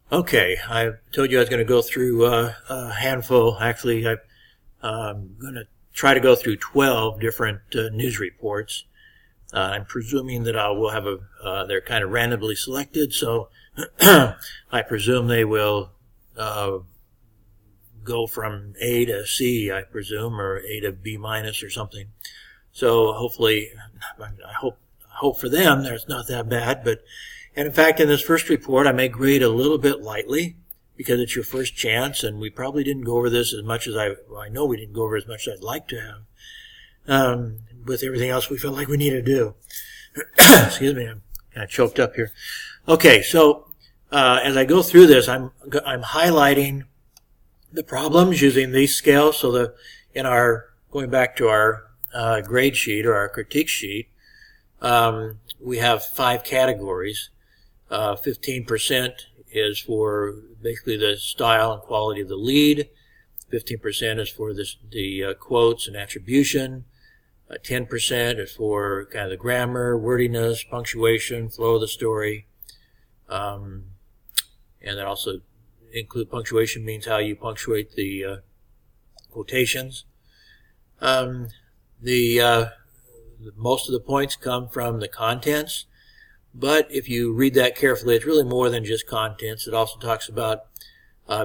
Okay, I told you I was going to go through a handful. Actually, I'm going to try to go through 12 different news reports. I'm presuming that we'll have they're kind of randomly selected, so I presume they will go from A to C, I presume, or A to B minus or something. So hopefully, I hope for them it's not that bad, and in fact, in this first report, I may grade a little bit lightly because it's your first chance, and we probably didn't go over this as much as I know we didn't go over as much as I'd like to have. With everything else we feel like we need to do. Excuse me, I'm kind of choked up here. Okay, so as I go through this, I'm highlighting the problems using these scales. So going back to our grade sheet or our critique sheet, we have 5 categories. 15% is for basically the style and quality of the lead. 15% is for the quotes and attribution. 10% is for kind of the grammar, wordiness, punctuation, flow of the story. And that also include punctuation means how you punctuate the quotations. Most of the points come from the contents, but if you read that carefully, it's really more than just contents. It also talks about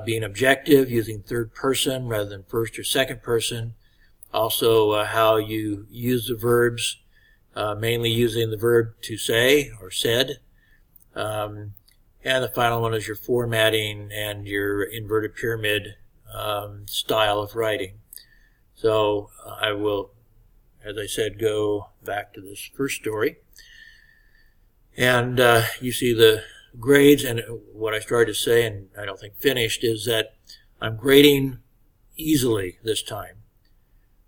being objective, using third person rather than first or second person. Also, how you use the verbs, mainly using the verb to say or said. And the final one is your formatting and your inverted pyramid style of writing. So I will, as I said, go back to this first story. And you see the grades, and what I started to say, and I don't think finished, is that I'm grading easily this time.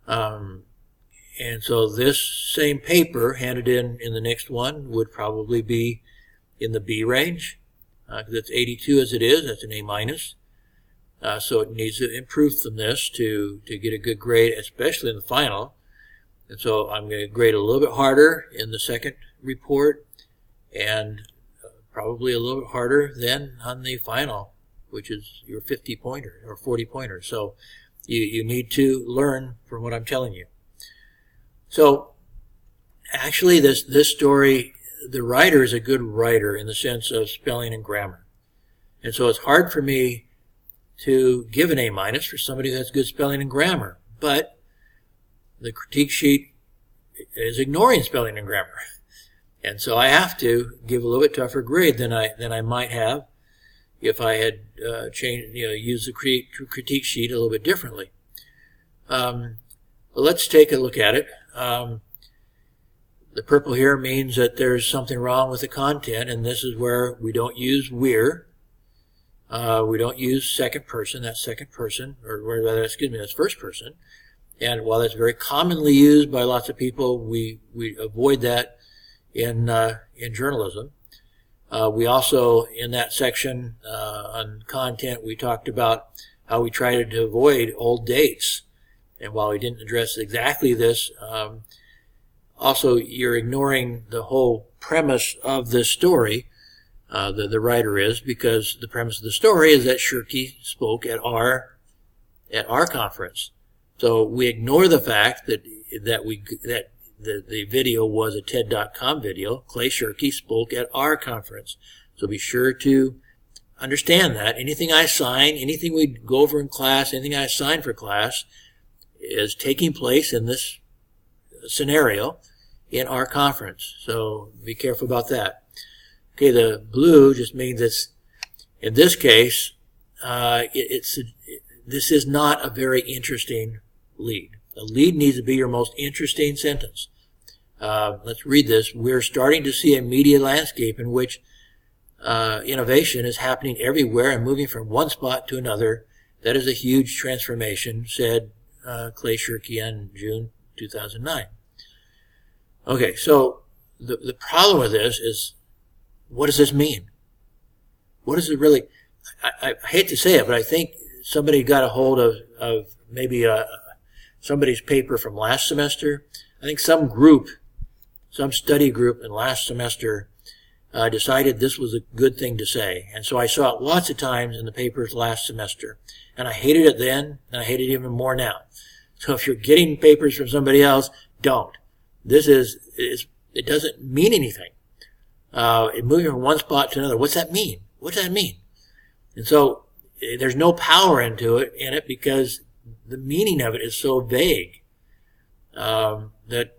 And so this same paper handed in the next one would probably be in the B range, because it's 82 as it is. That's an A minus. So it needs to improve from this to get a good grade, especially in the final. And so I'm going to grade a little bit harder in the second report, and probably a little bit harder then on the final, which is your 50-pointer or 40-pointer. So you need to learn from what I'm telling you. So actually this story, the writer is a good writer in the sense of spelling and grammar. And so it's hard for me to give an A minus for somebody who has good spelling and grammar. But the critique sheet is ignoring spelling and grammar. And so I have to give a little bit tougher grade than I might have if I had used the critique sheet a little bit differently. Let's take a look at it. The purple here means that there's something wrong with the content, and this is where we don't use we're. We don't use second person, that's second person, or rather, that's first person. And while that's very commonly used by lots of people, we avoid that in journalism. We also, in that section on content, we talked about how we try to avoid old dates. And while we didn't address exactly this, also you're ignoring the whole premise of this story, the writer is, because the premise of the story is that Shirky spoke at our conference. So we ignore the fact that the video was a TED.com video. Clay Shirky spoke at our conference. So be sure to understand that. Anything I sign, anything we go over in class, anything I sign for class is taking place in this scenario in our conference. So be careful about that. Okay, the blue just means it's, in this case, this is not a very interesting lead. The lead needs to be your most interesting sentence. Let's read this. We're starting to see a media landscape in which innovation is happening everywhere and moving from one spot to another. That is a huge transformation, said Clay Shirky in June 2009. Okay, so the problem with this is, what does this mean? What does it really... I hate to say it, but I think somebody got a hold of maybe somebody's paper from last semester. I think some study group in last semester decided this was a good thing to say. And so I saw it lots of times in the papers last semester. And I hated it then, and I hate it even more now. So if you're getting papers from somebody else, don't. It doesn't mean anything. Moving from one spot to another, what's that mean? What does that mean? And so there's no power in it because the meaning of it is so vague that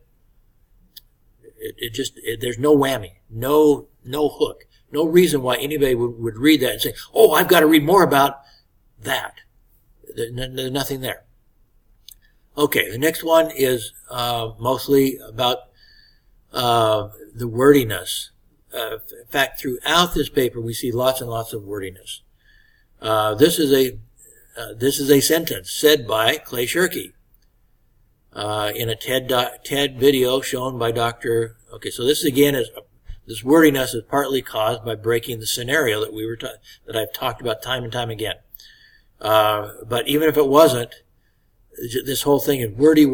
there's no whammy, no hook, no reason why anybody would read that and say, oh, I've got to read more about that. There's nothing there. Okay, the next one is mostly about the wordiness. In fact, throughout this paper, we see lots and lots of wordiness. This is a sentence said by Clay Shirky in a TED video shown by Dr. Okay, so this again this wordiness is partly caused by breaking the scenario that I've talked about time and time again. But even if it wasn't, this whole thing is wordy.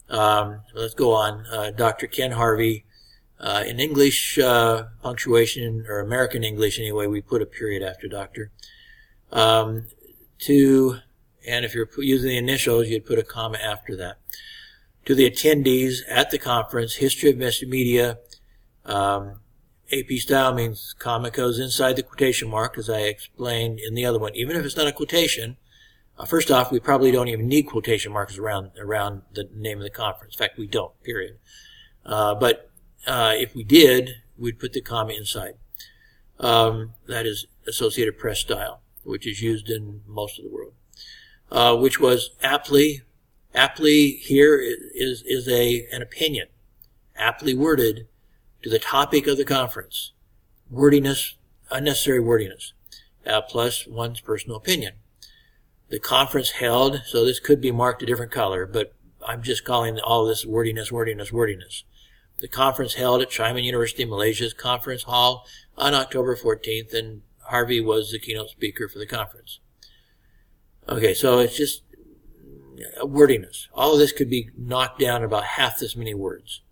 Let's go on. Dr. Ken Harvey. In English punctuation, or American English anyway, we put a period after doctor. And if you're using the initials, you'd put a comma after that. To the attendees at the conference, history of mass media, AP style means comma goes inside the quotation mark, as I explained in the other one. Even if it's not a quotation, first off, we probably don't even need quotation marks around the name of the conference. In fact, we don't, period. But if we did, we'd put the comma inside. That is Associated Press style, which is used in most of the world. Which was aptly here is an opinion, aptly worded to the topic of the conference. Wordiness, unnecessary wordiness, plus one's personal opinion. The conference held, so this could be marked a different color, but I'm just calling all this wordiness. The conference held at Chaiman University, Malaysia's conference hall on October 14th, and Harvey was the keynote speaker for the conference. Okay, so it's just wordiness. All of this could be knocked down in about half this many words.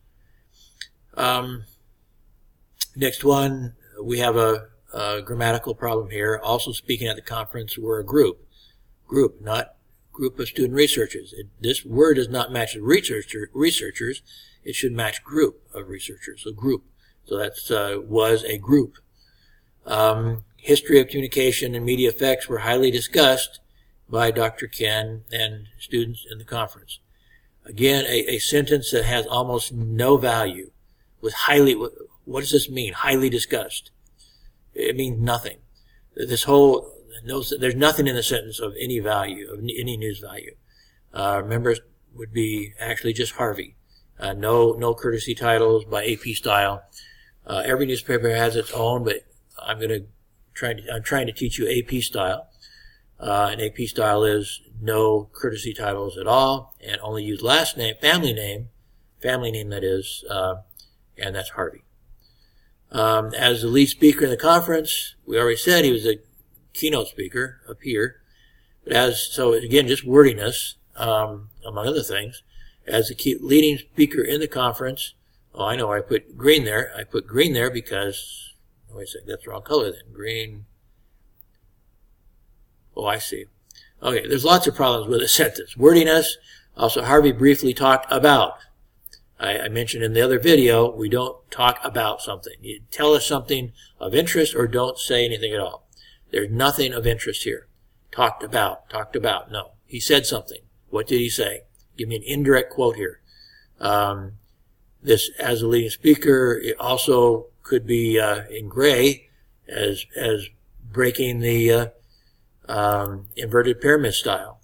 Next one, we have a grammatical problem here. Also speaking at the conference were a group, not group of student researchers. This word does not match researchers. It should match group of researchers. So group. So that was a group. History of communication and media effects were highly discussed by Dr. Ken and students in the conference. Again, a sentence that has almost no value. What does this mean? Highly discussed. It means nothing. There's nothing in the sentence of any value, of any news value. Members would be actually just Harvey. No courtesy titles by AP style. Every newspaper has its own, but I'm trying to teach you AP style. And AP style is no courtesy titles at all, and only use last name, family name that is, and that's Harvey. As the lead speaker in the conference, we already said he was a keynote speaker up here. But so again, just wordiness, among other things. As the leading speaker in the conference, I know I put green there. I put green there because, wait a second, that's the wrong color then. Green. Oh, I see. Okay, there's lots of problems with this sentence. Wordiness. Also, Harvey briefly talked about. I mentioned in the other video, we don't talk about something. You tell us something of interest or don't say anything at all. There's nothing of interest here. Talked about. No. He said something. What did he say? Give me an indirect quote here. This, as a leading speaker, it also could be in gray as breaking the inverted pyramid style.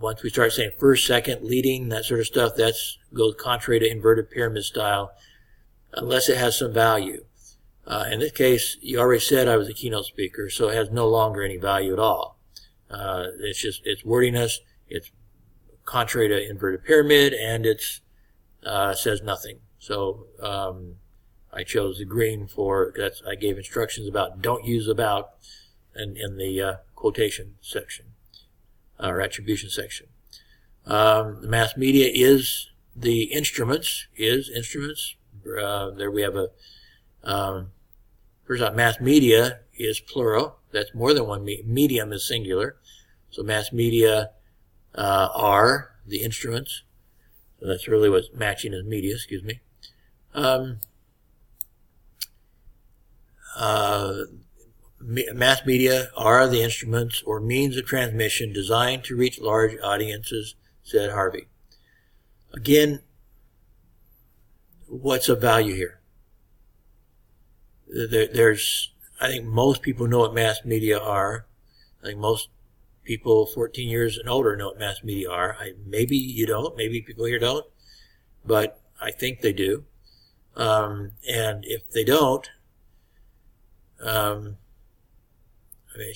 Once we start saying first, second, leading, that sort of stuff, that goes contrary to inverted pyramid style, unless it has some value. In this case, you already said I was a keynote speaker, so it has no longer any value at all. It's wordiness, it's contrary to inverted pyramid, and it says nothing. So I chose the green I gave instructions about don't use about in the quotation section or attribution section. The mass media is the instruments, there we have a, first off, mass media is plural. That's more than one. Medium is singular. So mass media are the instruments. So that's really what's matching as media, excuse me. Mass media are the instruments or means of transmission designed to reach large audiences, said Harvey. Again, what's of value here? I think most people know what mass media are. I think most people 14 years and older know what mass media are. Maybe you don't. Maybe people here don't. But I think they do. And if they don't, I mean,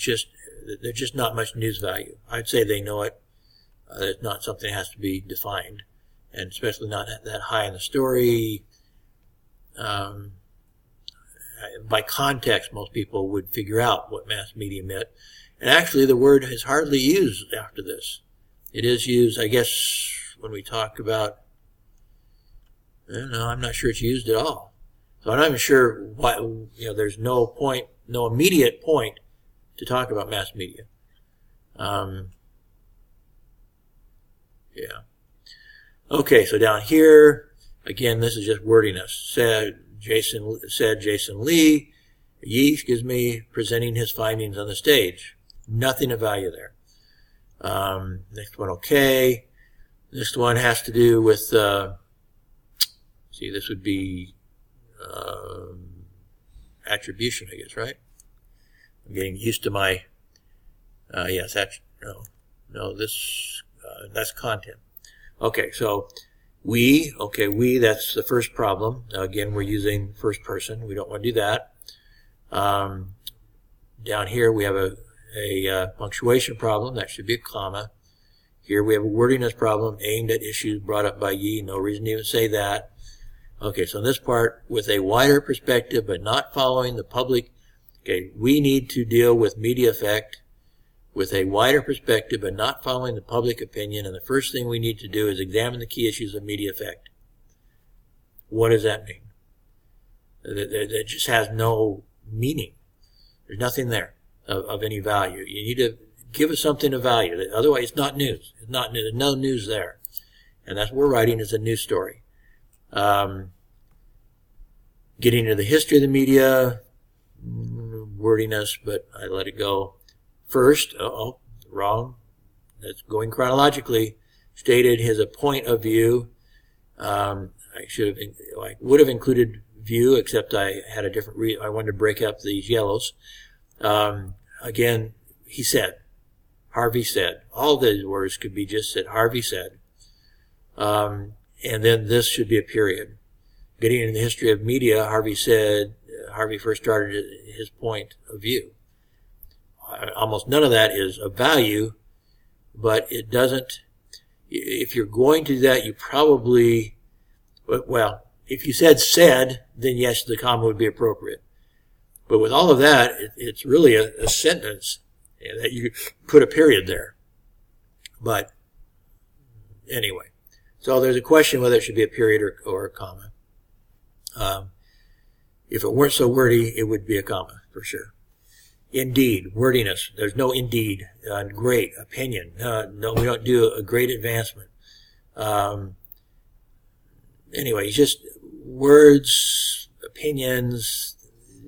there's just not much news value. I'd say they know it. It's not something that has to be defined, and especially not that high in the story. By context, most people would figure out what mass media meant. And actually, the word is hardly used after this. It is used, I guess, when we talk about, I'm not sure it's used at all. So I'm not even sure why, there's no immediate point to talk about mass media. Yeah. Okay, so down here, again, this is just wordiness. Said Jason Yee, presenting his findings on the stage. Nothing of value there. Next one, okay. Next one has to do with, this would be attribution, I guess, right? I'm getting used to my, that's content. Okay, so we, that's the first problem. Again, we're using first person. We don't want to do that. Down here we have a punctuation problem. That should be a comma. Here we have a wordiness problem aimed at issues brought up by Yee. No reason to even say that. Okay, so in this part, with a wider perspective but not following the public, we need to deal with media effect with a wider perspective but not following the public opinion, and the first thing we need to do is examine the key issues of media effect. What does that mean? That just has no meaning. There's nothing there of any value. You need to give us something of value. Otherwise, it's not news. It's not news. There's no news there. And that's what we're writing is a news story. Getting into the history of the media, wordiness, but I let it go. First, wrong. That's going chronologically. Stated his point of view. I would have included view, except I had a different I wanted to break up these yellows. Again, he said. Harvey said. All these words could be just said. Harvey said. And then this should be a period. Getting into the history of media, Harvey said, Harvey first started his point of view. Almost none of that is of value, but it doesn't, if you're going to do that, you probably, if you said, then yes, the comma would be appropriate. But with all of that, it's really a sentence that you put a period there. But anyway, so there's a question whether it should be a period or a comma. If it weren't so wordy, it would be a comma for sure. Indeed, wordiness. There's no indeed. Great, opinion. No, we don't do a great advancement. Anyway, just words, opinions,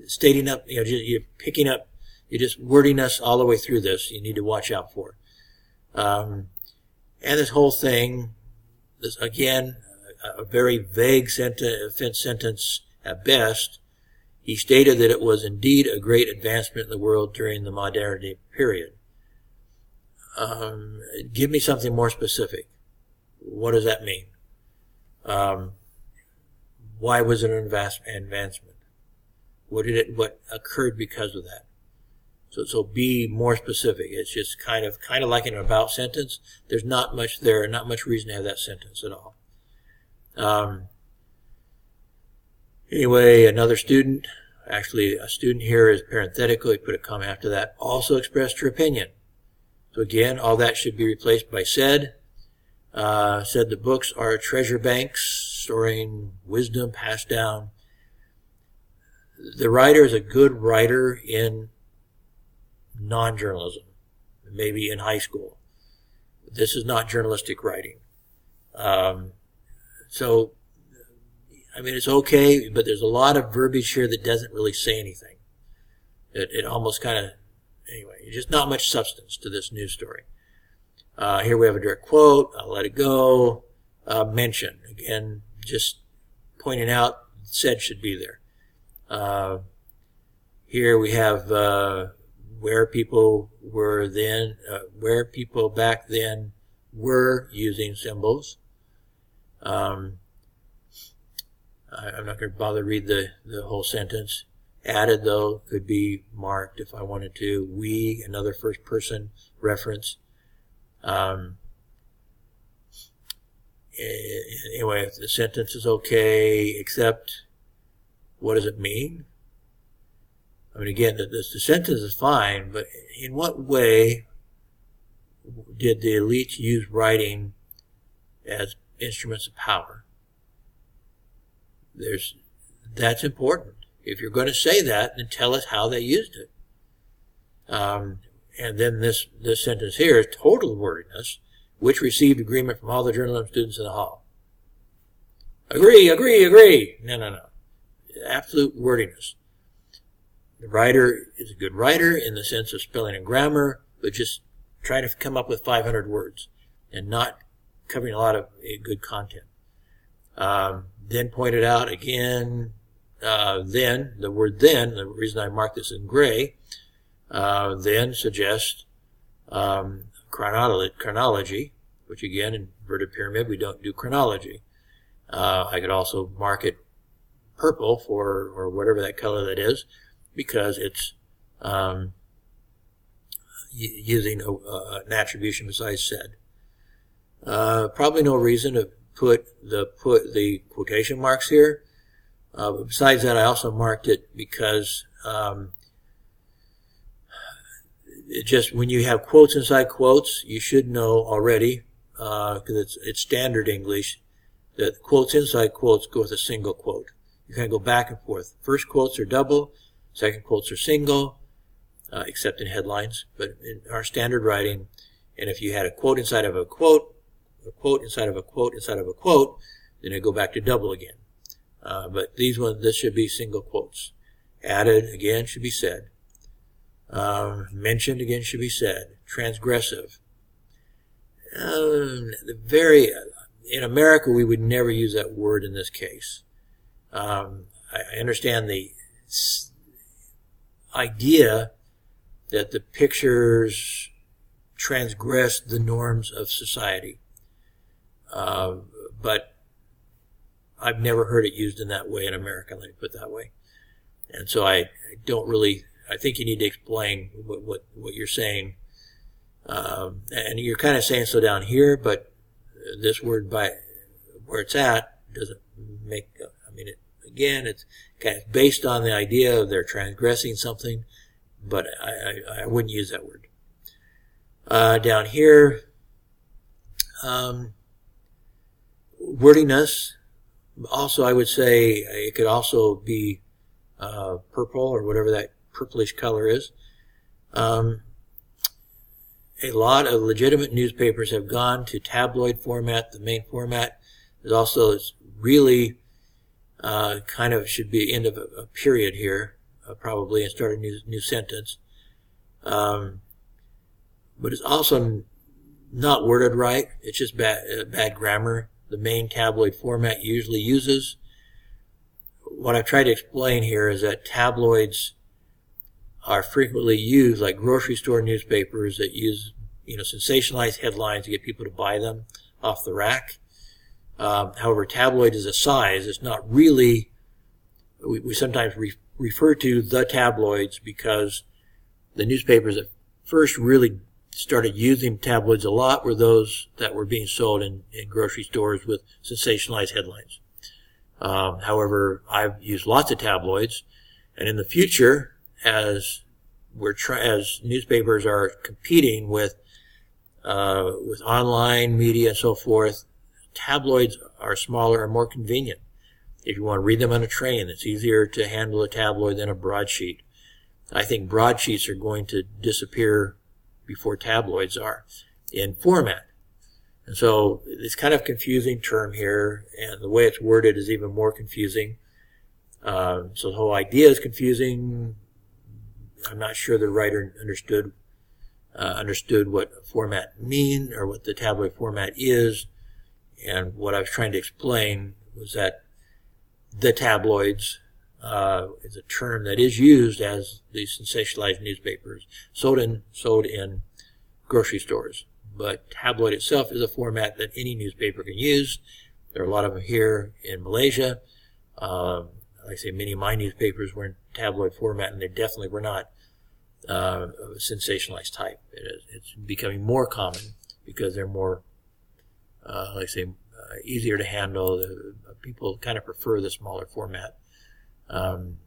stating up, you're picking up, you're just wordiness all the way through this. You need to watch out for. And this whole thing, this again, a very vague sentence at best. He stated that it was indeed a great advancement in the world during the modernity period. Give me something more specific. What does that mean? Why was it an advancement? What occurred because of that? So be more specific. It's just kind of like an about sentence. There's not much there, not much reason to have that sentence at all. Anyway, another student, actually a student here is parenthetical, he put a comma after that, also expressed her opinion. So again, all that should be replaced by said. said the books are treasure banks storing wisdom passed down. The writer is a good writer in non-journalism, maybe in high school. This is not journalistic writing. So, I mean, it's okay, but there's a lot of verbiage here that doesn't really say anything. It almost kind of, anyway, just not much substance to this news story. Here we have a direct quote. I'll let it go. Mention. Again, just pointing out, said should be there. Here we have where people were then, where people back then were using symbols. I'm not going to bother to read the whole sentence. Added, though, could be marked if I wanted to. We, another first person reference. Anyway, if the sentence is okay, except what does it mean? I mean, again, the sentence is fine, but in what way did the elites use writing as instruments of power? That's important. If you're going to say that, then tell us how they used it. And then this sentence here is total wordiness, which received agreement from all the journalism students in the hall. Agree. No. Absolute wordiness. The writer is a good writer in the sense of spelling and grammar, but just trying to come up with 500 words and not covering a lot of good content. Then pointed out again, then, the word then, the reason I marked this in gray, then suggests chronology, which again, in inverted pyramid, we don't do chronology. I could also mark it purple or whatever that color that is, because it's using an attribution besides said. Probably no reason to put the quotation marks here. Besides that, I also marked it because when you have quotes inside quotes, you should know already, because it's standard English, that quotes inside quotes go with a single quote. You kind of go back and forth. First quotes are double, second quotes are single, except in headlines, but in our standard writing, and if you had a quote inside of a quote inside of a quote inside of a quote, then it go back to double again. But this should be single quotes. Added, again, should be said. Mentioned, again, should be said. Transgressive. In America, we would never use that word in this case. I understand the idea that the pictures transgress the norms of society. But I've never heard it used in that way in America, let me put it that way. And so I think you need to explain what you're saying. And you're kind of saying so down here, but this word by where it's at doesn't make, it's kind of based on the idea of they're transgressing something, but I wouldn't use that word. Down here, wordiness. Also, I would say it could also be purple or whatever that purplish color is. A lot of legitimate newspapers have gone to tabloid format, the main format. There's also really kind of should be end of a period here, probably, and start a new sentence. But it's also not worded right. It's just bad grammar. The main tabloid format usually uses. What I've tried to explain here is that tabloids are frequently used, like grocery store newspapers that use, sensationalized headlines to get people to buy them off the rack. However, tabloid is a size. It's not really, we sometimes refer to the tabloids because the newspapers that first really started using tabloids a lot were those that were being sold in grocery stores with sensationalized headlines. However, I've used lots of tabloids, and in the future, as newspapers are competing with with online media and so forth, tabloids are smaller and more convenient. If you want to read them on a train, it's easier to handle a tabloid than a broadsheet. I think broadsheets are going to disappear before tabloids are in format. And so it's kind of a confusing term here, and the way it's worded is even more confusing. So the whole idea is confusing. I'm not sure the writer understood what format mean or what the tabloid format is. And what I was trying to explain was that the tabloids is a term that is used as the sensationalized newspapers sold in grocery stores. But tabloid itself is a format that any newspaper can use. There are a lot of them here in Malaysia. Like I say, many of my newspapers were in tabloid format, and they definitely were not of a sensationalized type. It's becoming more common because they're more, like I say, easier to handle. People kind of prefer the smaller format and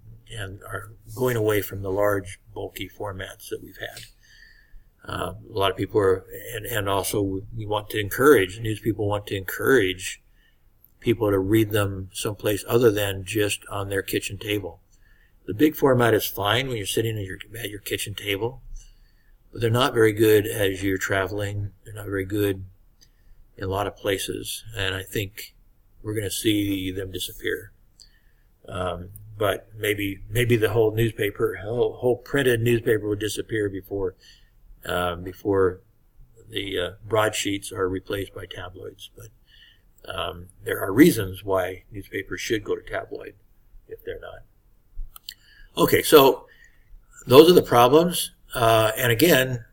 are going away from the large, bulky formats that we've had. A lot of people are, and also we want to encourage, news people want to encourage people to read them someplace other than just on their kitchen table. The big format is fine when you're sitting at your kitchen table, but they're not very good as you're traveling. They're not very good in a lot of places, and I think we're going to see them disappear. But maybe the whole newspaper, whole printed newspaper would disappear before the broadsheets are replaced by tabloids. But there are reasons why newspapers should go to tabloid if they're not. Okay, so those are the problems. And again,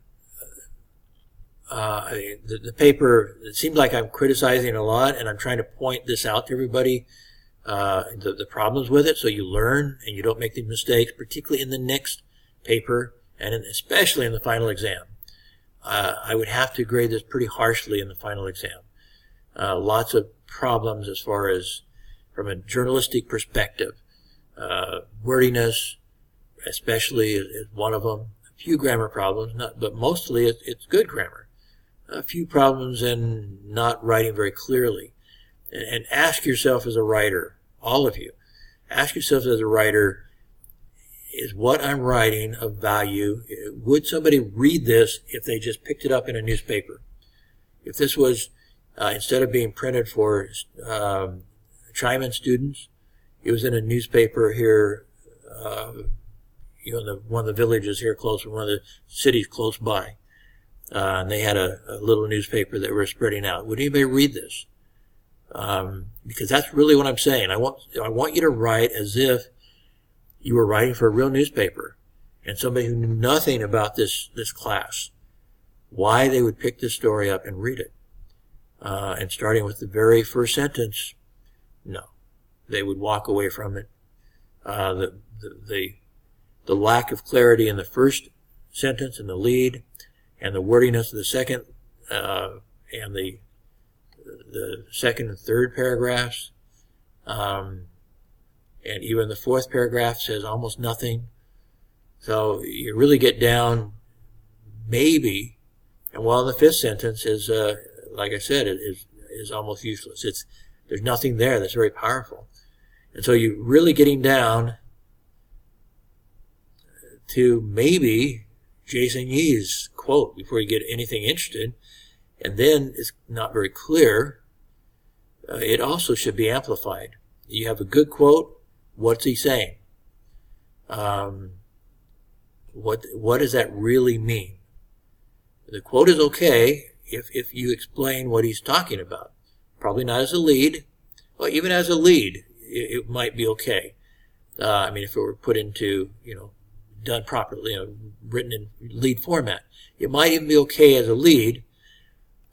the paper, it seems like I'm criticizing a lot, and I'm trying to point this out to everybody, the problems with it, so you learn and you don't make these mistakes, particularly in the next paper and especially in the final exam. I would have to grade this pretty harshly in the final exam. Lots of problems as far as from a journalistic perspective. Wordiness, especially, is one of them. A few grammar problems, but mostly it's good grammar. A few problems in not writing very clearly. And ask yourself as a writer, all of you, ask yourself as a writer, is what I'm writing of value? Would somebody read this if they just picked it up in a newspaper? If this was, instead of being printed for Chaiman students, it was in a newspaper here, one of the villages here close, one of the cities close by. And they had a little newspaper that were spreading out. Would anybody read this? Because that's really what I'm saying. I want you to write as if you were writing for a real newspaper, and somebody who knew nothing about this class, why they would pick this story up and read it. And starting with the very first sentence, no, they would walk away from it. The lack of clarity in the first sentence in the lead, and the wordiness of the second, and the second and third paragraphs, and even the fourth paragraph says almost nothing. So you really get down, maybe, and while the fifth sentence is, like I said, is almost useless. There's nothing there that's very powerful. And so you're really getting down to maybe Jason Yee's quote before you get anything interested, and then it's not very clear. It also should be amplified. You have a good quote. What's he saying? What does that really mean? The quote is okay if you explain what he's talking about. Probably not as a lead. Well, even as a lead, it might be okay. If it were put into, done properly, written in lead format. It might even be okay as a lead,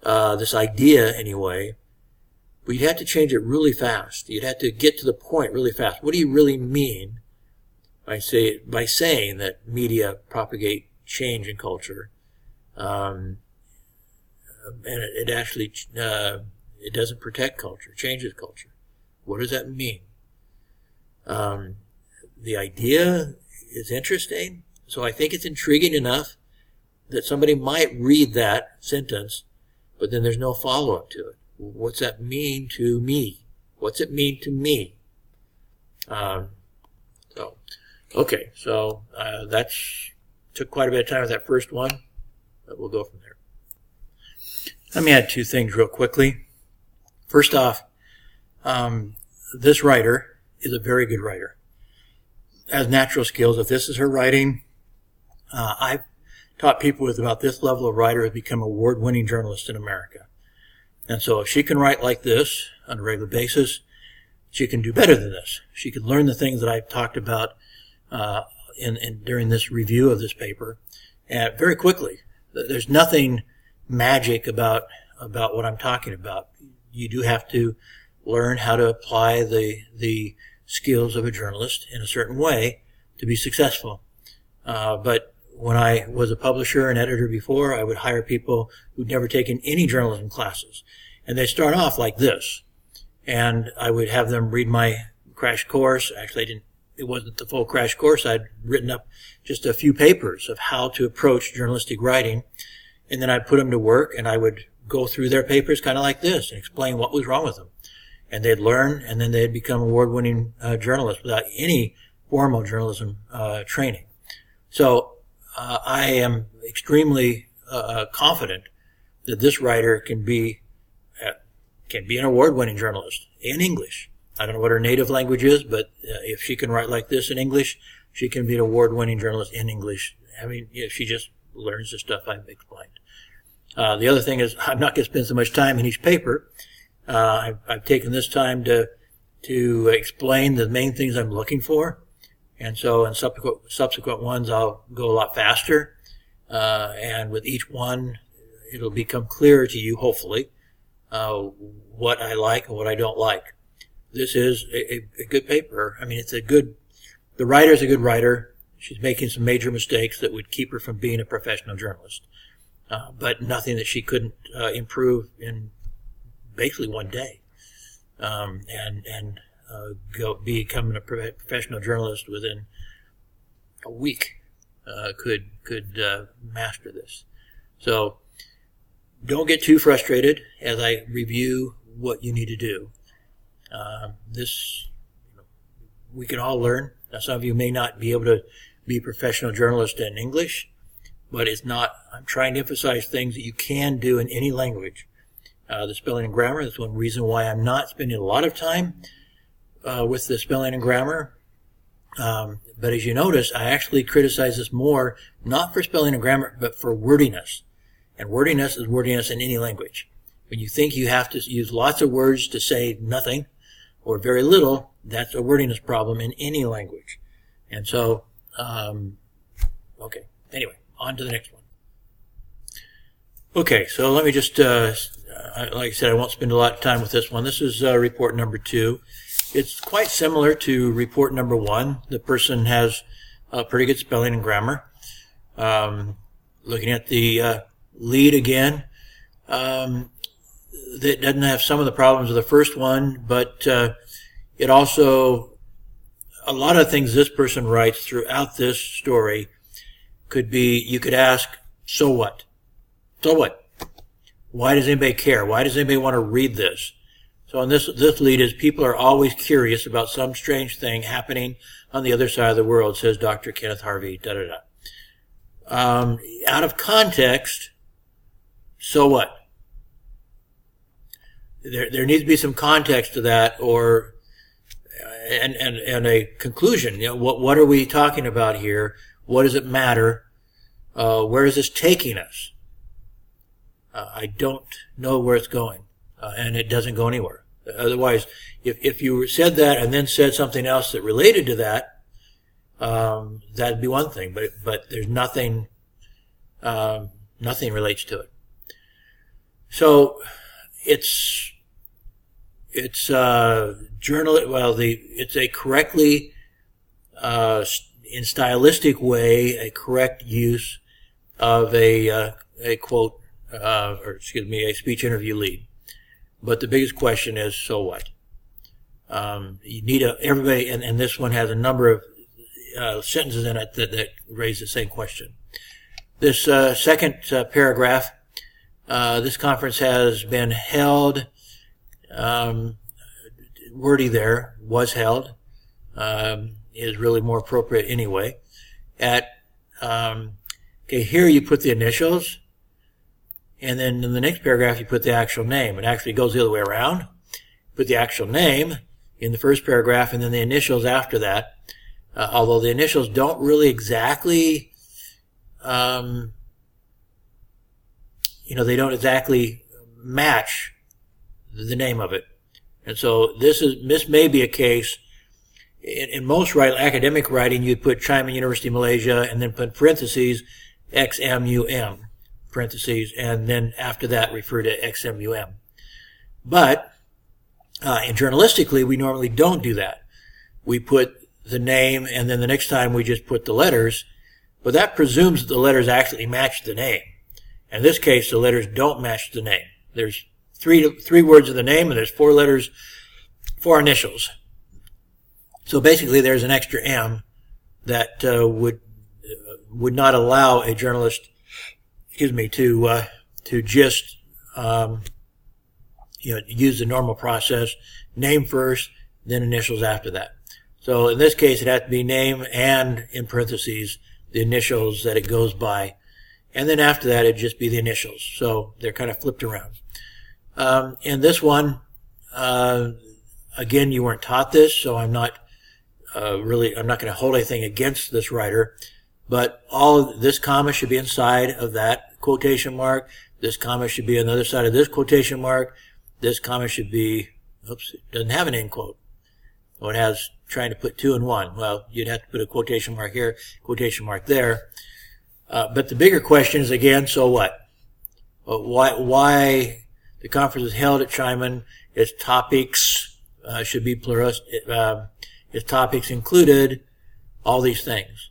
this idea anyway, but you'd have to change it really fast. You'd have to get to the point really fast. What do you really mean by saying that media propagate change in culture? And it actually, it doesn't protect culture, changes culture. What does that mean? The idea is interesting, so I think it's intriguing enough that somebody might read that sentence, but then there's no follow-up to it. What's that mean to me? What's it mean to me? So that's took quite a bit of time with that first one, but we'll go from there. Let me add two things real quickly. First off, this writer is a very good writer. Has natural skills. If this is her writing, I've taught people with about this level of writer have become award-winning journalists in America. And so if she can write like this on a regular basis, she can do better than this. She can learn the things that I've talked about during this review of this paper very quickly. There's nothing magic about what I'm talking about. You do have to learn how to apply the skills of a journalist in a certain way to be successful. But when I was a publisher and editor before, I would hire people who'd never taken any journalism classes. And they start off like this. And I would have them read my crash course. Actually, it wasn't the full crash course. I'd written up just a few papers of how to approach journalistic writing. And then I'd put them to work, and I would go through their papers kind of like this and explain what was wrong with them. And they'd learn, and then they'd become award-winning journalists without any formal journalism training. So I am extremely confident that this writer can be an award-winning journalist in English. I don't know what her native language is, but if she can write like this in English, she can be an award-winning journalist in English. I mean, she just learns the stuff I've explained. The other thing is, I'm not going to spend so much time in each paper. I've taken this time to explain the main things I'm looking for, and so in subsequent ones I'll go a lot faster, and with each one it'll become clearer to you, hopefully, what I like and what I don't like. This is a good paper. I mean, the writer's a good writer. She's making some major mistakes that would keep her from being a professional journalist, but nothing that she couldn't improve in basically one day, and go becoming a professional journalist within a week. Could master this. So don't get too frustrated as I review what you need to do. We can all learn. Now, some of you may not be able to be a professional journalist in English, but I'm trying to emphasize things that you can do in any language. The spelling and grammar, that's one reason why I'm not spending a lot of time with the spelling and grammar. But as you notice, I actually criticize this more, not for spelling and grammar, but for wordiness. And wordiness is wordiness in any language. When you think you have to use lots of words to say nothing or very little, that's a wordiness problem in any language. And so, okay. Anyway, on to the next one. Okay, so let me just, like I said, I won't spend a lot of time with this one. This is report number 2. It's quite similar to report number 1. The person has pretty good spelling and grammar. Looking at the lead again, that doesn't have some of the problems of the first one, but it also, a lot of things this person writes throughout this story could be, you could ask, so what? So what? Why does anybody care? Why does anybody want to read this? So on this lead is, people are always curious about some strange thing happening on the other side of the world, says Dr. Kenneth Harvey, da-da-da. Out of context, so what? There needs to be some context to that, or and a conclusion. You know, what are we talking about here? What does it matter? Where is this taking us? I don't know where it's going, and it doesn't go anywhere. Otherwise, if you said that and then said something else that related to that, that'd be one thing. But there's nothing. Nothing relates to it. So it's journal. Well, it's a correctly in stylistic way a correct use of a quote. A speech interview lead. But the biggest question is, so what? You need everybody, and this one has a number of sentences in it that raise the same question. This second paragraph, this conference has been held, wordy there, was held, is really more appropriate anyway. Okay, here you put the initials, and then in the next paragraph you put the actual name. It actually goes the other way around. Put the actual name in the first paragraph and then the initials after that. Although the initials don't really exactly, they don't exactly match the name of it. And so this may be a case, in most academic writing, you'd put Chaiman University, Malaysia, and then put parentheses, XMUM, parentheses, and then after that refer to XMUM. But journalistically, we normally don't do that. We put the name, and then the next time we just put the letters, but that presumes that the letters actually match the name. In this case, the letters don't match the name. There's three words in the name, and there's 4 letters, 4 initials. So basically, there's an extra M that would not allow a journalist, to just use the normal process, name first, then initials after that. So in this case, it has to be name and in parentheses the initials that it goes by, and then after that, it'd just be the initials. So they're kind of flipped around. In this one, again, you weren't taught this, so I'm not going to hold anything against this writer, but all of this comma should be inside of that quotation mark. This comma should be on the other side of this quotation mark. This comma should be, it doesn't have an end quote. Well, it has trying to put 2 and 1. Well, you'd have to put a quotation mark here, quotation mark there. But the bigger question is, again, so what? Why the conference is held at Chaiman? Its topics should be plural. Its topics included all these things.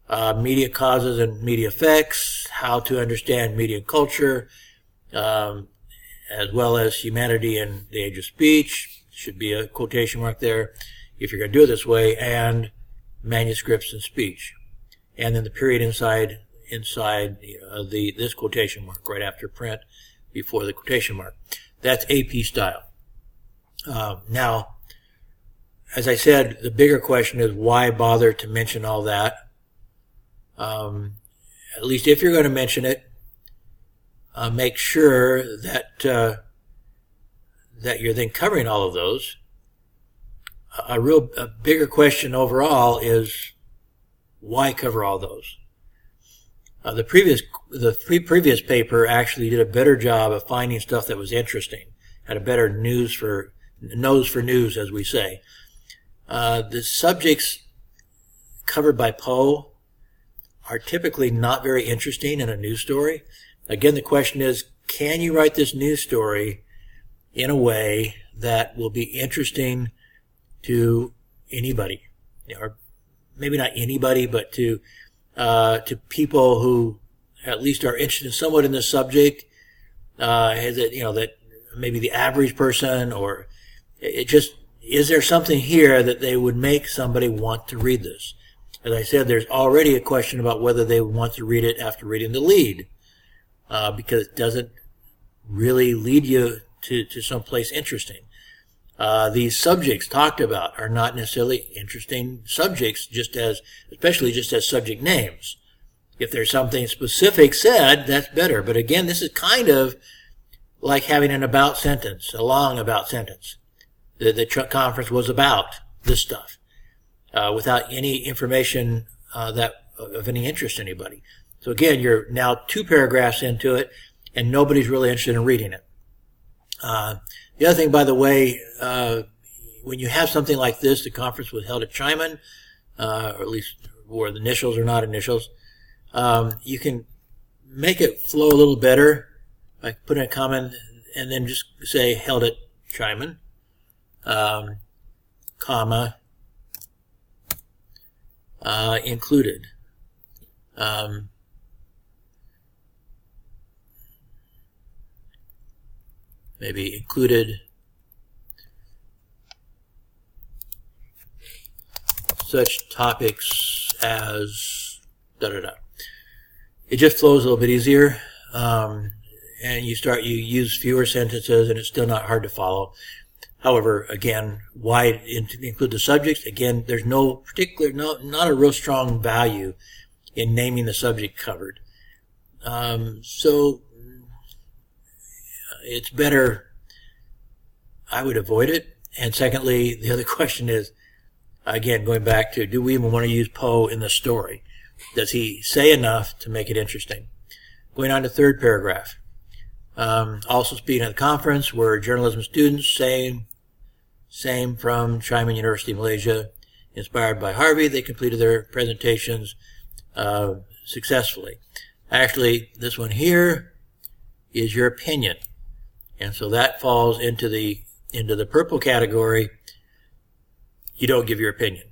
Media causes and media effects, how to understand media culture, as well as humanity in the age of speech, should be a quotation mark there if you're going to do it this way, and manuscripts and speech. And then the period inside this quotation mark, right after print, before the quotation mark. That's AP style. Now, as I said, the bigger question is why bother to mention all that? At least if you're going to mention it, make sure that you're then covering all of those. A bigger question overall is why cover all those? The previous paper actually did a better job of finding stuff that was interesting, had a better nose for news, as we say. The subjects covered by Poe are typically not very interesting in a news story. Again, the question is, can you write this news story in a way that will be interesting to anybody? Or maybe not anybody, but to people who at least are interested somewhat in this subject, that maybe the average person, or is there something here that they would make somebody want to read this? As I said, there's already a question about whether they would want to read it after reading the lead, because it doesn't really lead you to someplace interesting. These subjects talked about are not necessarily interesting subjects, especially just as subject names. If there's something specific said, that's better. But again, this is kind of like having an about sentence, a long about sentence. The conference was about this stuff, without any information that of any interest to anybody. So again, you're now 2 paragraphs into it, and nobody's really interested in reading it. The other thing, by the way, when you have something like this, the conference was held at Chaiman, or at least where the initials are not initials, you can make it flow a little better by putting a comment and then just say held at Chaiman, comma, included. Maybe included such topics as da-da-da. it just flows a little bit easier, and you use fewer sentences, and it's still not hard to follow. However, again, why include the subjects? Again, there's not a real strong value in naming the subject covered. So it's better, I would avoid it. And secondly, the other question is, again, going back to, do we even want to use Poe in the story? Does he say enough to make it interesting? Going on to third paragraph. Also speaking at the conference were journalism students, same from Chaiman University, Malaysia. Inspired by Harvey, they completed their presentations successfully. Actually, this one here is your opinion. And so that falls into the purple category. You don't give your opinion.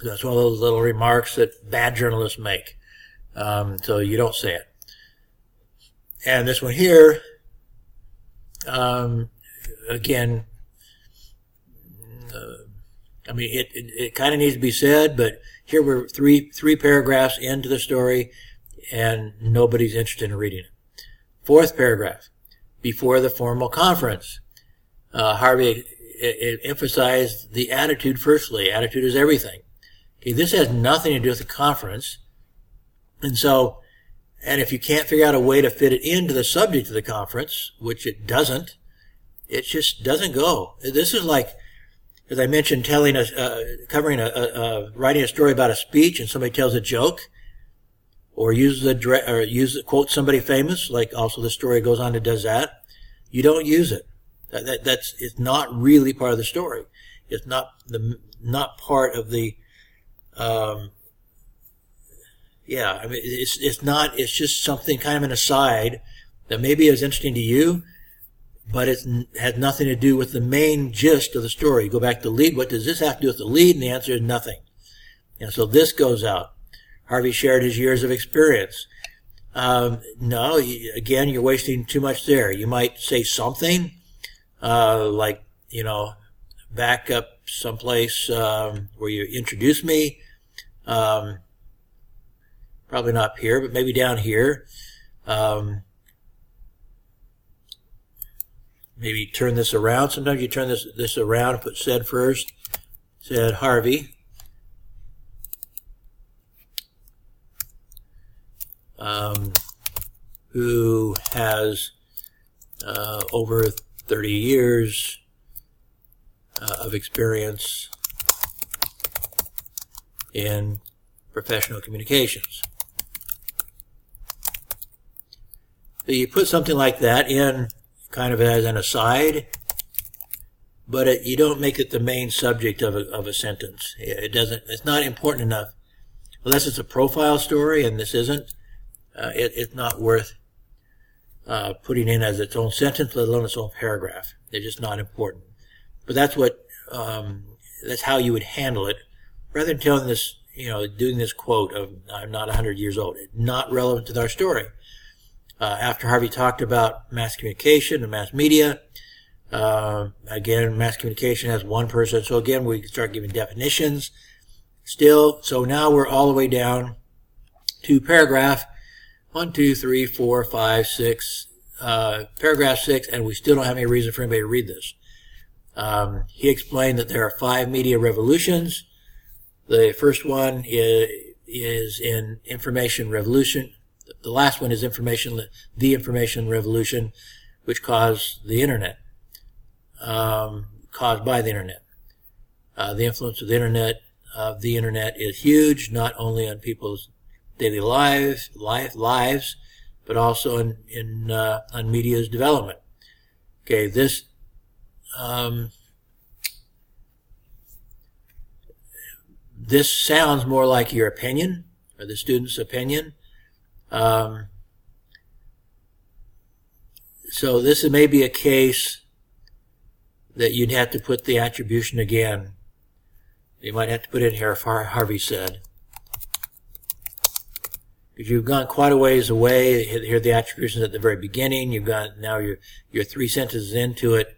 That's one of those little remarks that bad journalists make. So you don't say it. And this one here, again, I mean, it kind of needs to be said, but here we're three paragraphs into the story, and nobody's interested in reading it. Fourth paragraph, before the formal conference, Harvey emphasized the attitude firstly. Attitude is everything. Okay, this has nothing to do with the conference, and if you can't figure out a way to fit it into the subject of the conference, which it doesn't, it just doesn't go. This is like, as I mentioned, writing a story about a speech, and somebody tells a joke, or quotes somebody famous, like also the story goes on to does that. You don't use it. It's not really part of the story. It's not part of the. It's just something kind of an aside that maybe is interesting to you, but it has nothing to do with the main gist of the story. You go back to the lead. What does this have to do with the lead? And the answer is nothing. And so this goes out. Harvey shared his years of experience. No, again, you're wasting too much there. You might say something, like, back up someplace where you introduce me. Probably not here, but maybe down here. Maybe turn this around. Sometimes you turn this around and put said first. Said Harvey. Who has over 30 years of experience in professional communications. So you put something like that in kind of as an aside, but you don't make it the main subject of a sentence. It's not important enough. Unless it's a profile story, and this isn't, it's not worth putting in as its own sentence, let alone its own paragraph. It's just not important. But that's how you would handle it, rather than telling this, doing this quote of "I'm not 100 years old." It's not relevant to our story. After Harvey talked about mass communication and mass media, again, mass communication has one person. So again, we start giving definitions. Still, so now we're all the way down to paragraph 1, 2, 3, 4, 5, 6, paragraph 6, and we still don't have any reason for anybody to read this. He explained that there are 5 media revolutions. The first one is in information revolution. The last one is the information revolution, which caused the internet, caused by the internet. The influence of the internet is huge, not only on people's daily lives, but also on media's development. Okay, this sounds more like your opinion, or the student's opinion. So this may be a case that you'd have to put the attribution again. You might have to put it in here, if Harvey said. Because you've gone quite a ways away. Here are the attributions at the very beginning. You've got, now you're 3 sentences into it,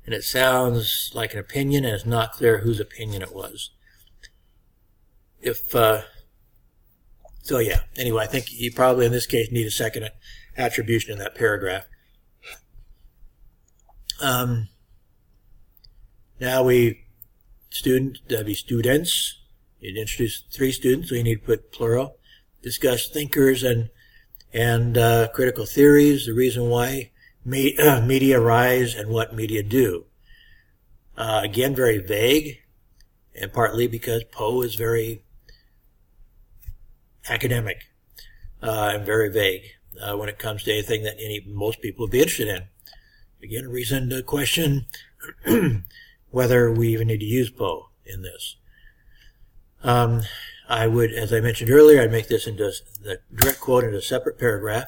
and it sounds like an opinion, and it's not clear whose opinion it was. If So yeah, anyway, I think you probably in this case need a second attribution in that paragraph. Now that'd be students. You'd introduce 3 students, so you need to put plural. Discuss thinkers and critical theories, the reason why media rise and what media do. Again, very vague, and partly because Poe is very academic and very vague when it comes to anything that most people would be interested in. Again, a reason to question whether we even need to use Poe in this. I would, as I mentioned earlier, I'd make this into the direct quote into a separate paragraph.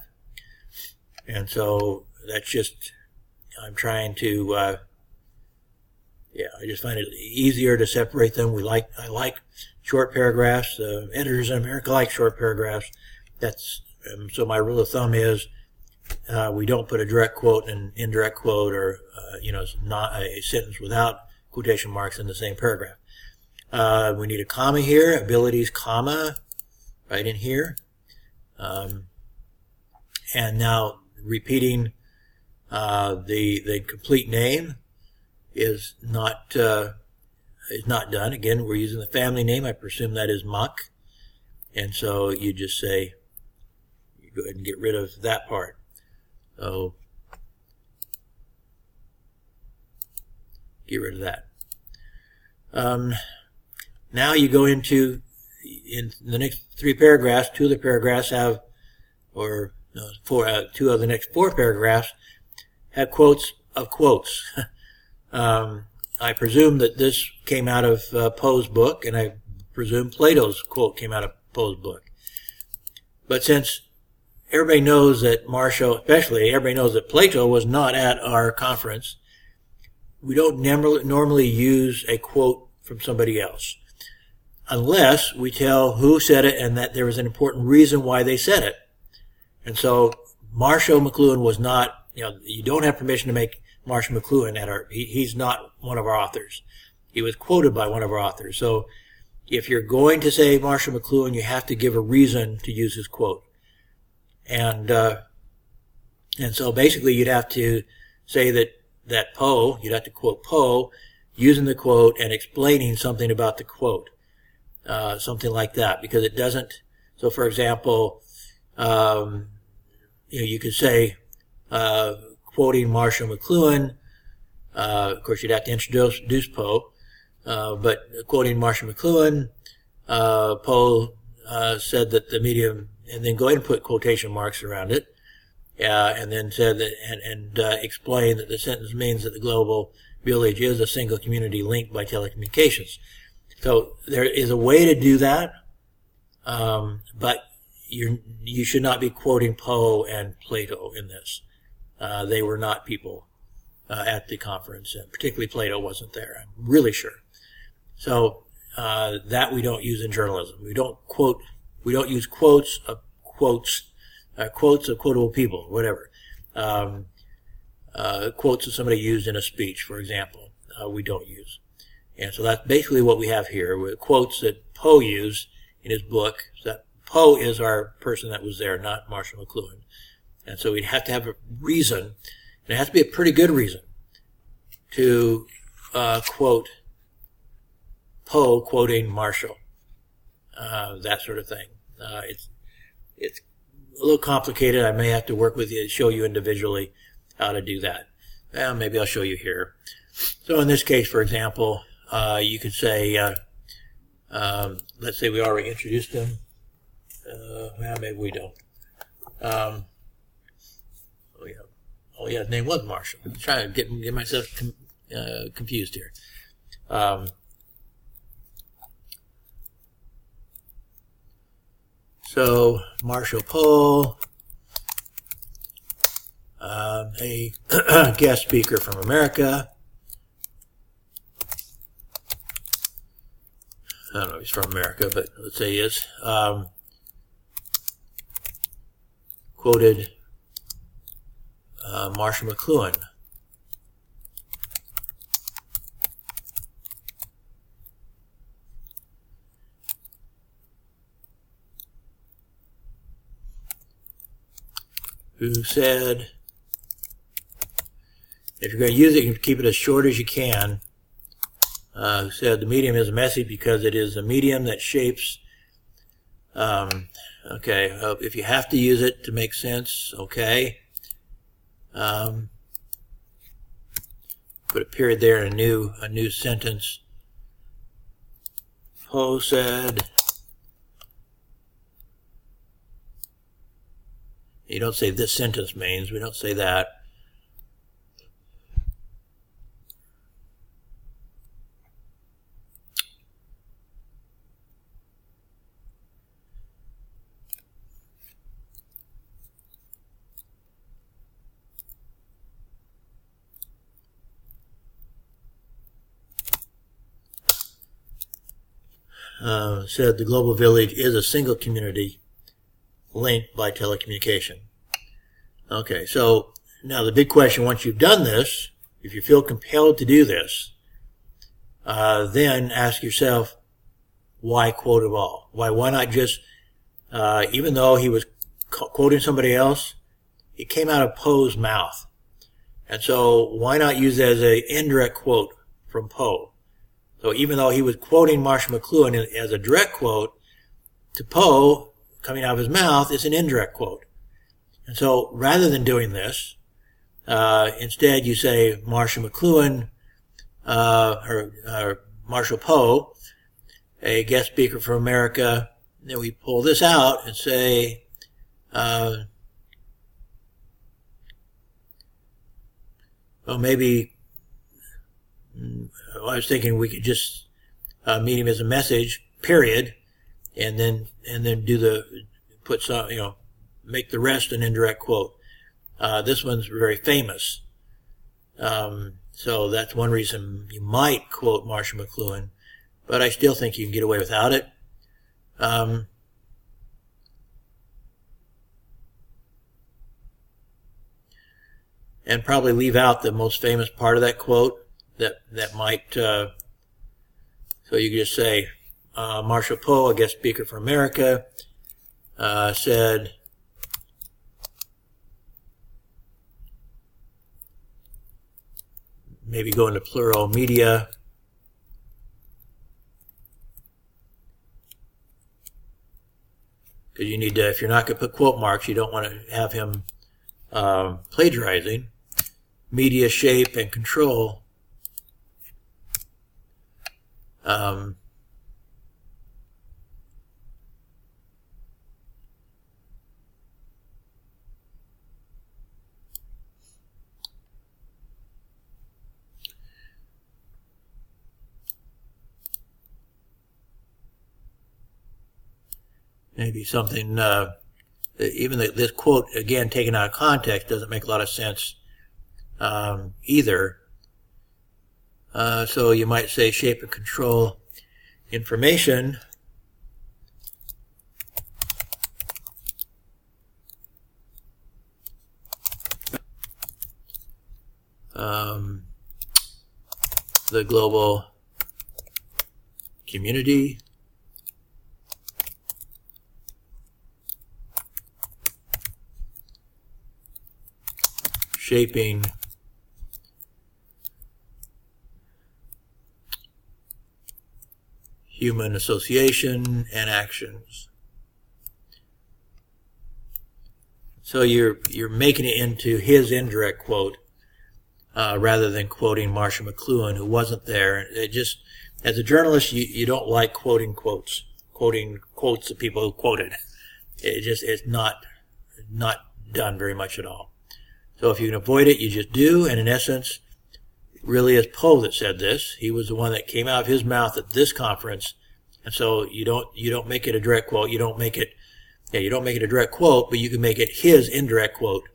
And so that's just, I'm trying to, I just find it easier to separate them. I like short paragraphs. Editors in America like short paragraphs. So my rule of thumb is, we don't put a direct quote and an indirect quote or, not a sentence without quotation marks in the same paragraph. We need a comma here, abilities, comma, right in here. And now repeating the complete name is not done. Again, we're using the family name. I presume that is Muck. And so you just say, you go ahead and get rid of that part. So get rid of that. Now you go in the next 3 paragraphs, 2 of the paragraphs have, or no, 2 of the next 4 paragraphs have quotes of quotes. I presume that this came out of Poe's book, and I presume Plato's quote came out of Poe's book. But since everybody knows that everybody knows that Plato was not at our conference, we don't normally use a quote from somebody else, unless we tell who said it and that there was an important reason why they said it. And so Marshall McLuhan was not, you don't have permission to make Marshall McLuhan he's not one of our authors. He was quoted by one of our authors. So if you're going to say Marshall McLuhan, you have to give a reason to use his quote. And so basically you'd have to say that Poe, you'd have to quote Poe using the quote and explaining something about the quote. Something like that, because it doesn't. So, for example, you could say, quoting Marshall McLuhan. Of course, you'd have to introduce Poe, but quoting Marshall McLuhan, Poe said that the medium, and then go ahead and put quotation marks around it, and then said that and explain that the sentence means that the global village is a single community linked by telecommunications. So there is a way to do that, but you should not be quoting Poe and Plato in this. They were not people at the conference, and particularly Plato wasn't there. I'm really sure. So that we don't use in journalism. We don't use quotes of quotable people, whatever. Quotes of somebody used in a speech, for example, we don't use. And so that's basically what we have here, with quotes that Poe used in his book. So that Poe is our person that was there, not Marshall McLuhan. And so we'd have to have a reason, and it has to be a pretty good reason, to quote Poe quoting Marshall, that sort of thing. It's a little complicated. I may have to work with you to show you individually how to do that. Well, maybe I'll show you here. So in this case, for example, you could say, let's say we already introduced him. Well, maybe we don't. Oh yeah, his name was Marshall. I'm trying to get myself confused here. So Marshall Poe, a guest speaker from America. I don't know if he's from America, but let's say he is. Quoted Marshall McLuhan. who said, if you're going to use it, you keep it as short as you can, who said the medium is a message because it is a medium that shapes, if you have to use it to make sense, okay. Put a period there and a new sentence. Poe said, you don't say this sentence means, we don't say that. Said the global village is a single community linked by telecommunication. Okay, so now the big question, once you've done this, if you feel compelled to do this, then ask yourself, why quote at all? Why not just, even though he was quoting somebody else, it came out of Poe's mouth. And so why not use it as an indirect quote from Poe? So even though he was quoting Marshall McLuhan as a direct quote, to Poe, coming out of his mouth, is an indirect quote. And so rather than doing this, instead you say Marshall McLuhan, or Marshall Poe, a guest speaker from America. Then we pull this out and say, well, maybe, I was thinking we could just meet him as a message, period, and then put some, make the rest an indirect quote. This one's very famous. So that's one reason you might quote Marshall McLuhan, but I still think you can get away without it. And probably leave out the most famous part of that quote that might, so you could just say, Marshall Poe, a guest speaker for America, said, maybe go into plural, media, because you need to, if you're not going to put quote marks, you don't want to have him plagiarizing. Media shape and control. Maybe something, even this quote, again, taken out of context, doesn't make a lot of sense either. So you might say shape and control information. The global community. Shaping human association and actions. So you're making it into his indirect quote rather than quoting Marshall McLuhan, who wasn't there. It just, as a journalist, you don't like quoting quotes of people who quoted. It's not done very much at all. So if you can avoid it, you just do. And in essence, really is Poe that said this. He was the one that came out of his mouth at this conference. And so you don't make it a direct quote. You don't make it a direct quote, but you can make it his indirect quote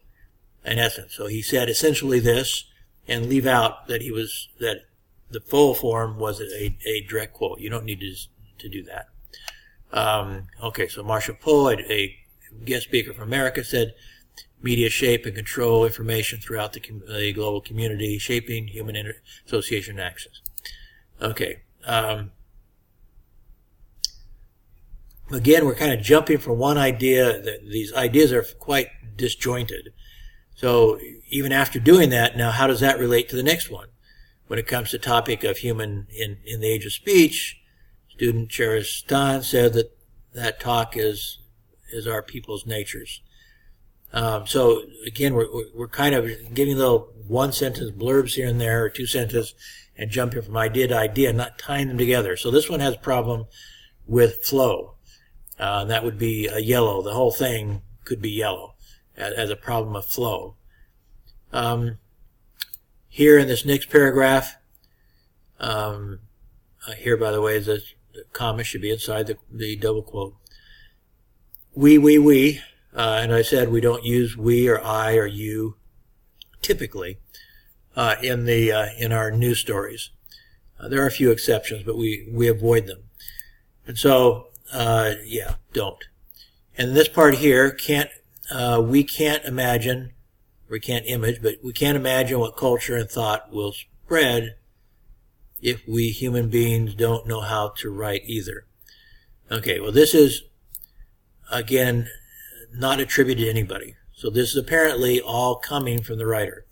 in essence. So he said essentially this, and leave out that that the full form was a direct quote. You don't need to do that. Okay, so Marshall Poe, a guest speaker from America, said, media shape and control information throughout the global community, shaping human association actions. Okay. Again, we're kind of jumping from one idea. These ideas are quite disjointed. So even after doing that, now how does that relate to the next one? When it comes to topic of human in the age of speech, student Cherish Stan said that talk is our people's natures. So again, we're kind of giving little one sentence blurbs here and there, or two sentences, and jumping from idea to idea, not tying them together. So this one has a problem with flow. That would be a yellow. The whole thing could be yellow as a problem of flow. Here in this next paragraph, here by the way, the comma should be inside the double quote. We, and I said we don't use we or I or you typically in our news stories. There are a few exceptions, but we avoid them. And so, yeah, don't. And this part here, we can't imagine, we can't image, but we can't imagine what culture and thought will spread if we human beings don't know how to write either. Okay, well this is, again, not attributed to anybody. So this is apparently all coming from the writer.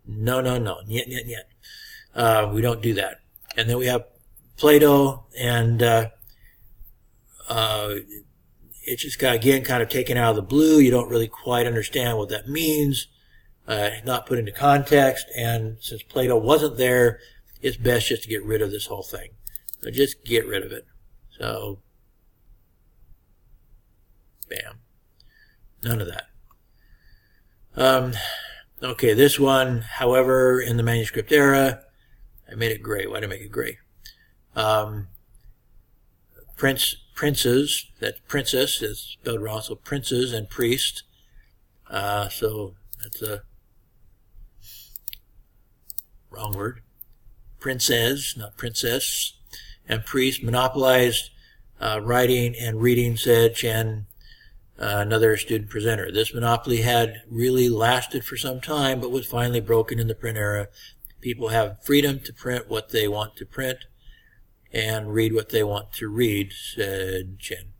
No. Niet. We don't do that. And then we have Plato, and it's just again kind of taken out of the blue. You don't really quite understand what that means. Not put into context. And since Plato wasn't there, it's best just to get rid of this whole thing. So just get rid of it. So, bam. None of that. Okay, this one, however, in the manuscript era, I made it gray. Why did I make it gray? Princes, that princess is spelled wrong, so princes and priest. So that's a wrong word. Princes, not princess, and priest monopolized writing and reading, said Chen, another student presenter. This monopoly had really lasted for some time, but was finally broken in the print era. People have freedom to print what they want to print and read what they want to read, said Chen.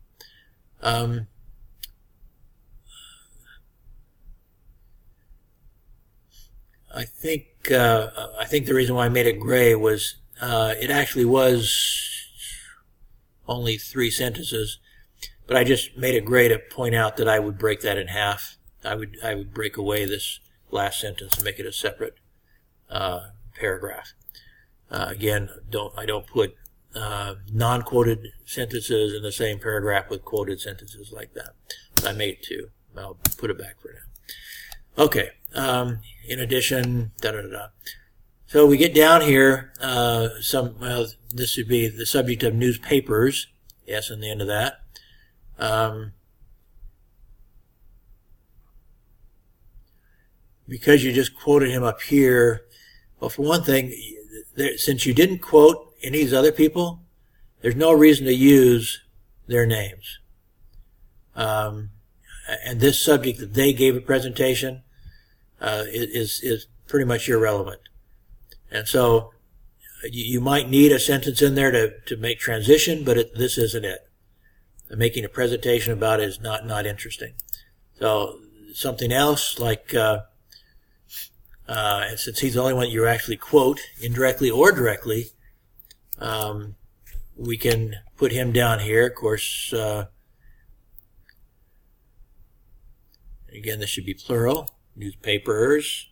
I think the reason why I made it gray was it actually was only 3 sentences, but I just made it gray to point out that I would break that in half. I would break away this last sentence and make it a separate paragraph. Again, I don't put non-quoted sentences in the same paragraph with quoted sentences like that. But I made 2. I'll put it back for now. Okay. In addition, So we get down here. This should be the subject of newspapers. Yes, on the end of that. Because you just quoted him up here, well, for one thing, since you didn't quote any of these other people, there's no reason to use their names. And this subject that they gave a presentation is pretty much irrelevant. And so you might need a sentence in there to make transition, but this isn't it. Making a presentation about it is not interesting. So something else like, and since he's the only one you actually quote, indirectly or directly, we can put him down here. Of course, again, this should be plural. Newspapers.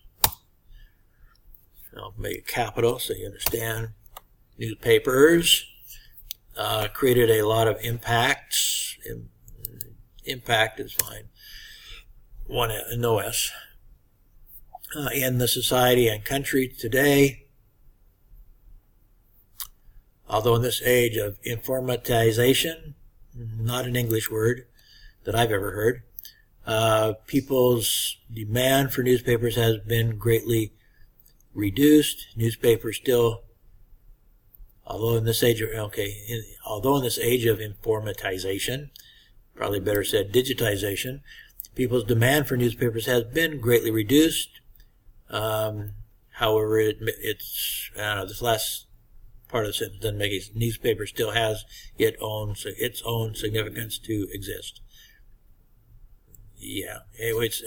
I'll make it capital so you understand. Newspapers created a lot of impacts. Impact is fine. No S. In the society and country today, although in this age of informatization, not an English word that I've ever heard, people's demand for newspapers has been greatly reduced. Newspapers still, although in this age of informatization, probably better said digitization, people's demand for newspapers has been greatly reduced. However, it's this last part of the sentence doesn't make it. Newspaper still has its own significance to exist. Yeah. Anyway, it's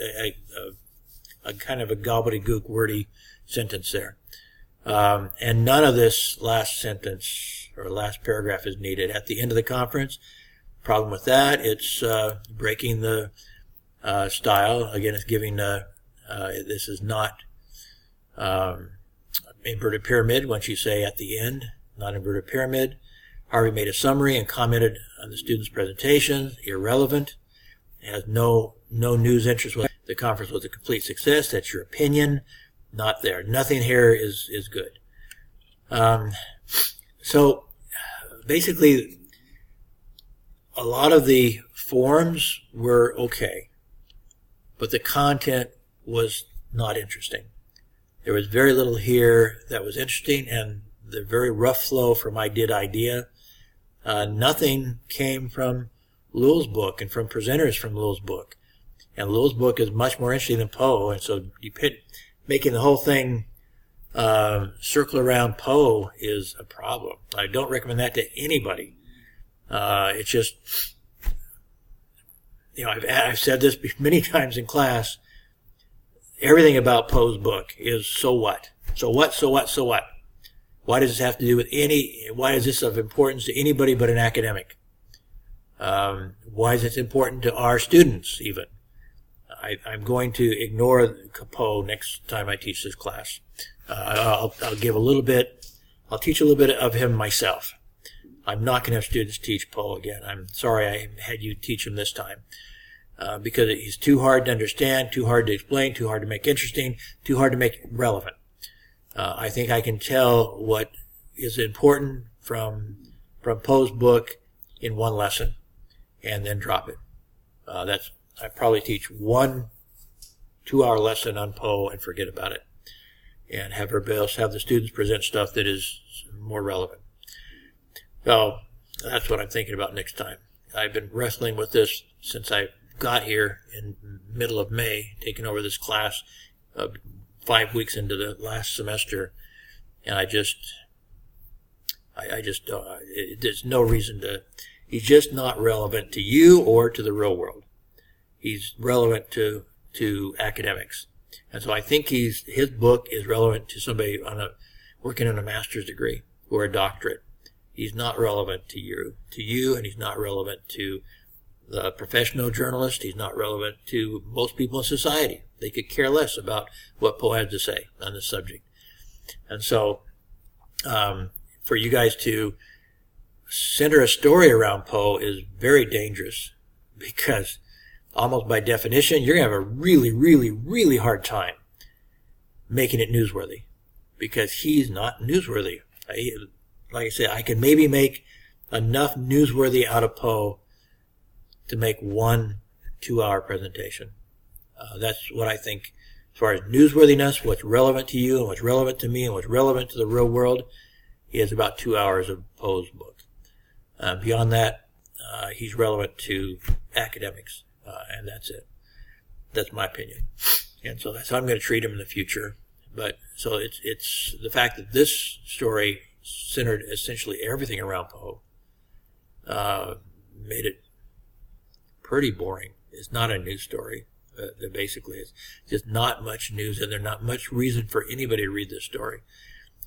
a kind of a gobbledygook, wordy sentence there. And none of this last sentence or last paragraph is needed. At the end of the conference, problem with that, it's breaking the style. Again, it's giving, this is not inverted pyramid once you say at the end, not inverted pyramid. Harvey made a summary and commented on the student's presentation, irrelevant. It has no news interest. The conference was a complete success. That's your opinion. Not there. Nothing here is good. So basically, a lot of the forms were okay, but the content was not interesting. There was very little here that was interesting, and the very rough flow from idea. Nothing came from Lowell's book and from presenters from Lowell's book. And Lowell's book is much more interesting than Poe, and so making the whole thing circle around Poe is a problem. I don't recommend that to anybody. It's just, I've said this many times in class. Everything about Poe's book is so what? So what? So what? So what? Why does this have to do with why is this of importance to anybody but an academic? Why is it important to our students even? I'm going to ignore Poe next time I teach this class. I'll give a little bit, I'll teach a little bit of him myself. I'm not going to have students teach Poe again. I'm sorry I had you teach him this time. Because he's too hard to understand, too hard to explain, too hard to make interesting, too hard to make relevant. I think I can tell what is important from Poe's book in one lesson and then drop it. I probably teach 1 2-hour lesson on Poe and forget about it, and have the students present stuff that is more relevant. So that's what I'm thinking about next time. I've been wrestling with this since I got here in middle of May, taking over this class 5 weeks into the last semester, and there's no reason he's just not relevant to you or to the real world. He's relevant to academics. And so I think his book is relevant to somebody working on a master's degree or a doctorate. He's not relevant to you, and he's not relevant to the professional journalist. He's not relevant to most people in society. They could care less about what Poe has to say on this subject. And so for you guys to center a story around Poe is very dangerous, because almost by definition, you're going to have a really, really, really hard time making it newsworthy, because he's not newsworthy. Like I said, I can maybe make enough newsworthy out of Poe to make 1 2-hour presentation. That's what I think as far as newsworthiness, what's relevant to you and what's relevant to me and what's relevant to the real world is about 2 hours of Poe's book. Beyond that, he's relevant to academics, and that's it. That's my opinion. And so that's how I'm going to treat him in the future. But so it's the fact that this story centered essentially everything around Poe made it pretty boring. It's not a news story. Basically, it's just not much news, and there's not much reason for anybody to read this story.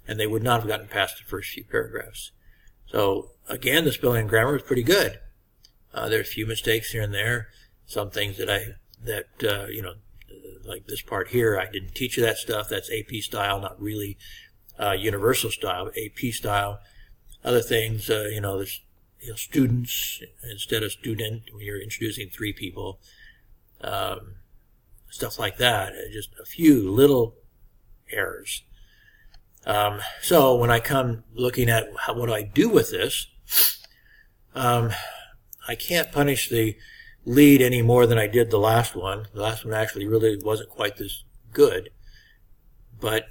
And they would not have gotten past the first few paragraphs. So again, the spelling and grammar is pretty good. There's a few mistakes here and there. Some things like this part here, I didn't teach you that stuff. That's AP style, not really universal style, but AP style. Other things, there's students instead of student when you're introducing 3 people. Stuff like that. Just a few little errors. So when I come looking at what do I do with this, I can't punish the lead any more than I did the last one. The last one actually really wasn't quite this good, but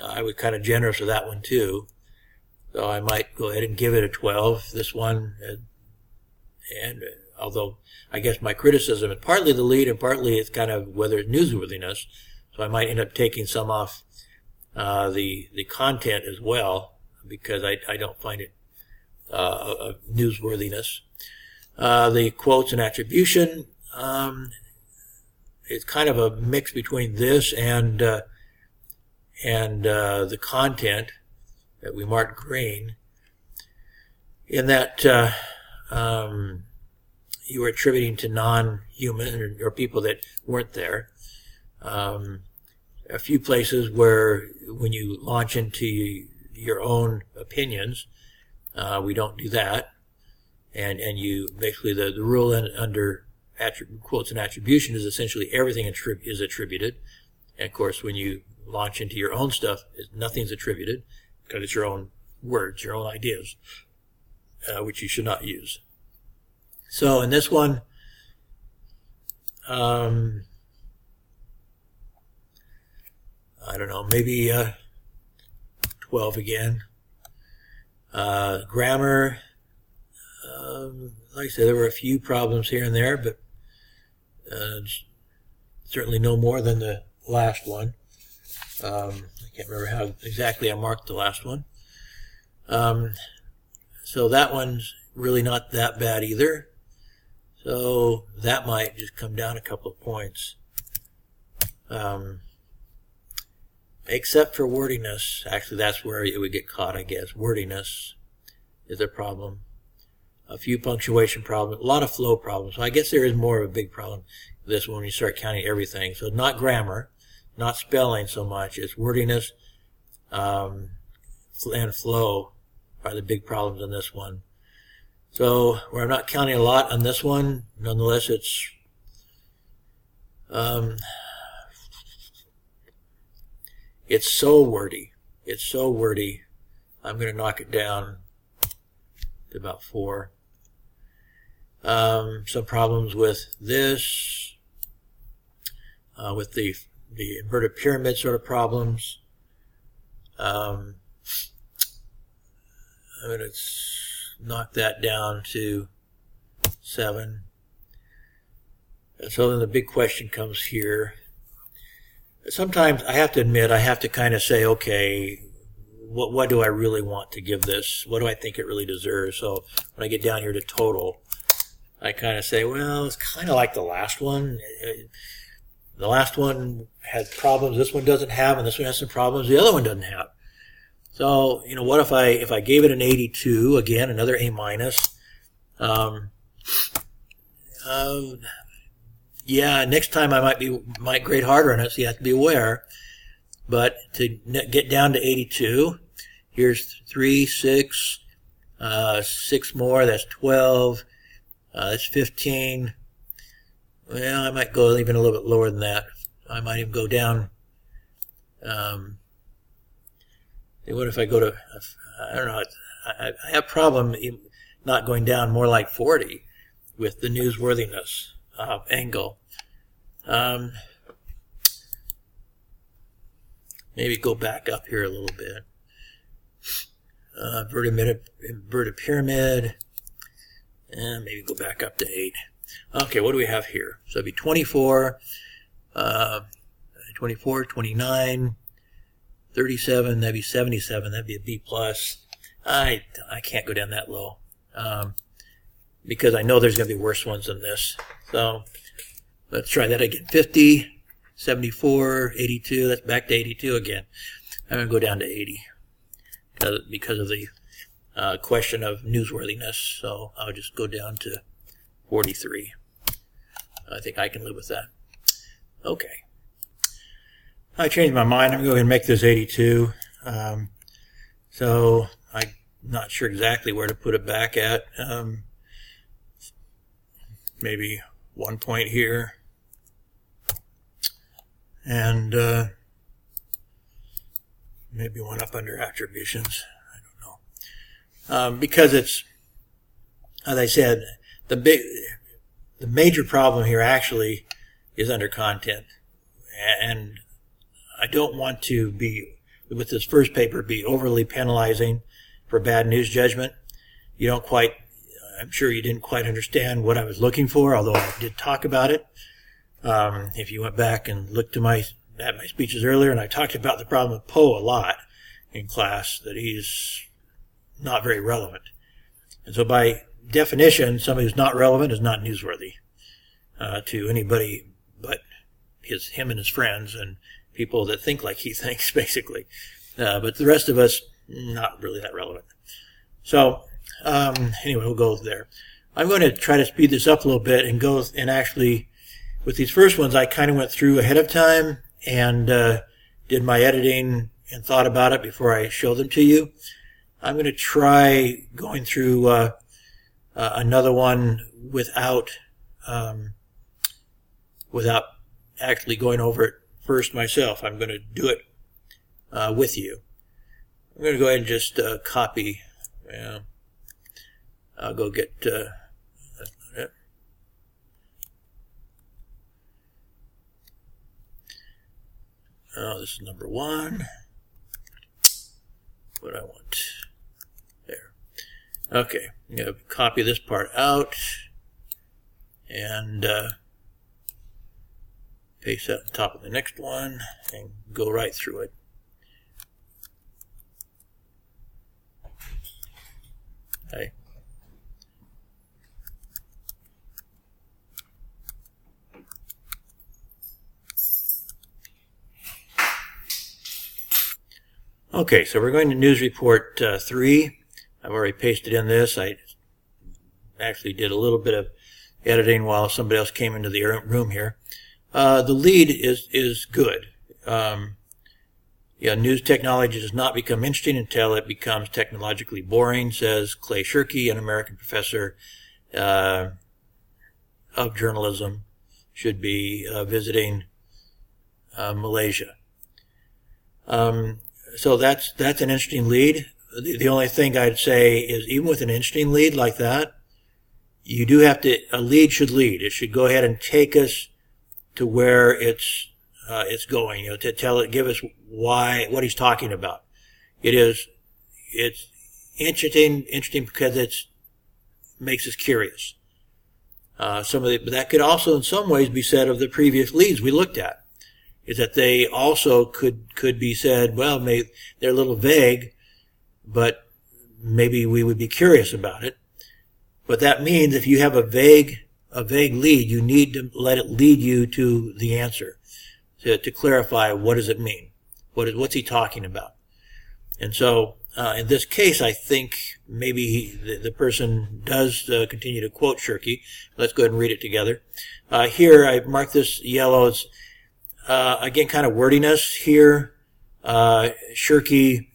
I was kind of generous with that one too. So I might go ahead and give it a 12. This one, and although I guess my criticism is partly the lead and partly it's kind of whether it's newsworthiness, so I might end up taking some off the content as well, because I don't find it a newsworthiness. The quotes and attribution, it's kind of a mix between this and the content that we marked green, in that you were attributing to non-human or people that weren't there. A few places where when you launch into your own opinions, we don't do that. And you basically, the rule under quotes and attribution is essentially everything is attributed. And of course, when you launch into your own stuff, nothing's attributed because it's your own words, your own ideas, which you should not use. So in this one, I don't know, maybe 12 again. Grammar, like I said, there were a few problems here and there, but certainly no more than the last one. I can't remember how exactly I marked the last one. So that one's really not that bad either. So that might just come down a couple of points. Except for wordiness. Actually, that's where it would get caught, I guess. Wordiness is a problem. A few punctuation problems, a lot of flow problems. So I guess there is more of a big problem with this one when you start counting everything. So not grammar, not spelling so much. It's wordiness and flow are the big problems in this one. So where I'm not counting a lot on this one, nonetheless, it's so wordy. It's so wordy. I'm going to knock it down to about 4. Some problems with this, with the inverted pyramid sort of problems. I'm going to knock that down to 7. And so then the big question comes here. Sometimes I have to admit, I have to kind of say, okay, what do I really want to give this? What do I think it really deserves? So when I get down here to total, I kind of say, well, it's kind of like the last one. The last one had problems this one doesn't have, and this one has some problems the other one doesn't have. So, you know, what if I gave it an 82, again, another A minus? Yeah, next time I might grade harder on it, so you have to be aware. But to get down to 82, here's 3, 6, 6 more, that's 12, that's 15. Well, I might go even a little bit lower than that. I might even go down. What if I go to, I don't know, I have a problem not going down more like 40 with the newsworthiness angle. Maybe go back up here a little bit. Inverted pyramid, and maybe go back up to 8. Okay, what do we have here? So it'd be 24, 24, 29, 37, that'd be 77, that'd be a B+. I can't go down that low, because I know there's going to be worse ones than this. So let's try that again. 50, 74, 82, that's back to 82 again. I'm going to go down to 80 because of the question of newsworthiness. So I'll just go down to 43. I think I can live with that. Okay. I changed my mind. I'm going to make this 82. So I'm not sure exactly where to put it back at. Maybe 1 point here. And maybe one up under attributions. I don't know. Because it's, as I said, the major problem here actually is under content. And I don't want to be, with this first paper, be overly penalizing for bad news judgment. You don't quite, I'm sure you didn't quite understand what I was looking for, although I did talk about it. If you went back and looked at my speeches earlier, and I talked about the problem with Poe a lot in class, that he's not very relevant. And so by definition, somebody who's not relevant is not newsworthy to anybody but him and his friends and people that think like he thinks, basically. But the rest of us, not really that relevant. So anyway, we'll go there. I'm going to try to speed this up a little bit and go and actually, with these first ones, I kind of went through ahead of time and did my editing and thought about it before I show them to you. I'm going to try going through another one without actually going over it first myself. I'm going to do it with you. I'm going to go ahead and just copy. I'll go get this is number 1. What I want. There. Okay. I'm going to copy this part out and paste that on top of the next one and go right through it. Okay. Okay, so we're going to News Report 3. I've already pasted in this. I actually did a little bit of editing while somebody else came into the room here. The lead is good. News technology does not become interesting until it becomes technologically boring, says Clay Shirky, an American professor of journalism, should be visiting Malaysia. So that's an interesting lead. The only thing I'd say is, even with an interesting lead like that, you do have to, a lead should lead. It should go ahead and take us to where it's going, to tell it, give us what he's talking about. It's interesting because it makes us curious. But that could also in some ways be said of the previous leads we looked at, is that they also could be said, well, maybe they're a little vague, but maybe we would be curious about it. But that means if you have a vague lead, you need to let it lead you to the answer, to clarify what does it mean, what's he talking about. And so in this case, I think maybe the person does continue to quote Shirky. Let's go ahead and read it together. Here I marked this yellow. It's again kind of wordiness here. Shirky,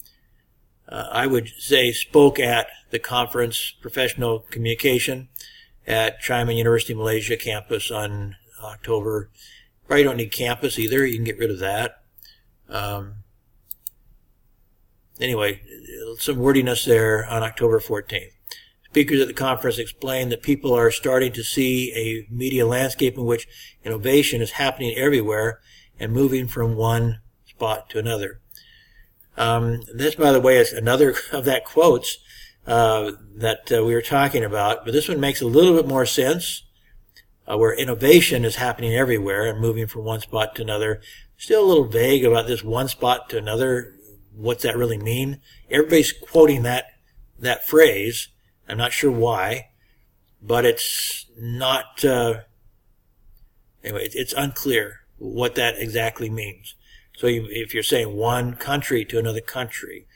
I would say, spoke at the conference Professional Communication at Chaiman University Malaysia campus on October. Probably don't need campus either. You can get rid of that. Anyway, some wordiness there on October 14th. Speakers at the conference explained that people are starting to see a media landscape in which innovation is happening everywhere and moving from one spot to another. This, by the way, is another of that quotes that we were talking about, but this one makes a little bit more sense, where innovation is happening everywhere and moving from one spot to another. Still a little vague about this one spot to another. What's that really mean? Everybody's quoting that phrase. I'm not sure why, but it's not, anyway, it's unclear what that exactly means. So if you're saying one country to another country,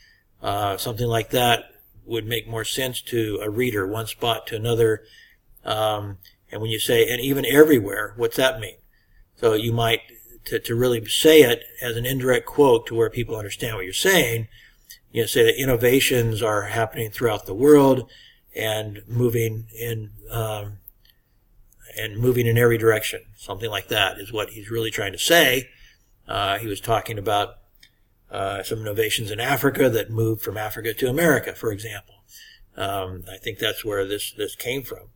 something like that would make more sense to a reader, one spot to another. And when you say, and even everywhere, what's that mean? So you might, to really say it as an indirect quote to where people understand what you're saying, say that innovations are happening throughout the world and moving in every direction. Something like that is what he's really trying to say. He was talking about some innovations in Africa that moved from Africa to America, for example. I think that's where this came from.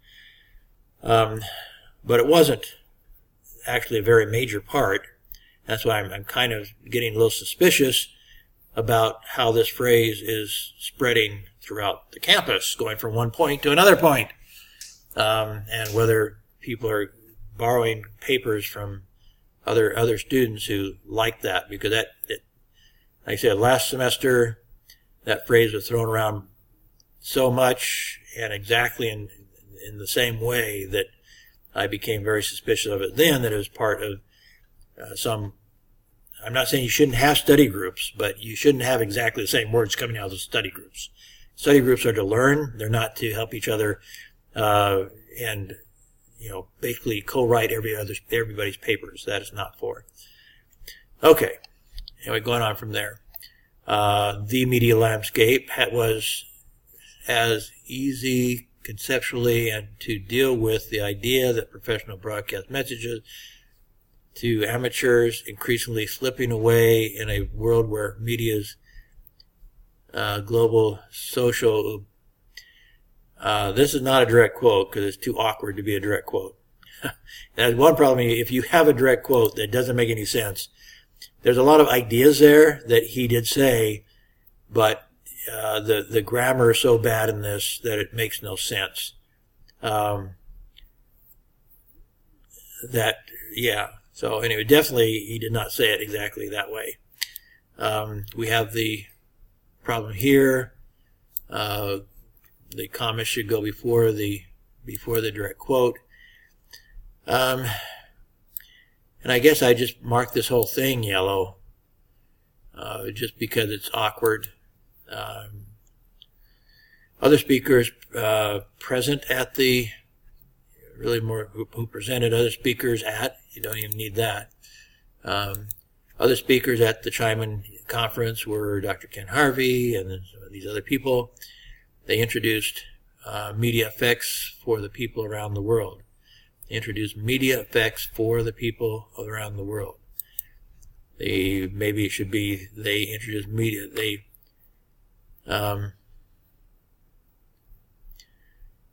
But it wasn't actually a very major part. That's why I'm kind of getting a little suspicious about how this phrase is spreading throughout the campus, going from one point to another point, and whether people are borrowing papers from other students who like that, because like I said, last semester that phrase was thrown around so much and exactly in the same way that I became very suspicious of it then, that it was part of I'm not saying you shouldn't have study groups, but you shouldn't have exactly the same words coming out of the study groups. Study groups are to learn. They're not to help each other and basically co-write everybody's papers. That is not for. Okay. Anyway, going on from there. The media landscape was as easy conceptually and to deal with the idea that professional broadcast messages to amateurs increasingly slipping away in a world where media's global social. This is not a direct quote because it's too awkward to be a direct quote. That's one problem. If you have a direct quote that doesn't make any sense, there's a lot of ideas there that he did say, but the grammar is so bad in this that it makes no sense. So anyway, definitely he did not say it exactly that way. We have the problem here. The comma should go before the direct quote. And I guess I just marked this whole thing yellow just because it's awkward. Other speakers present at the, really more who presented other speakers at, you don't even need that. Other speakers at the Chime-In conference were Dr. Ken Harvey and then some of these other people. They introduced media effects for the people around the world. They introduced media effects for the people around the world. Maybe it should be they introduced media.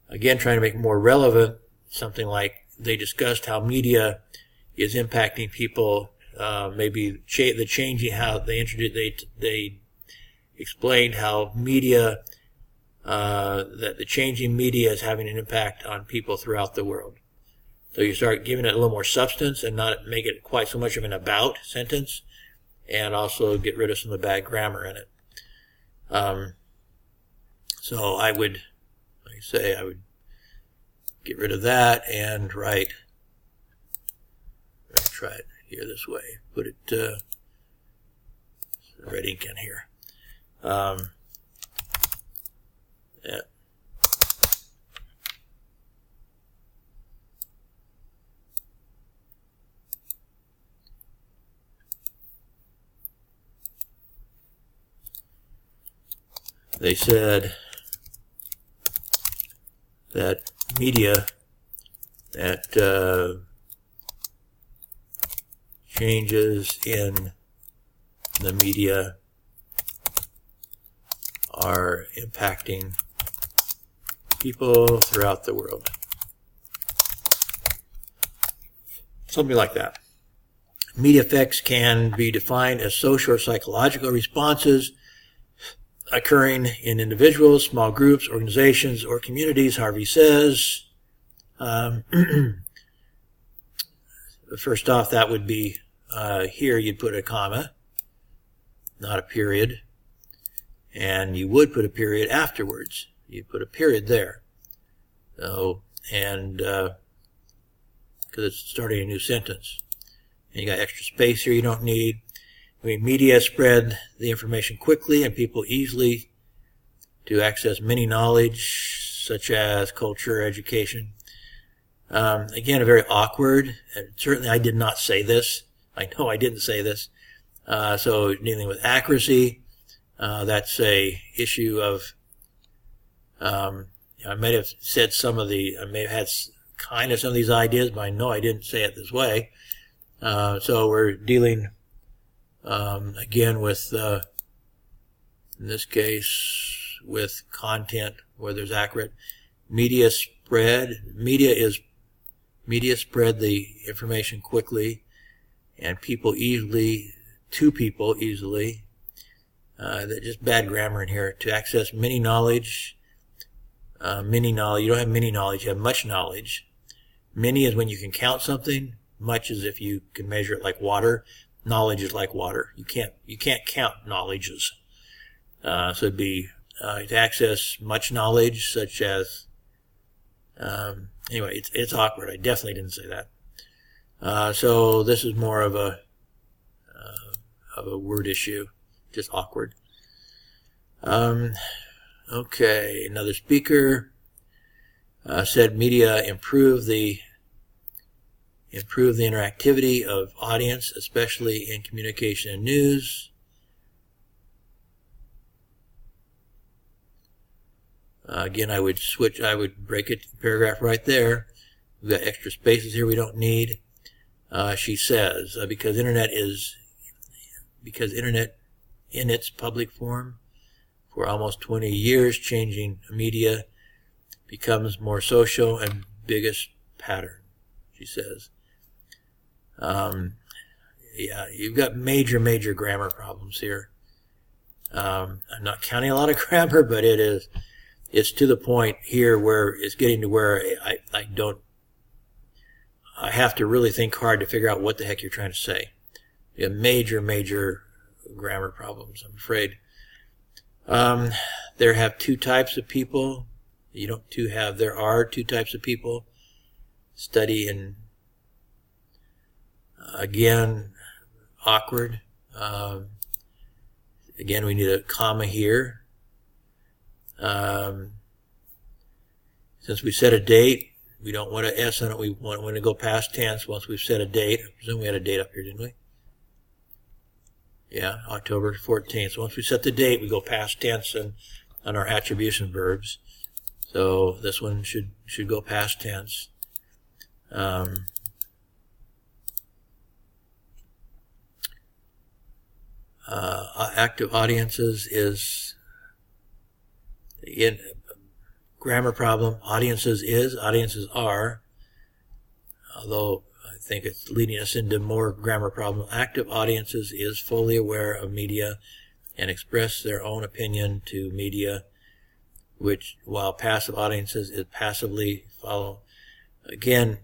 Again, trying to make it more relevant, something like they discussed how media is impacting people. Maybe the changing how they introduced. They explained how media. That the changing media is having an impact on people throughout the world. So you start giving it a little more substance and not make it quite so much of an about sentence, and also get rid of some of the bad grammar in it. So I would, I would get rid of that and write, let's try it here this way, put it, red ink in here. Yeah. They said that media that changes in the media are impacting people throughout the world. Something like that. Media effects can be defined as social or psychological responses occurring in individuals, small groups, organizations, or communities, Harvey says. First off, that would be here you'd put a comma, not a period. And you would put a period afterwards. You put a period there. So, and because it's starting a new sentence. And you got extra space here you don't need. I mean, media spread the information quickly and people easily to access many knowledge, such as culture, education. Again, very awkward. And certainly I did not say this. I know I didn't say this. So dealing with accuracy, that's a issue of, I may have said I may have had kind of some of these ideas, but I know I didn't say it this way. So we're dealing, again with, in this case, with content where there's accurate media spread. Media spread the information quickly and people easily, to people easily. Just bad grammar in here. To access many knowledge. You don't have many knowledge, you have much knowledge. Many is when you can count something. Much is if you can measure it like water. Knowledge is like water. You can't count knowledges. So it'd be to access much knowledge, such as anyway, it's awkward. I definitely didn't say that. So this is more of a word issue, just awkward. Okay, another speaker said media improve the interactivity of audience, especially in communication and news. Again, I would break it paragraph right there. We've got extra spaces here we don't need. She says, because internet in its public form for almost 20 years, changing media becomes more social and biggest pattern, she says. Yeah, you've got major grammar problems here. I'm not counting a lot of grammar, but it's to the point here where it's getting to where I have to really think hard to figure out what the heck you're trying to say. You have major grammar problems, I'm afraid. There have two types of people. There are two types of people. Study and again, awkward. Again, we need a comma here. Since we set a date, we don't want an S on it. We want to go past tense once we've set a date. I presume we had a date up here, didn't we? Yeah, October 14th. So once we set the date, we go past tense on our attribution verbs. So this one should go past tense. Active audiences is, again, grammar problem. Audiences are, although I think it's leading us into more grammar problem. Active audiences is fully aware of media and express their own opinion to media, which, while passive audiences is passively follow. Again,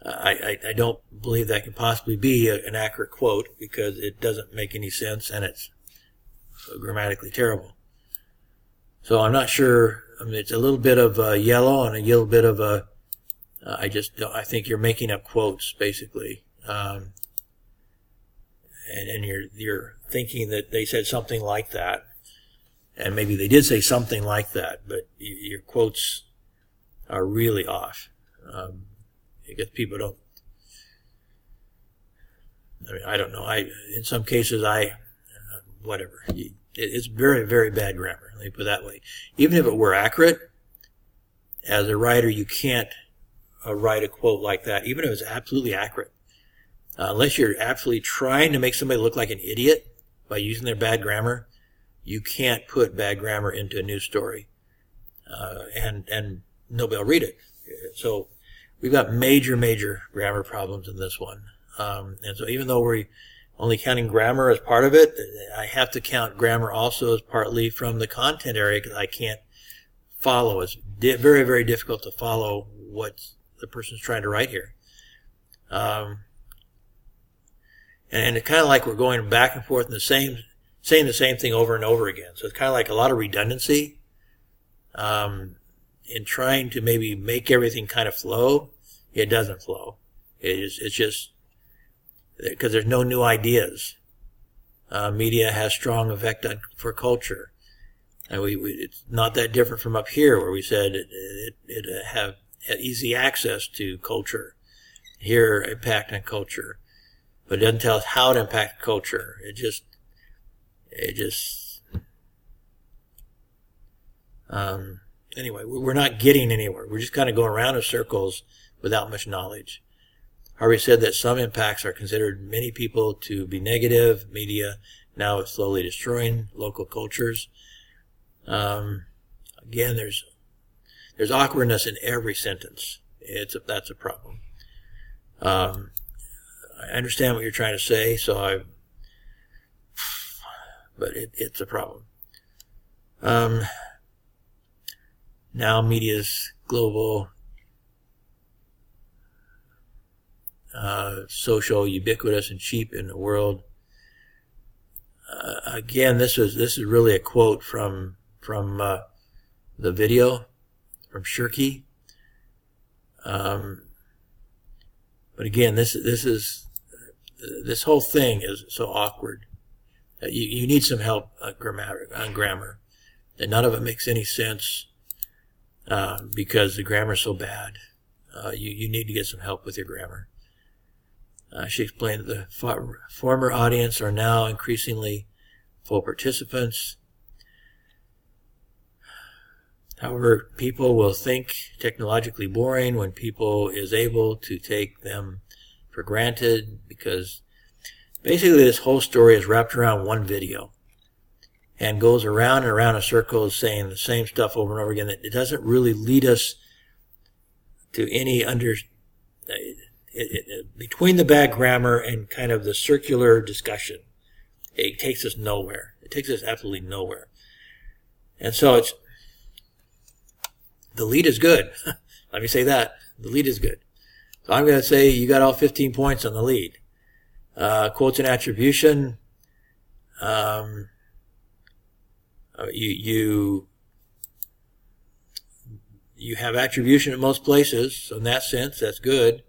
I don't believe that can possibly be an accurate quote because it doesn't make any sense and it's grammatically terrible. So I'm not sure. I mean, it's a little bit of yellow and a little bit of a. I think you're making up quotes basically, and you're thinking that they said something like that, and maybe they did say something like that, but your quotes are really off. I guess people don't. I mean, I don't know. In some cases, whatever. It's very bad grammar. Let me put it that way. Even if it were accurate, as a writer, you can't write a quote like that, even if it's absolutely accurate. Unless you're absolutely trying to make somebody look like an idiot by using their bad grammar, you can't put bad grammar into a news story, and nobody will read it. So we've got major grammar problems in this one. And so even though we're only counting grammar as part of it, I have to count grammar also as partly from the content area because I can't follow. It's very difficult to follow what the person's trying to write here. And it's kind of like we're going back and forth and saying the same thing over and over again. So it's kind of like a lot of redundancy in trying to maybe make everything kind of flow. It doesn't flow. It's just because there's no new ideas. Media has strong effect for culture. And it's not that different from up here where we said it have easy access to culture. Here, impact on culture. But it doesn't tell us how to impact culture. Anyway, we're not getting anywhere. We're just kind of going around in circles without much knowledge. Harvey said that some impacts are considered many people to be negative. Media now is slowly destroying local cultures. Again, there's awkwardness in every sentence. That's a problem. I understand what you're trying to say, but it's a problem. Now media's global, social, ubiquitous, and cheap in the world. Again, this is really a quote from the video from Shirky. But again, this whole thing is so awkward. You need some help on grammar. And none of it makes any sense because the grammar is so bad. You need to get some help with your grammar. She explained that the former audience are now increasingly full participants. However, people will think technologically boring when people is able to take them for granted, because basically this whole story is wrapped around one video and goes around and around in circles saying the same stuff over and over again. It doesn't really lead us to any between the bad grammar and kind of the circular discussion. It takes us nowhere. It takes us absolutely nowhere. And so the lead is good. Let me say that. The lead is good. So I'm going to say you got all 15 points on the lead. Quotes and attribution. You have attribution in most places, so in that sense, that's good.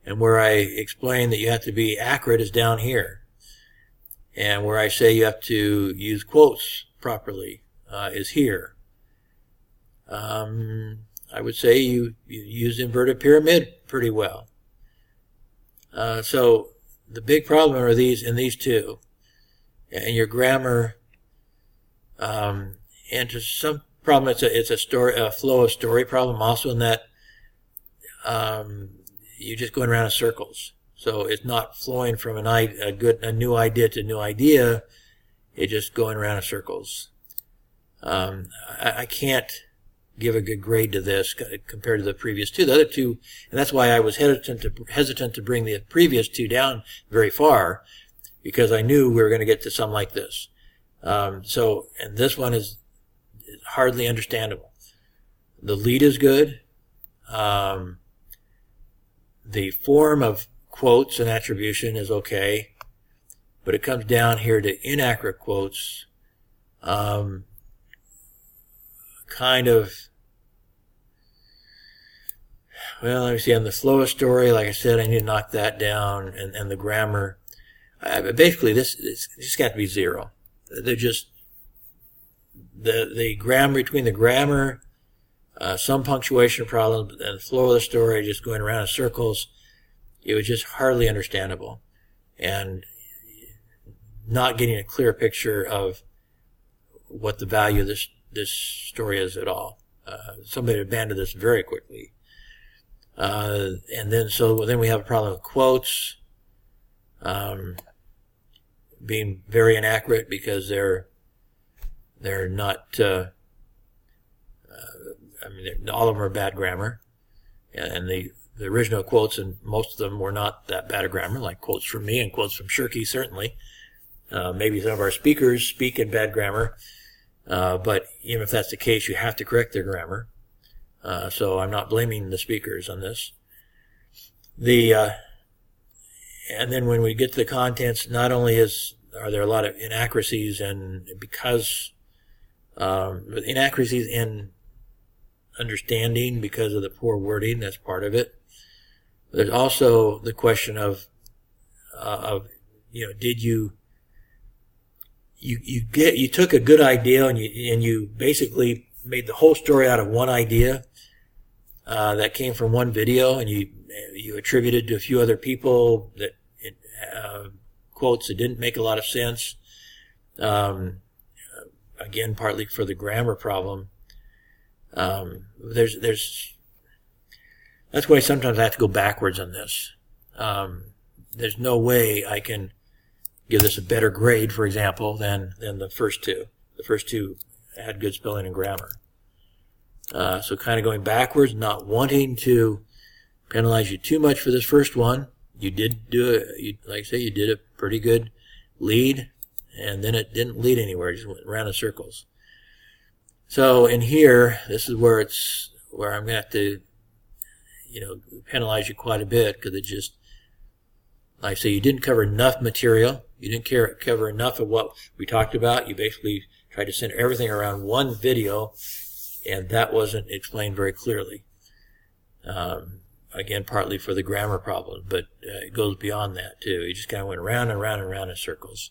And where I explain that you have to be accurate is down here. And where I say you have to use quotes properly is here. I would say you use inverted pyramid pretty well. So the big problem are these two. And your grammar, and to some problem, it's a flow of story problem also, in that you're just going around in circles. So it's not flowing from a new idea to new idea. It's just going around in circles. I can't give a good grade to this compared to the previous two. The other two, and that's why I was hesitant to bring the previous two down very far, because I knew we were going to get to something like this. And this one is hardly understandable. The lead is good. The form of quotes and attribution is okay, but it comes down here to inaccurate quotes. Kind of, well, let me see, on the flow of story, like I said, I need to knock that down, and the grammar, basically this just got to be 0. They're just, the grammar, between the grammar, some punctuation problems, and the flow of the story just going around in circles, it was just hardly understandable, and not getting a clear picture of what the value of this story is at all. Somebody abandoned this very quickly. And then we have a problem with quotes being very inaccurate, because they're not, all of them are bad grammar, and the original quotes, and most of them were not that bad a grammar, like quotes from me and quotes from Shirky, certainly. Maybe some of our speakers speak in bad grammar, but even if that's the case, you have to correct their grammar. So I'm not blaming the speakers on this. And then when we get to the contents, not only are there a lot of inaccuracies, and because inaccuracies in understanding because of the poor wording, that's part of it. There's also the question of did you took a good idea and you basically made the whole story out of one idea that came from one video, and you attributed to a few other people that quotes that didn't make a lot of sense. Again, partly for the grammar problem. That's why sometimes I have to go backwards on this. There's no way I can give this a better grade, for example, than the first two. The first two had good spelling and grammar. So kind of going backwards, not wanting to penalize you too much for this first one. You did like I say, you did a pretty good lead, and then it didn't lead anywhere. It just went around in circles. So in here, this is where I'm going to have to, penalize you quite a bit, because it just, like I say, you didn't cover enough material. You didn't cover enough of what we talked about. You basically tried to center everything around one video, and that wasn't explained very clearly. again, partly for the grammar problem, but it goes beyond that too. You just kind of went around and around and around in circles.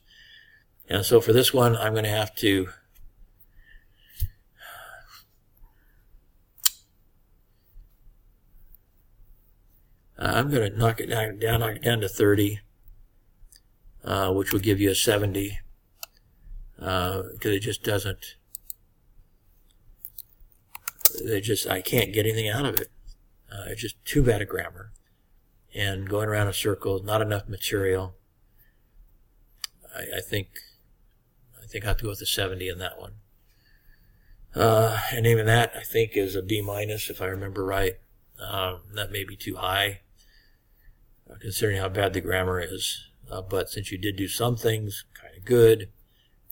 And so for this one, I'm going to have to knock it down to 30, which will give you a 70, because it just doesn't. I can't get anything out of it. It's just too bad at grammar, and going around in circles, not enough material. I think I have to go with the 70 in that one. And even that, I think, is a B- if I remember right. That may be too high, considering how bad the grammar is. But since you did do some things kind of good,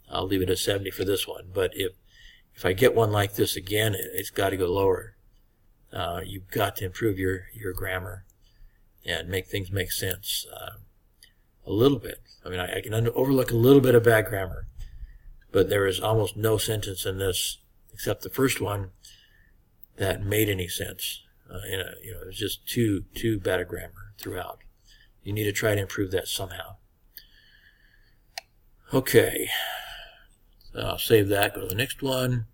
I'll leave it at 70 for this one. But if I get one like this again, it's got to go lower. You've got to improve your grammar and make things make sense a little bit. I mean, I can overlook a little bit of bad grammar, but there is almost no sentence in this except the first one that made any sense. It was just too bad a grammar throughout. You need to try to improve that somehow. Okay, so I'll save that. Go to the next one.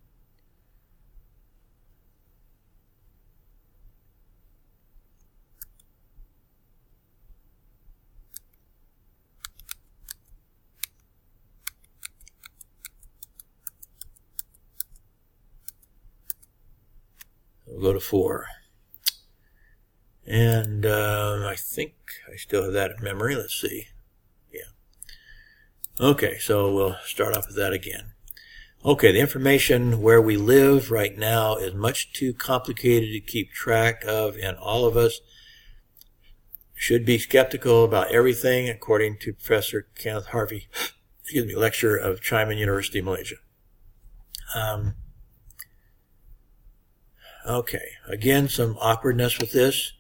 We'll go to 4. And I think I still have that in memory. Let's see. Yeah. Okay, so we'll start off with that again. Okay, the information where we live right now is much too complicated to keep track of, and all of us should be skeptical about everything, according to Professor Ken Harvey, lecturer of Chiman University, Malaysia. Okay, again, some awkwardness with this.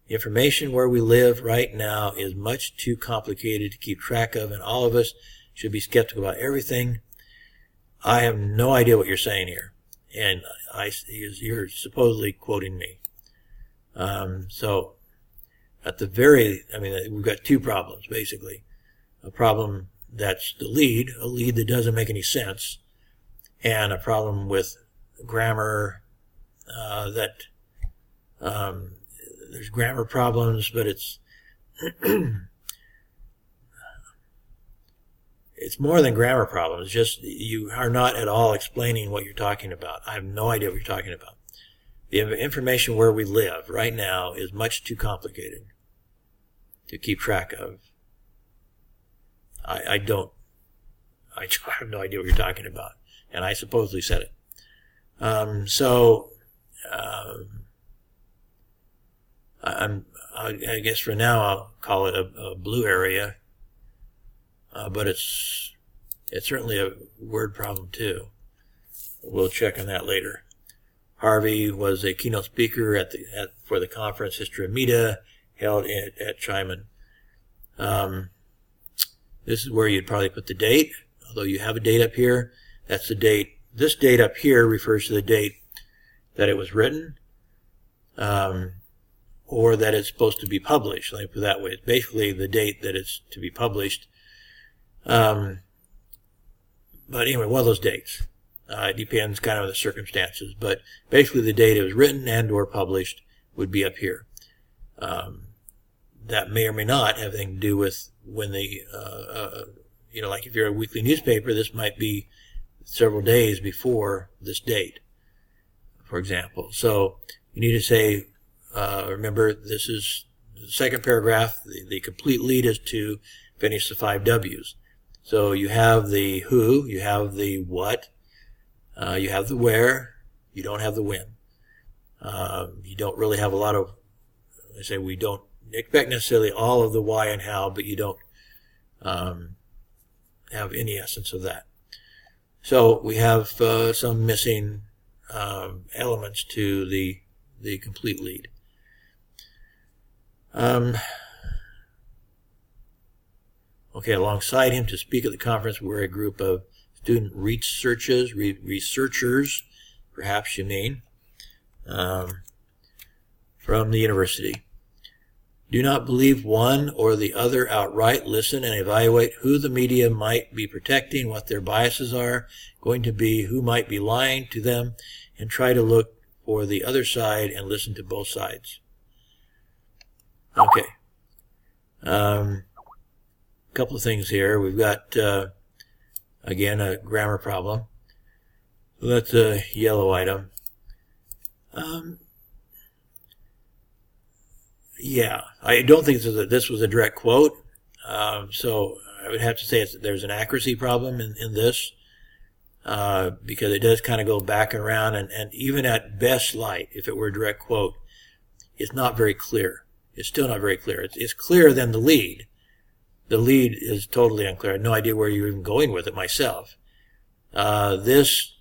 The information where we live right now is much too complicated to keep track of, and all of us should be skeptical about everything. I have no idea what you're saying here, and you're supposedly quoting me. So, we've got two problems, basically. A problem that's the lead, a lead that doesn't make any sense, and a problem with grammar there's grammar problems, but it's more than grammar problems. Just you are not at all explaining what you're talking about. I have no idea what you're talking about. The information where we live right now is much too complicated to keep track of. I have no idea what you're talking about, and I supposedly said it. I guess for now I'll call it a blue area, but it's certainly a word problem too. We'll check on that later. Harvey was a keynote speaker for the conference History of Media held at Chiman. This is where you'd probably put the date, although you have a date up here. That's the date. This date up here refers to the date that it was written, or that it's supposed to be published. Let me put it that way. It's basically the date that it's to be published. But anyway, one of those dates. It depends kind of on the circumstances, but basically the date it was written and or published would be up here. That may or may not have anything to do with when like if you're a weekly newspaper, this might be several days before this date, for example. So you need to say, remember, this is the second paragraph. The complete lead is to finish the 5 W's. So you have the who, you have the what, you have the where, you don't have the when. You don't really have a lot of, we don't expect necessarily all of the why and how, but you don't have any essence of that. So we have some missing elements to the complete lead. Okay, alongside him to speak at the conference were a group of student researchers, perhaps you mean, from the university. Do not believe one or the other outright. Listen and evaluate who the media might be protecting, what their biases are going to be, who might be lying to them, and try to look for the other side and listen to both sides. Okay. Couple of things here. We've got, again, a grammar problem. That's a yellow item. Yeah, I don't think this was a direct quote, so I would have to say there's an accuracy problem in this, because it does kind of go back and around, and even at best light, if it were a direct quote, it's not very clear. It's still not very clear. It's clearer than the lead. The lead is totally unclear. I had no idea where you're even going with it myself. This,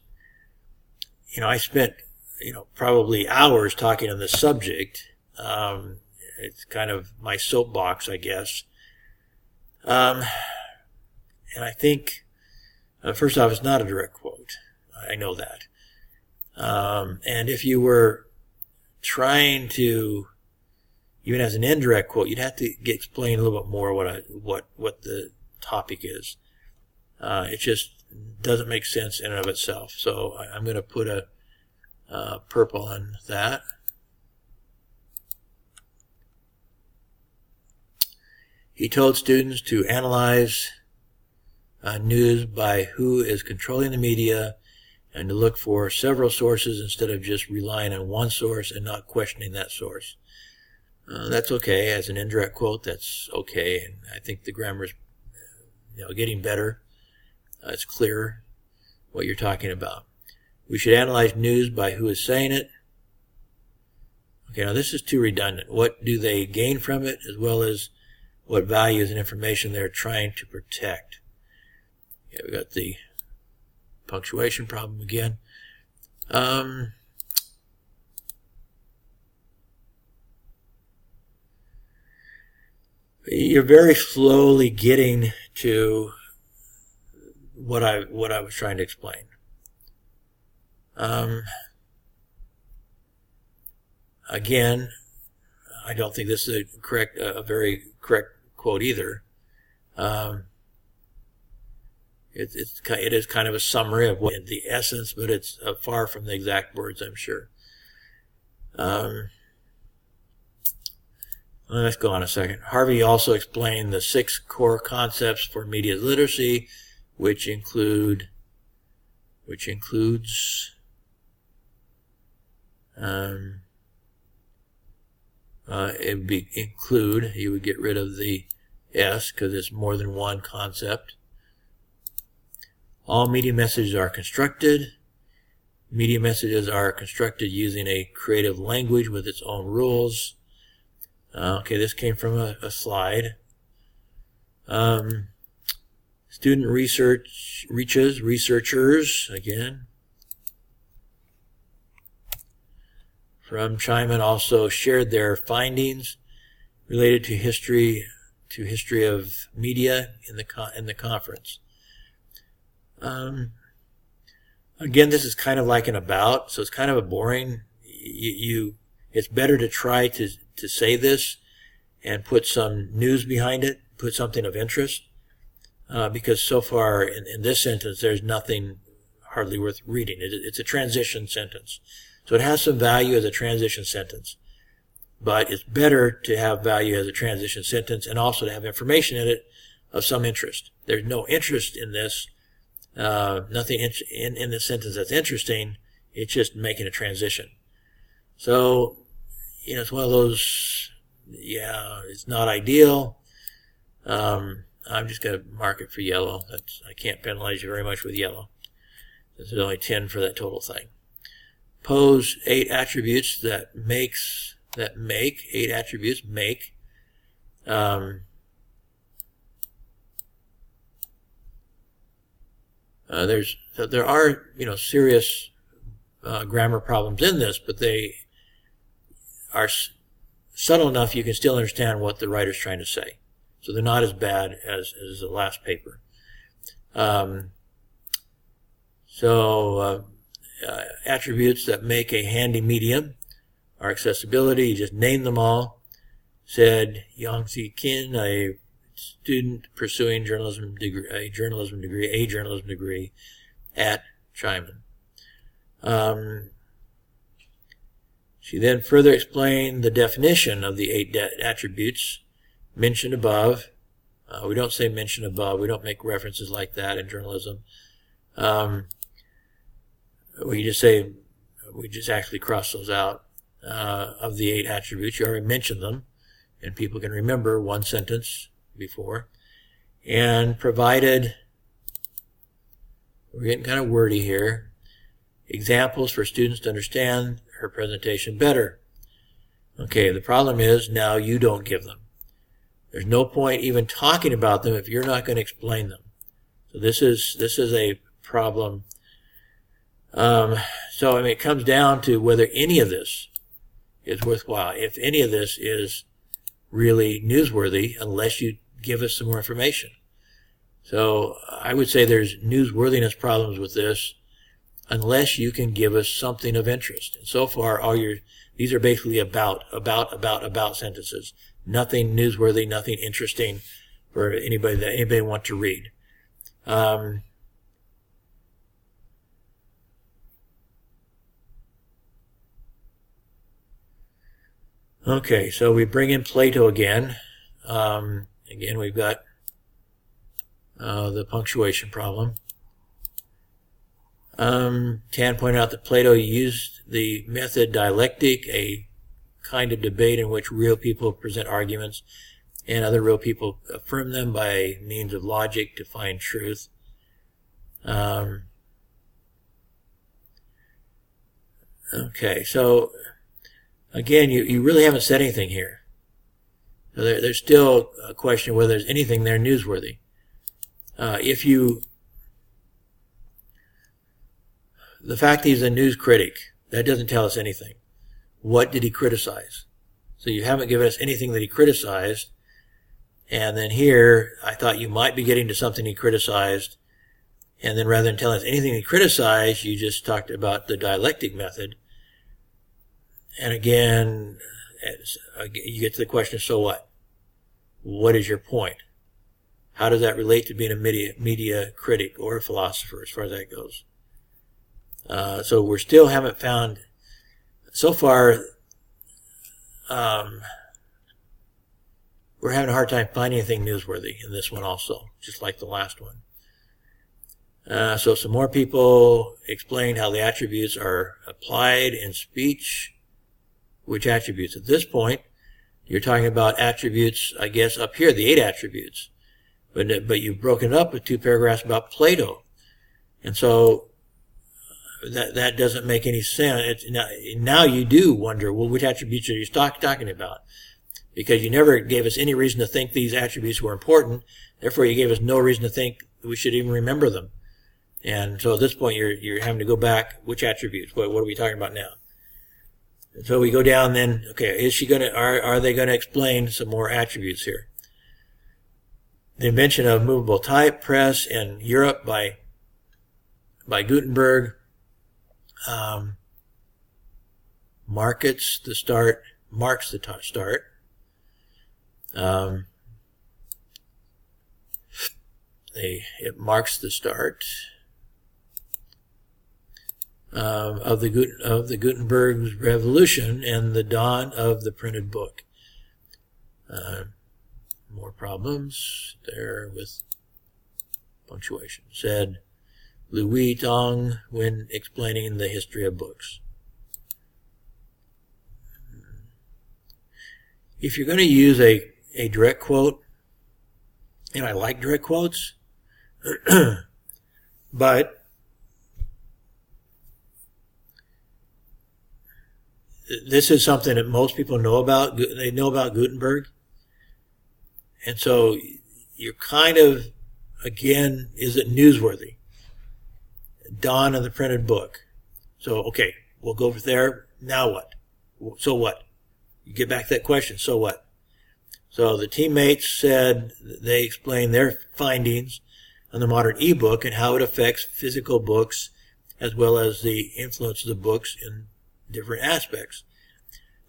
I spent, probably hours talking on this subject. It's kind of my soapbox, I guess. And I think, first off, it's not a direct quote. I know that. And if you were trying to, even as an indirect quote, you'd have to explain a little bit more what the topic is. It just doesn't make sense in and of itself. So I'm going to put a purple on that. He told students to analyze news by who is controlling the media and to look for several sources instead of just relying on one source and not questioning that source. That's okay. As an indirect quote, that's okay. And I think the grammar is getting better. It's clearer what you're talking about. We should analyze news by who is saying it. Okay, now this is too redundant. What do they gain from it, as well as what values and information they're trying to protect? Yeah, we got the punctuation problem again. You're very slowly getting to what I was trying to explain. Again, I don't think this is a very correct quote either. It is kind of a summary of what the essence, but it's far from the exact words, I'm sure. Let's go on a second. Harvey also explained the 6 core concepts for media literacy, which includes it would be include. You would get rid of the S because it's more than one concept. All media messages are constructed. Media messages are constructed using a creative language with its own rules. Okay, this came from a slide. Student researchers, again. From Chaiman also shared their findings related to history of media in the conference. Again, this is kind of like an about, so it's kind of a boring. It's better to try to say this and put some news behind it, put something of interest, because so far in this sentence there's nothing hardly worth reading. It's a transition sentence. So it has some value as a transition sentence, but it's better to have value as a transition sentence and also to have information in it of some interest. There's no interest in this, nothing in this sentence that's interesting. It's just making a transition. So, it's one of those, it's not ideal. I'm just going to mark it for yellow. I can't penalize you very much with yellow. There's only 10 for that total thing. Pose 8 attributes that make 8 attributes make. There are serious grammar problems in this, but they are subtle enough you can still understand what the writer's trying to say. So they're not as bad as the last paper. Attributes that make a handy medium are accessibility. You just name them all. said Yangtze Kin, a student pursuing a journalism degree at Chaiman. She then further explained the definition of the 8 attributes mentioned above. We don't say mention above. We don't make references like that in journalism. We just actually cross those out. Of the 8 attributes, you already mentioned them, and people can remember one sentence before. And provided, we're getting kind of wordy here, examples for students to understand her presentation better. Okay, the problem is now you don't give them. There's no point even talking about them if you're not going to explain them. So this is a problem. So I mean, it comes down to whether any of this is worthwhile. If any of this is really newsworthy, unless you give us some more information. So I would say there's newsworthiness problems with this, unless you can give us something of interest. And so far, these are basically about sentences. Nothing newsworthy, nothing interesting for anybody want to read. Okay, so we bring in Plato again. Again, we've got the punctuation problem. Tan pointed out that Plato used the method dialectic, a kind of debate in which real people present arguments and other real people affirm them by means of logic to find truth. Okay, so again, you really haven't said anything here. So there's still a question whether there's anything there newsworthy. The fact that he's a news critic, that doesn't tell us anything. What did he criticize? So you haven't given us anything that he criticized. And then here, I thought you might be getting to something he criticized. And then rather than telling us anything he criticized, you just talked about the dialectic method. And again, you get to the question, so what? What is your point? How does that relate to being a media critic or a philosopher as far as that goes? So we still haven't found, so far, we're having a hard time finding anything newsworthy in this one also, just like the last one. So some more people explained how the attributes are applied in speech. Which attributes? At this point, you're talking about attributes, I guess, up here, the 8 attributes. But you've broken it up with 2 paragraphs about Plato. And so that doesn't make any sense. Now you do wonder, well, which attributes are you talking about? Because you never gave us any reason to think these attributes were important. Therefore, you gave us no reason to think we should even remember them. And so at this point, you're having to go back. Which attributes? What are we talking about now? So we go down then, okay, are they going to explain some more attributes here? The invention of movable type press in Europe by Gutenberg marks the start. It marks the start of the Gutenberg's revolution and the dawn of the printed book. More problems there with punctuation. Said Louis Tong when explaining the history of books. If you're going to use a direct quote, and I like direct quotes, but this is something that most people know about. They know about Gutenberg. And so you're kind of, again, is it newsworthy? Dawn of the printed book. So, okay, we'll go over there. Now what? So what? You get back to that question, so what? So the teammates said, they explained their findings on the modern ebook and how it affects physical books as well as the influence of the books in different aspects.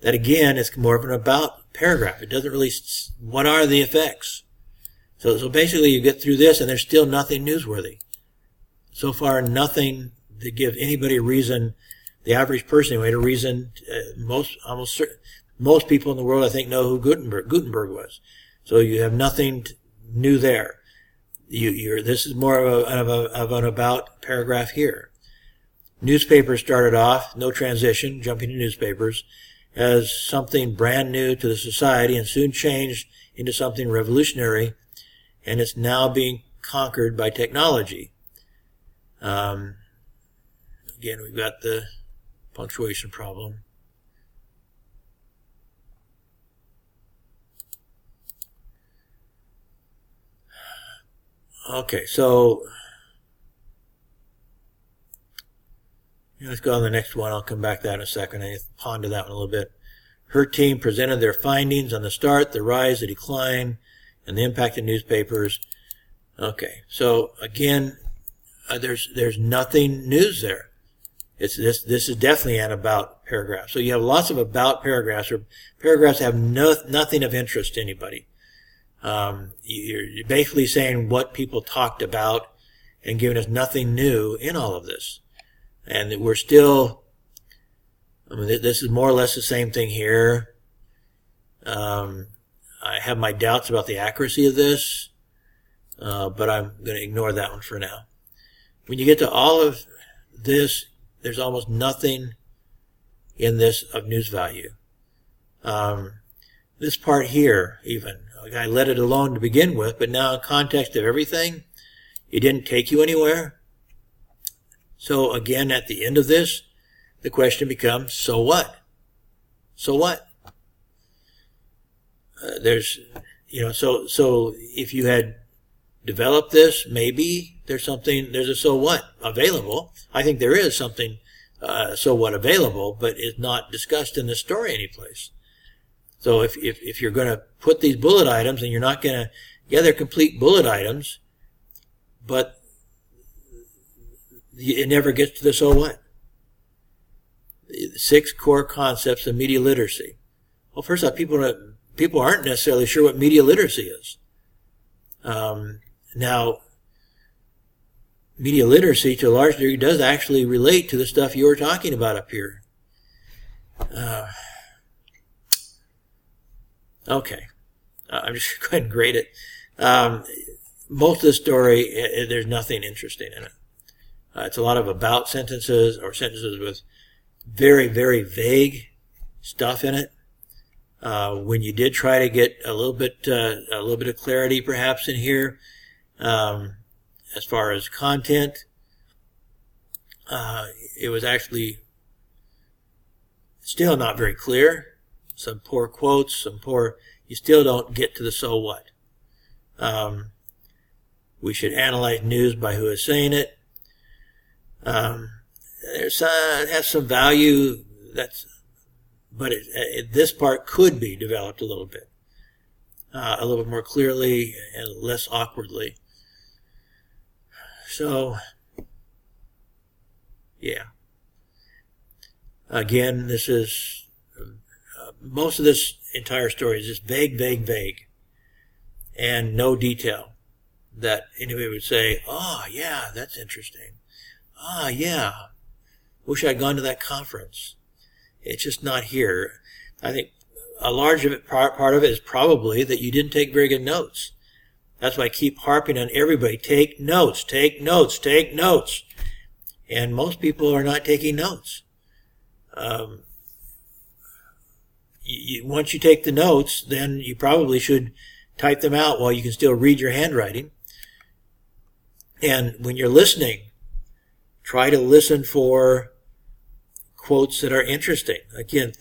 that again is more of an about paragraph. It doesn't really, what are the effects? So basically you get through this and there's still nothing newsworthy. So far, nothing to give anybody a reason, the average person anyway, a reason. Most people in the world, I think, know who Gutenberg was. So you have nothing new there. This is more of an about paragraph here. Newspapers started off, no transition, jumping to newspapers, as something brand new to the society and soon changed into something revolutionary, and it's now being conquered by technology. Again, we've got the punctuation problem. Okay, so let's go on to the next one. I'll come back to that in a second. I ponder that one a little bit. Her team presented their findings on the start, the rise, the decline, and the impact of newspapers. Okay, so again, there's nothing news there. This is definitely an about paragraph. So you have lots of about paragraphs, or paragraphs that have nothing of interest to anybody. You're basically saying what people talked about and giving us nothing new in all of this. And we're still, this is more or less the same thing here. I have my doubts about the accuracy of this, but I'm going to ignore that one for now. When you get to all of this, there's almost nothing in this of news value. This part here, even, I let it alone to begin with, but now in context of everything, it didn't take you anywhere. So again, at the end of this, the question becomes, so what? So what? So if you had developed this, maybe there's a so what available. I think there is something so what available, but it's not discussed in the story anyplace. So if you're going to put these bullet items, and you're not going to, they're complete bullet items, but it never gets to the so what. 6 core concepts of media literacy. Well, first off, people aren't necessarily sure what media literacy is. Now, media literacy to a large degree does actually relate to the stuff you were talking about up here. Okay. I'm just going to grade it. Most of the story, there's nothing interesting in it. It's a lot of about sentences, or sentences with very, very vague stuff in it. When you did try to get a little bit of clarity perhaps in here, as far as content, it was actually still not very clear. Some poor quotes, you still don't get to the so what. We should analyze news by who is saying it. It has some value, but this part could be developed a little bit more clearly and less awkwardly. So, yeah. Again, this is most of this entire story is just vague, and no detail that anybody would say, oh, yeah, that's interesting. Oh, yeah, wish I'd gone to that conference. It's just not here. I think a large of it, part of it is probably that you didn't take very good notes. That's why I keep harping on everybody, take notes. And most people are not taking notes. Once you take the notes, then you probably should type them out while you can still read your handwriting. And when you're listening, try to listen for quotes that are interesting. Again,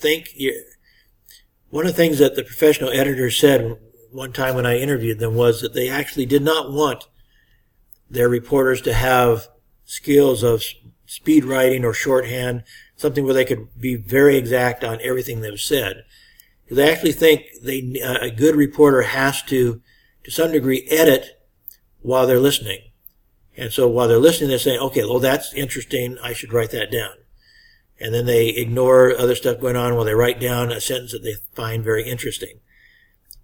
one of the things that the professional editors said one time when I interviewed them was that they actually did not want their reporters to have skills of speed writing or shorthand, something where they could be very exact on everything that was said. They actually think a good reporter has to some degree, edit while they're listening. And so while they're listening, they're saying, okay, well, that's interesting. I should write that down. and then they ignore other stuff going on while they write down a sentence that they find very interesting.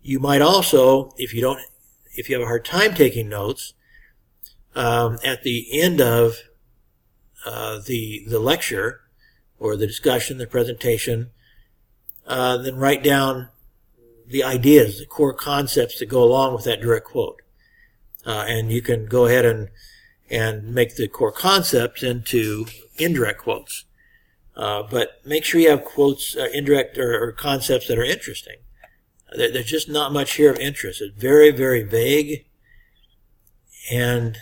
You might also, if you have a hard time taking notes, at the end of the lecture or the discussion, the presentation, then write down the ideas, the core concepts that go along with that direct quote. And you can go ahead and make the core concepts into indirect quotes. But make sure you have quotes, indirect or concepts that are interesting. There's just not much here of interest. It's very, very vague, and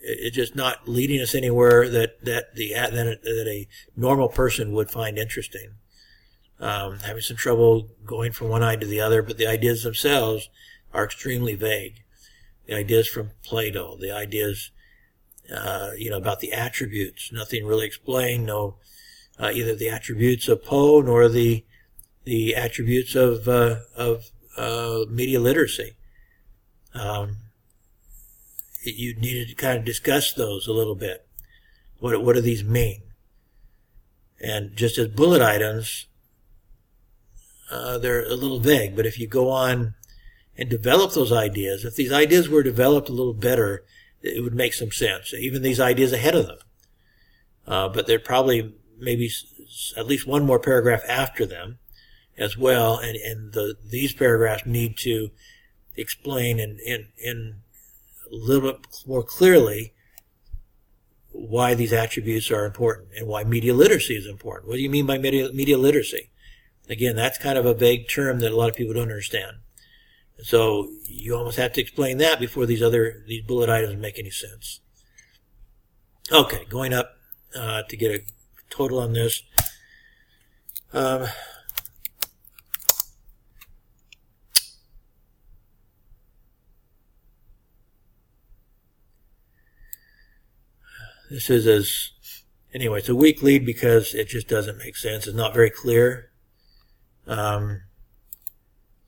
it's just not leading us anywhere that a normal person would find interesting. Having some trouble going from one eye to the other, but the ideas themselves are extremely vague. The ideas from Plato, the ideas, about the attributes, nothing really explained. No, either the attributes of Poe nor the attributes of media literacy. You needed to kind of discuss those a little bit. What do these mean? And just as bullet items, they're a little vague. But if you go on and develop those ideas, if these ideas were developed a little better, it would make some sense. Even these ideas ahead of them. But there'd probably maybe at least one more paragraph after them as well. And these paragraphs need to explain in a little bit more clearly why these attributes are important and why media literacy is important. What do you mean by media literacy? Again, that's kind of a vague term that a lot of people don't understand. So you almost have to explain that before these bullet items make any sense. Okay, going up to get a total on this. This is anyway, it's a weak lead because it just doesn't make sense. It's not very clear. Some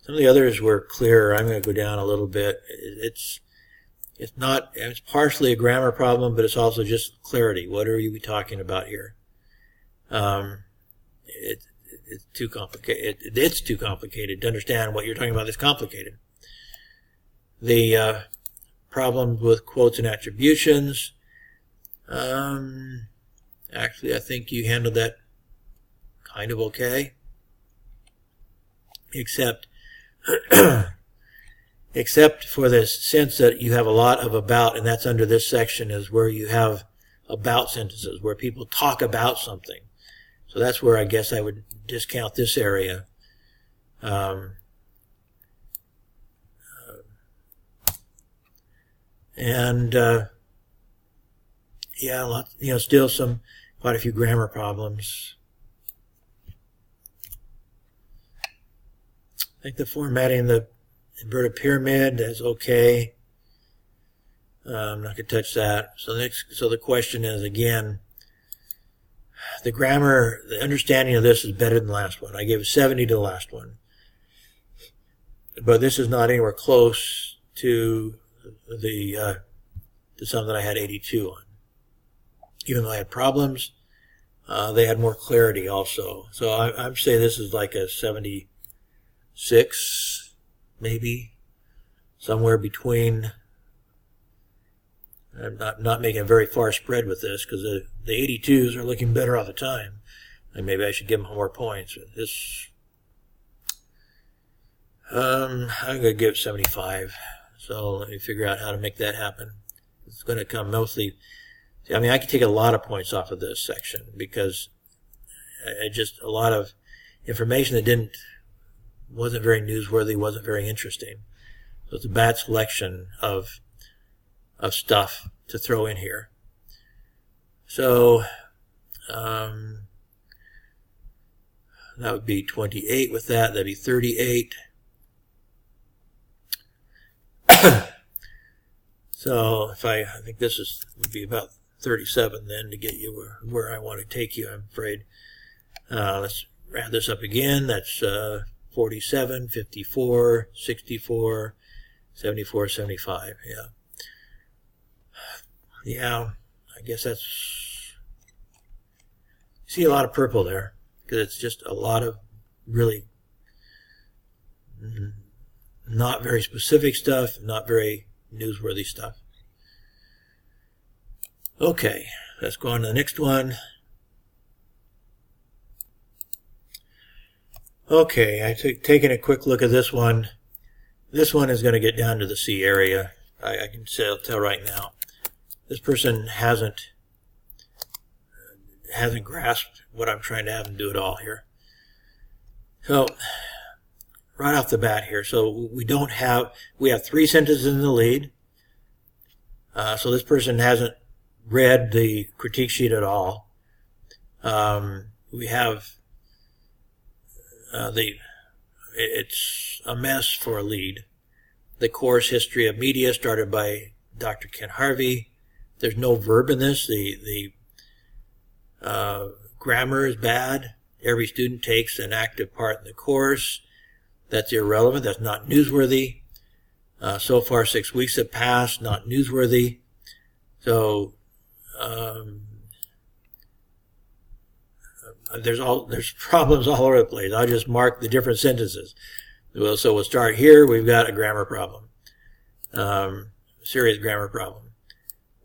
of the others were clearer. I'm going to go down a little bit. It's partially a grammar problem, but it's also just clarity. What are you talking about here? It's too complicated. It's too complicated to understand what you're talking about. It's complicated. The problem with quotes and attributions. Actually, I think you handled that kind of okay. Except for this sense that you have a lot of about, and that's under this section, is where you have about sentences, where people talk about something. So that's where I guess I would discount this area. Still quite a few grammar problems. I think the formatting, the inverted pyramid is okay. I'm not going to touch that. So the question is, again, the grammar, the understanding of this is better than the last one. I gave a 70 to the last one. But this is not anywhere close to to some that I had 82 on. Even though I had problems, they had more clarity also. So I'm saying this is like a 76, maybe, somewhere between. I'm not making a very far spread with this because the 82s are looking better all the time. And maybe I should give them more points. This, I'm going to give it 75. So let me figure out how to make that happen. It's going to come mostly. I could take a lot of points off of this section because just a lot of information that wasn't very newsworthy, wasn't very interesting. So it's a bad selection of stuff to throw in here. So that would be 28 with that. That'd be 38. So I think this would be about 37 then to get you where I want to take you, I'm afraid. Let's round this up again. That's 47, 54, 64, 74, 75. Yeah. I guess that's, see a lot of purple there because it's just a lot of really not very specific stuff, not very newsworthy stuff. Okay, let's go on to the next one. Okay, I've taken a quick look at this one. This one is going to get down to the C area. I can tell right now. This person hasn't grasped what I'm trying to have them do at all here. So, right off the bat here, so we have 3 sentences in the lead. So this person hasn't read the critique sheet at all. We have it's a mess for a lead. The course history of media started by Dr. Ken Harvey. There's no verb in this. The grammar is bad. Every student takes an active part in the course. That's irrelevant. That's not newsworthy. So far 6 weeks have passed. Not newsworthy. So there's problems all over the place. I'll just mark the different sentences. Well, so we'll start here. We've got a grammar problem, serious grammar problem.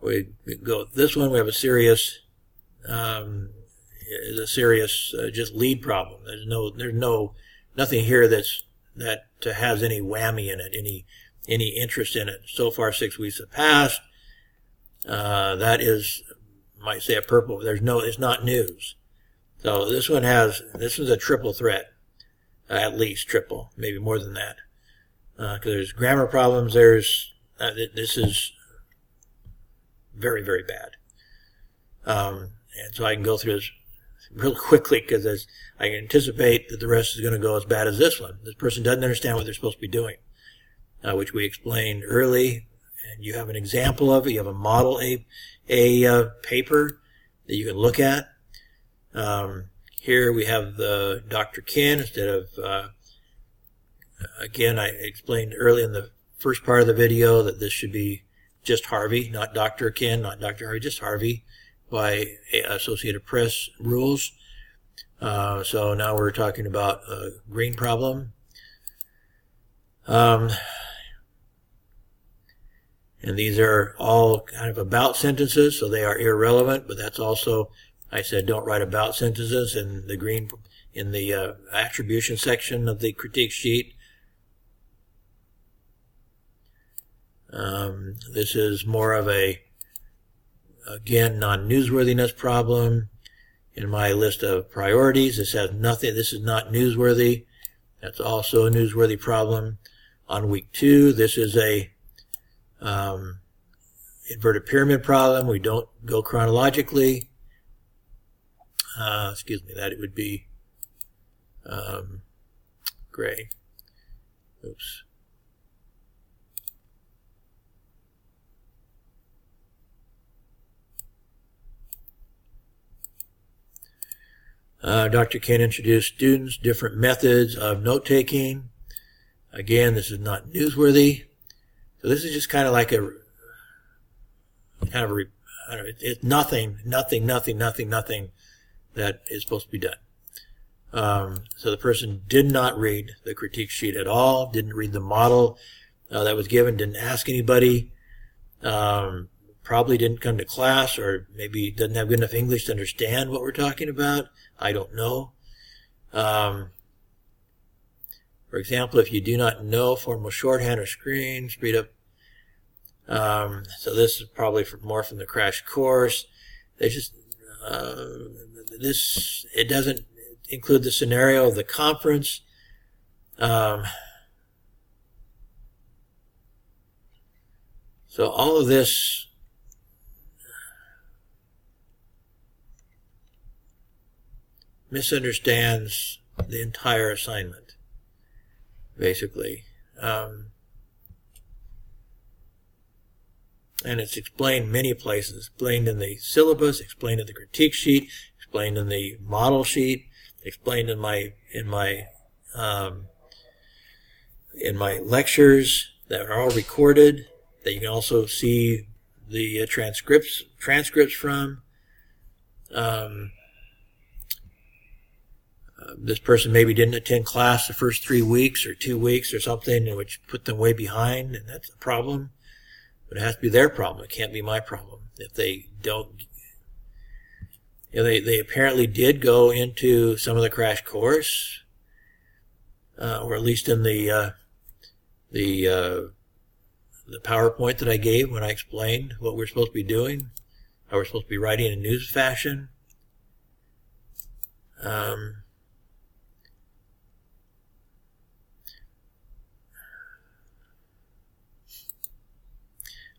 We go with this one. We have a serious, just lead problem. There's nothing here that has any whammy in it, any interest in it. So far, 6 weeks have passed. That is, might say a purple. It's not news. So this one's a triple threat, at least triple, maybe more than that, because there's grammar problems. This is very, very bad, and so I can go through this real quickly because I can anticipate that the rest is going to go as bad as this one. This person doesn't understand what they're supposed to be doing, which we explained early, and you have an example of it. You have a model, a paper that you can look at. Here we have the Dr. Ken instead of, again, I explained early in the first part of the video that this should be just Harvey, not Dr. Ken, not Dr. Harvey, just Harvey by Associated Press rules. So now we're talking about a green problem. And these are all kind of about sentences, so they are irrelevant, but that's also, I said don't write about sentences in the attribution section of the critique sheet. This is more of a, again, non-newsworthiness problem. In my list of priorities, this has nothing, this is not newsworthy. That's also a newsworthy problem. On week 2, this is a inverted pyramid problem. We don't go chronologically. Excuse me, that it would be gray. Oops. Dr. Ken introduced students different methods of note-taking. Again, this is not newsworthy. So this is just kind of like it's nothing that is supposed to be done. So the person did not read the critique sheet at all, didn't read the model that was given, didn't ask anybody, probably didn't come to class, or maybe doesn't have good enough English to understand what we're talking about. I don't know. For example, if you do not know formal shorthand or screen, speed up. So this is probably more from the crash course. They just it doesn't include the scenario of the conference. So all of this misunderstands the entire assignment, basically. And it's explained many places. Explained in the syllabus, explained in the critique sheet, explained in the model sheet, explained in my lectures that are all recorded, that you can also see the transcripts from. This person maybe didn't attend class the first 3 weeks or 2 weeks or something, which put them way behind, and that's a problem. But it has to be their problem. It can't be my problem. If they don't, they apparently did go into some of the crash course, or at least in the PowerPoint that I gave when I explained what we're supposed to be doing, how we're supposed to be writing in news fashion.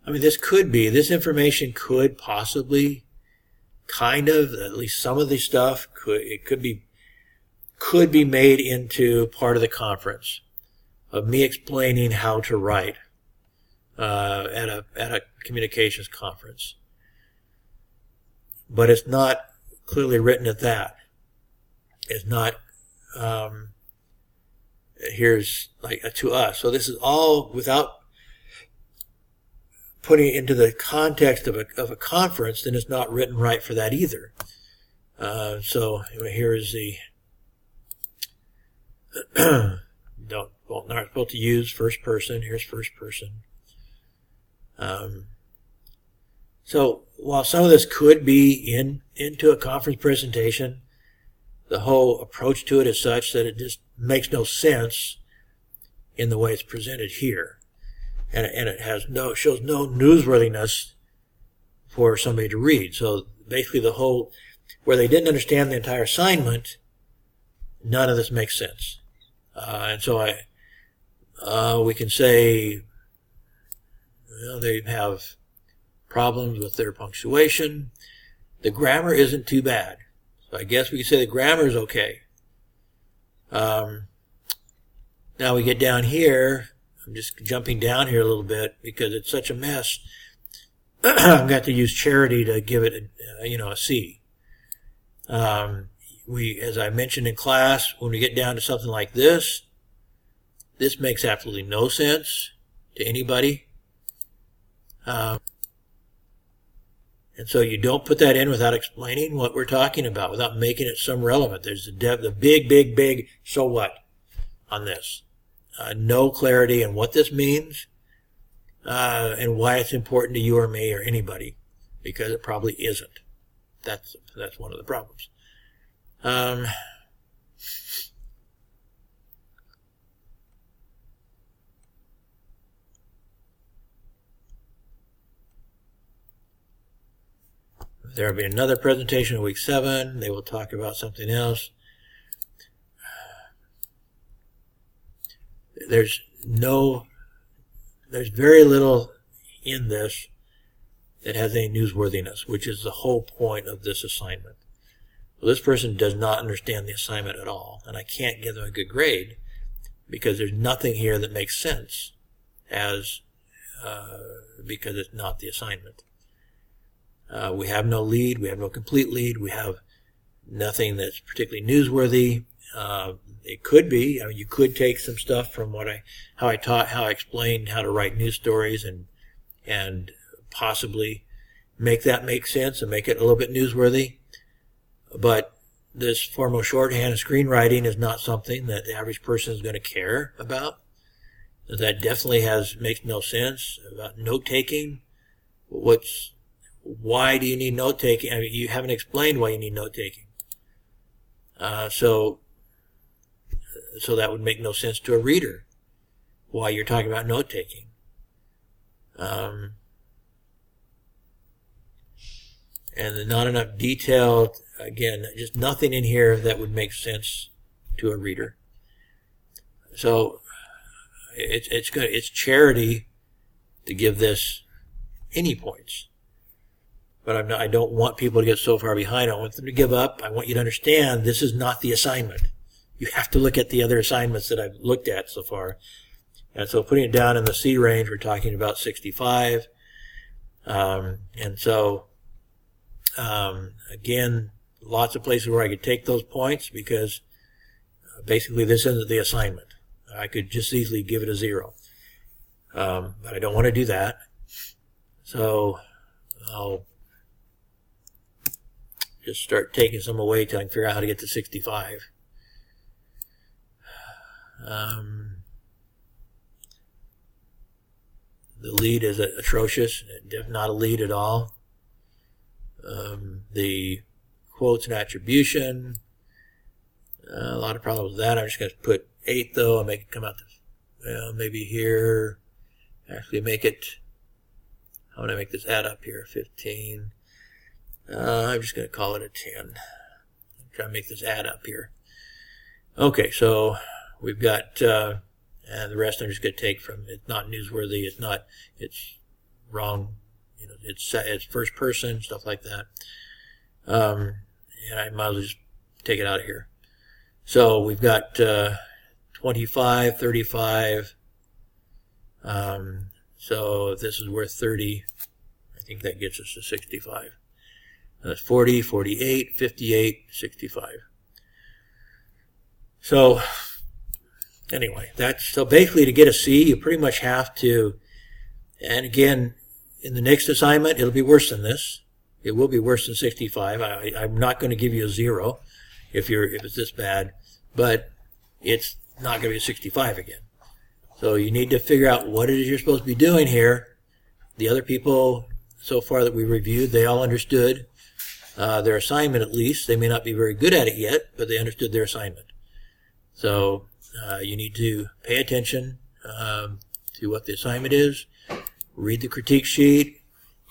I mean, this information could possibly, kind of, at least some of the stuff could be made into part of the conference of me explaining how to write at a communications conference. But it's not clearly written at that. It's not here's like to us. So this is all without putting it into the context of a conference, then it's not written right for that either. So here is the not supposed to use first person. Here's first person. So while some of this could be into a conference presentation, the whole approach to it is such that it just makes no sense in the way it's presented here. And it shows no newsworthiness for somebody to read. So basically where they didn't understand the entire assignment, none of this makes sense. And so we can say, they have problems with their punctuation. The grammar isn't too bad. So I guess we can say the grammar is okay. Now we get down here. I'm just jumping down here a little bit because it's such a mess. I've got to use charity to give it a C. As I mentioned in class, when we get down to something like this makes absolutely no sense to anybody. And so you don't put that in without explaining what we're talking about, without making it some relevant. There's the big so what on this. No clarity in what this means and why it's important to you or me or anybody, because it probably isn't. That's one of the problems. There will be another presentation in week 7. They will talk about something else. There's very little in this that has any newsworthiness, which is the whole point of this assignment. Well, this person does not understand the assignment at all, and I can't give them a good grade because there's nothing here that makes sense because it's not the assignment. We have no lead, we have no complete lead, we have nothing that's particularly newsworthy. It could be, you could take some stuff from how I explained how to write news stories and possibly make that make sense and make it a little bit newsworthy. But this formal shorthand and screenwriting is not something that the average person is going to care about. That definitely makes no sense. About note-taking, why do you need note-taking? You haven't explained why you need note-taking. So that would make no sense to a reader, why you're talking about note-taking. And not enough detail, again, just nothing in here that would make sense to a reader. So it's charity to give this any points. But I don't want people to get so far behind. I want them to give up. I want you to understand this is not the assignment. You have to look at the other assignments that I've looked at so far. And so putting it down in the C range, we're talking about 65. And so, again, lots of places where I could take those points because basically this isn't the assignment. I could just easily give it a 0. But I don't want to do that. So I'll just start taking some away till I can figure out how to get to 65. The lead is atrocious, not a lead at all. The quotes and attribution, a lot of problems with that. I'm just going to put 8 though and make it come out to, well, maybe here, actually make it, how would I make this add up here? 15. I'm just going to call it a 10. Try to make this add up here. Okay, so we've got, and the rest I'm just going to take from, it's not newsworthy, it's wrong, you know, it's first person, stuff like that. And I might as well just take it out of here. So we've got 25, 35. So if this is worth 30, I think that gets us to 65. That's 40, 48, 58, 65. So anyway, so basically to get a C, you pretty much have to, and again, in the next assignment, it'll be worse than this. It will be worse than 65. I'm not going to give you a 0 if it's this bad, but it's not going to be a 65 again. So you need to figure out what it is you're supposed to be doing here. The other people so far that we reviewed, they all understood their assignment at least. They may not be very good at it yet, but they understood their assignment. So you need to pay attention to what the assignment is, read the critique sheet,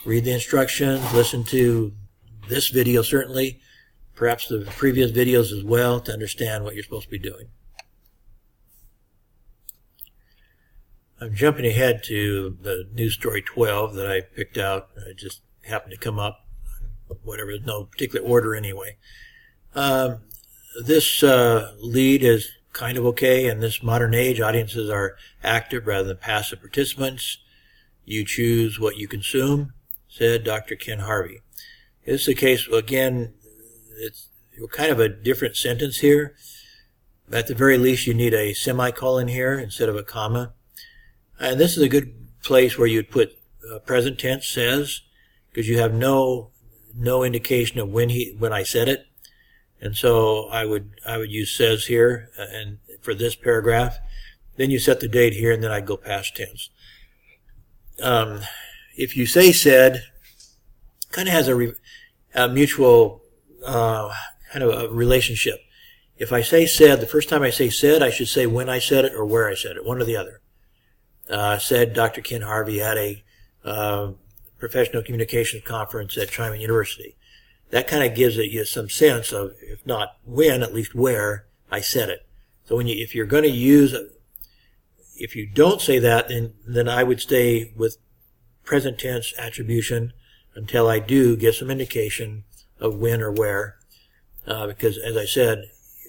read the instructions, listen to this video certainly, perhaps the previous videos as well, to understand what you're supposed to be doing. I'm jumping ahead to the news story 12 that I picked out. It just happened to come up, whatever, no particular order anyway. This lead is kind of okay. In this modern age, audiences are active rather than passive participants. You choose what you consume, said Dr. Ken Harvey. This is the case, again, it's kind of a different sentence here. At the very least, you need a semicolon here instead of a comma. And this is a good place where you'd put present tense says, because you have no indication of when I said it. And so I would use says here and for this paragraph. Then you set the date here, and then I'd go past tense. If you say said, kind of has a mutual kind of a relationship. If I say said, the first time I say said, I should say when I said it or where I said it, one or the other. Said Dr. Ken Harvey at a professional communications conference at Chime University. That kind of gives you some sense of, if not when, at least where I said it. So if you're going to use, if you don't say that, then I would stay with present tense attribution until I do get some indication of when or where. Because as I said,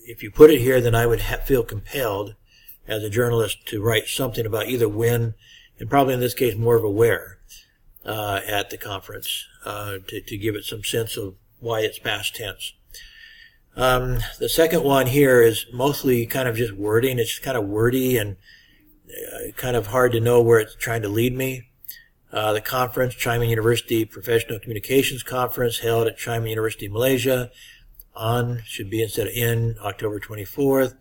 if you put it here, then I would feel compelled as a journalist to write something about either when, and probably in this case more of a where, at the conference, to give it some sense of why it's past tense. The second one here is mostly kind of just wording. It's kind of wordy and kind of hard to know where it's trying to lead me. The conference, Chime University Professional Communications Conference, held at Chime University, Malaysia, on, should be instead of in, October 24th,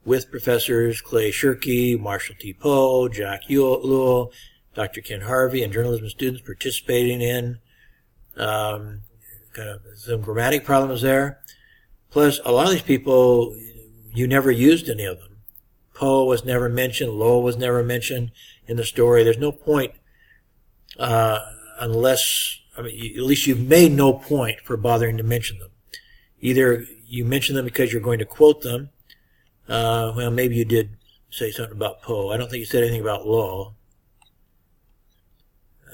with professors Clay Shirky, Marshall T. Poe, Jack Lewell, Dr. Ken Harvey, and journalism students participating in. Kind of some grammatic problems there. Plus, a lot of these people, you never used any of them. Poe was never mentioned. Lowell was never mentioned in the story. There's no point unless, at least you've made no point for bothering to mention them. Either you mention them because you're going to quote them. Well, maybe you did say something about Poe. I don't think you said anything about Lowell.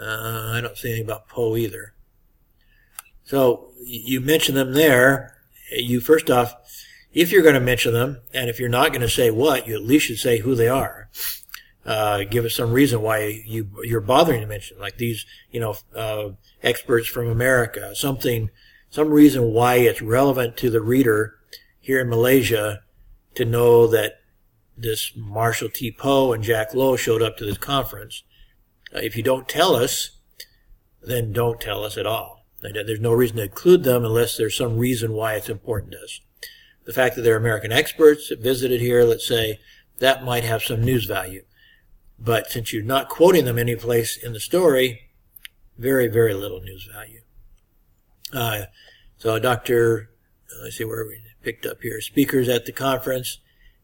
I don't see anything about Poe either. So you mention them there. You first off, if you're going to mention them, and if you're not going to say what, you at least should say who they are. Give us some reason why you're bothering to mention, like these, experts from America, some reason why it's relevant to the reader here in Malaysia to know that this Marshall T. Poe and Jack Lowe showed up to this conference. If you don't tell us, then don't tell us at all. There's no reason to include them unless there's some reason why it's important to us. The fact that they're American experts that visited here, let's say, that might have some news value. But since you're not quoting them any place in the story, very, very little news value. So Dr. Let's see where we picked up here. Speakers at the conference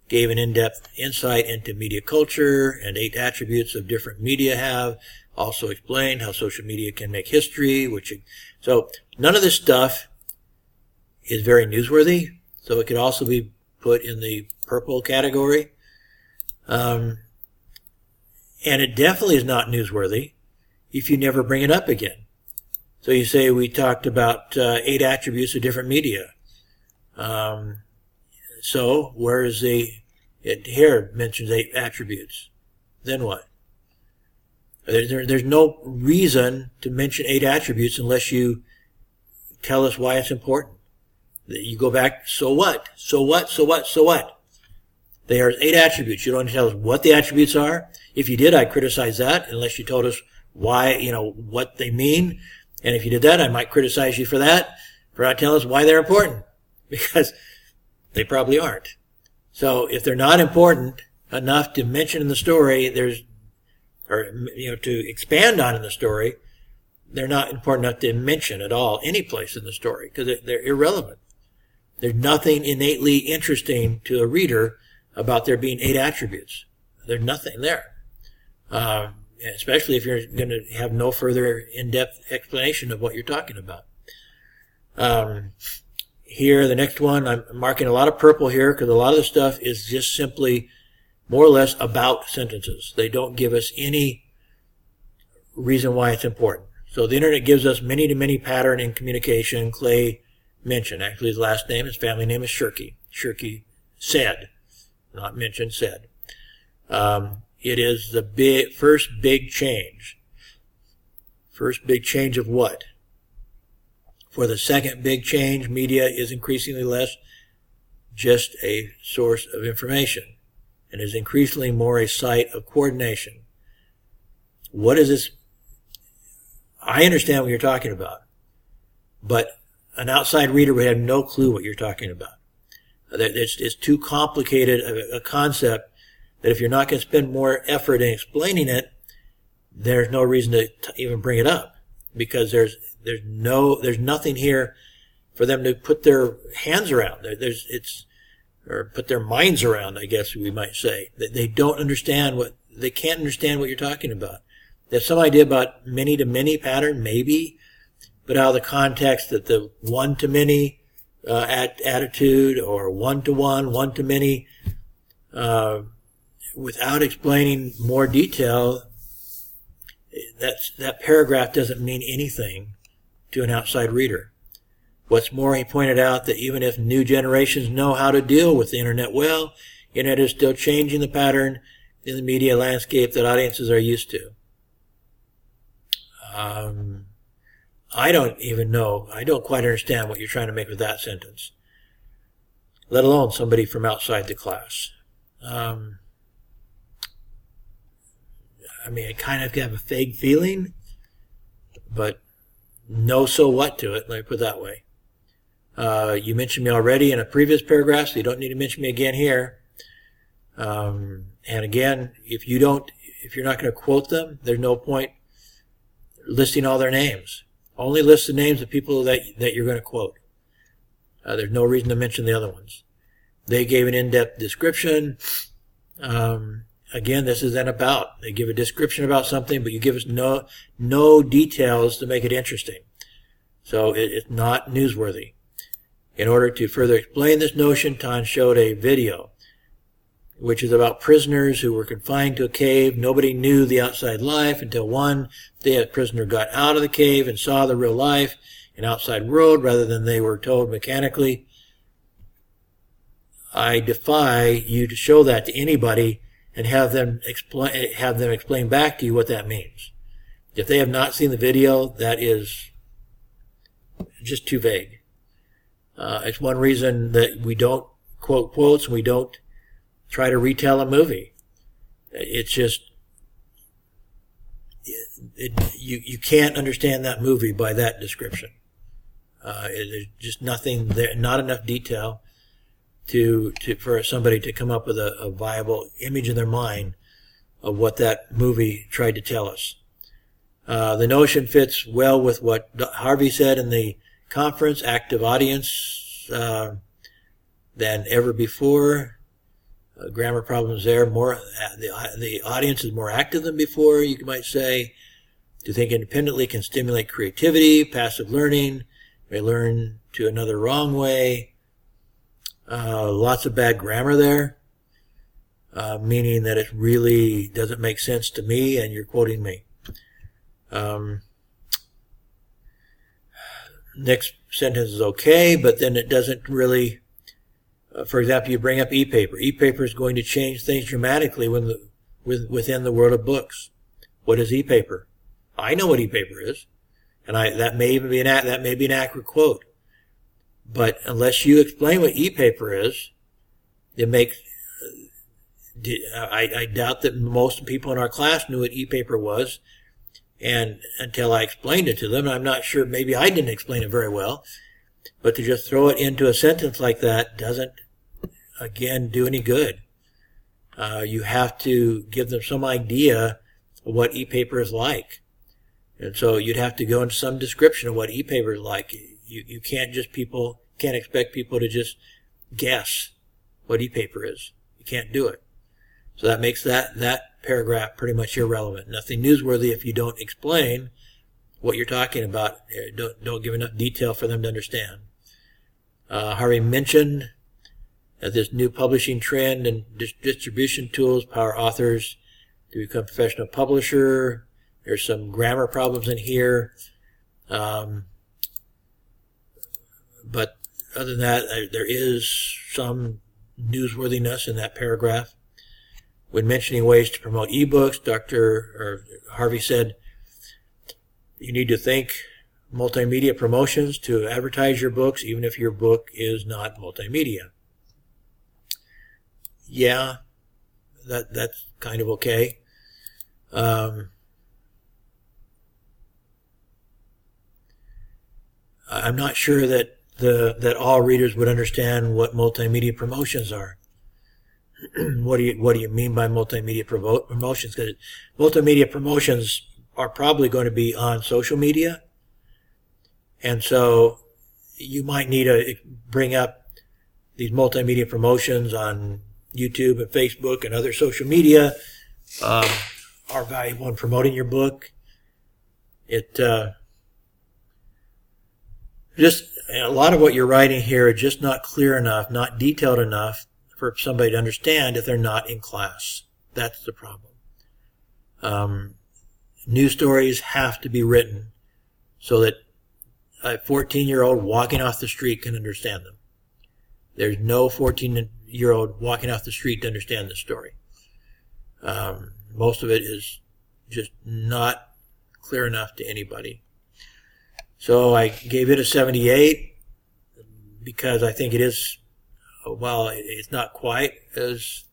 gave an in-depth insight into media culture and 8 attributes of different media have. Also explained how social media can make history. So none of this stuff is very newsworthy. So it could also be put in the purple category. And it definitely is not newsworthy if you never bring it up again. So you say we talked about 8 attributes of different media. So where is here it mentions 8 attributes. Then what? There's no reason to mention 8 attributes unless you tell us why it's important. You go back, so what? So what? So what? So what? There are 8 attributes. You don't tell us what the attributes are. If you did, I'd criticize that unless you told us why, what they mean. And if you did that, I might criticize you for that, for not telling us why they're important, because they probably aren't. So if they're not important enough to mention in the story, to expand on in the story, they're not important enough to mention at all any place in the story because they're irrelevant. There's nothing innately interesting to a reader about there being 8 attributes. There's nothing there. Especially if you're going to have no further in-depth explanation of what you're talking about. Here, the next one, I'm marking a lot of purple here because a lot of the stuff is just simply more or less about sentences. They don't give us any reason why it's important. So the internet gives us many-to-many pattern in communication. Clay mentioned. Actually, his last name, his family name is Shirky. Shirky said, not mentioned, said. It is the first big change. First big change of what? For the second big change, media is increasingly less just a source of information and is increasingly more a site of coordination. What is this? I understand what you're talking about, but an outside reader would have no clue what you're talking about. It's too complicated a concept that if you're not going to spend more effort in explaining it, there's no reason to even bring it up because there's nothing here for them to put their hands around. Or put their minds around, I guess we might say. They don't understand they can't understand what you're talking about. They have some idea about many-to-many pattern, maybe, but out of the context that the one-to-many attitude or one-to-one, one-to-many, without explaining more detail, that paragraph doesn't mean anything to an outside reader. What's more, he pointed out that even if new generations know how to deal with the internet well, the internet is still changing the pattern in the media landscape that audiences are used to. I don't even know. I don't quite understand what you're trying to make with that sentence, let alone somebody from outside the class. I kind of have a vague feeling, but no so what to it, let me put it that way. You mentioned me already in a previous paragraph, so you don't need to mention me again here. And again, if you're not going to quote them, there's no point listing all their names. Only list the names of people that you're going to quote. There's no reason to mention the other ones. They gave an in-depth description. Again, this is an about. They give a description about something, but you give us no details to make it interesting. So it's not newsworthy. In order to further explain this notion, Tan showed a video, which is about prisoners who were confined to a cave. Nobody knew the outside life until one day a prisoner got out of the cave and saw the real life and outside world rather than they were told mechanically. I defy you to show that to anybody and have them explain back to you what that means. If they have not seen the video, that is just too vague. It's one reason that we don't quote quotes and we don't try to retell a movie. It's just, you can't understand that movie by that description. There's just nothing there, not enough detail for somebody to come up with a viable image in their mind of what that movie tried to tell us. The notion fits well with what Harvey said in the conference: active audience than ever before. Grammar problems there. The audience is more active than before, you might say. To think independently can stimulate creativity. Passive learning may learn to another wrong way. Lots of bad grammar there, meaning that it really doesn't make sense to me and you're quoting me. Next sentence is okay, but then it doesn't really. For example, you bring up e-paper. E-paper is going to change things dramatically within the world of books. What is e-paper? I know what e-paper is, and that may be an accurate quote. But unless you explain what e-paper is, I doubt that most people in our class knew what e-paper was, and until I explained it to them, I'm not sure, maybe I didn't explain it very well, but to just throw it into a sentence like that doesn't, again, do any good. You have to give them some idea of what e-paper is like. And so you'd have to go into some description of what e-paper is like. You can't expect people to just guess what e-paper is. You can't do it. So that makes that paragraph pretty much irrelevant. Nothing newsworthy if you don't explain what you're talking about. Don't give enough detail for them to understand. Harvey mentioned this new publishing trend and distribution tools power authors to become professional publisher. There's some grammar problems in here. But other than that, there is some newsworthiness in that paragraph. When mentioning ways to promote ebooks, Harvey said, you need to think multimedia promotions to advertise your books, even if your book is not multimedia. Yeah, that's kind of okay. I'm not sure that all readers would understand what multimedia promotions are. What do you mean by multimedia promotions? Because multimedia promotions are probably going to be on social media, and so you might need to bring up these multimedia promotions on YouTube and Facebook and other social media are valuable in promoting your book. Just a lot of what you're writing here is just not clear enough, not detailed enough for somebody to understand if they're not in class. That's the problem. News stories have to be written so that a 14-year-old walking off the street can understand them. There's no 14-year-old walking off the street to understand this story. Most of it is just not clear enough to anybody. So I gave it a 78 because I think it is, well, it's not quite as,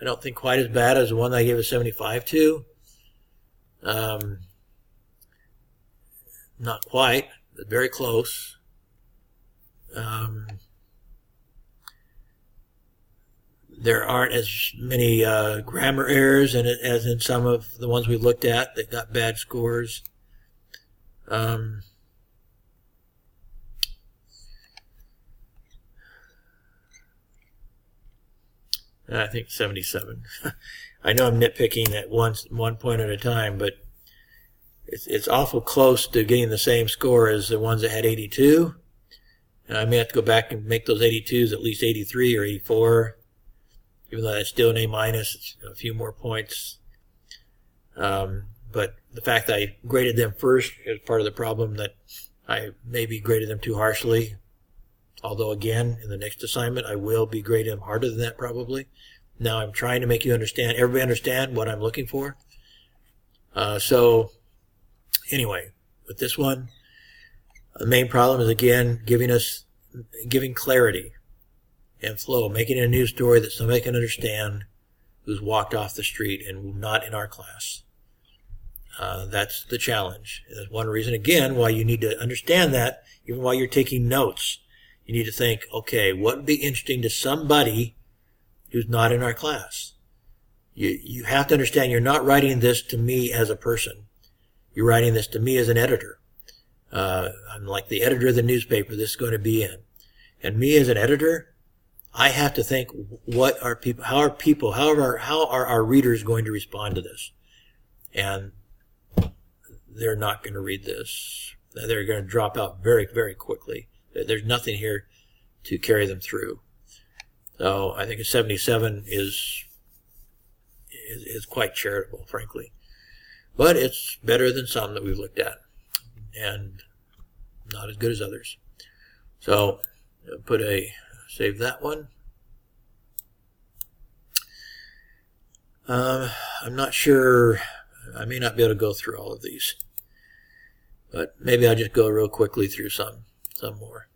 I don't think quite as bad as the one that I gave a 75 to. Not quite, but very close. There aren't as many grammar errors in it as in some of the ones we looked at that got bad scores. I think 77. I know I'm nitpicking at one point at a time, but it's awful close to getting the same score as the ones that had 82. And I may have to go back and make those 82s at least 83 or 84, even though that's still an A minus. It's a few more points. But the fact that I graded them first is part of the problem, that I maybe graded them too harshly. Although, again, in the next assignment, I will be grading them harder than that probably. Now I'm trying to make you understand, everybody understand what I'm looking for. So, anyway, with this one, the main problem is, again, giving clarity and flow, making it a news story that somebody can understand who's walked off the street and not in our class. That's the challenge. That's one reason, again, why you need to understand that, even while you're taking notes. You need to think, okay, what would be interesting to somebody who's not in our class? You have to understand you're not writing this to me as a person. You're writing this to me as an editor. I'm like the editor of the newspaper this is going to be in. And me as an editor, I have to think, how are our readers going to respond to this? And they're not going to read this. They're going to drop out very, very quickly. There's nothing here to carry them through. So I think a 77 is quite charitable, frankly. But it's better than some that we've looked at, and not as good as others. So save that one. I'm not sure. I may not be able to go through all of these, but maybe I'll just go real quickly through some more.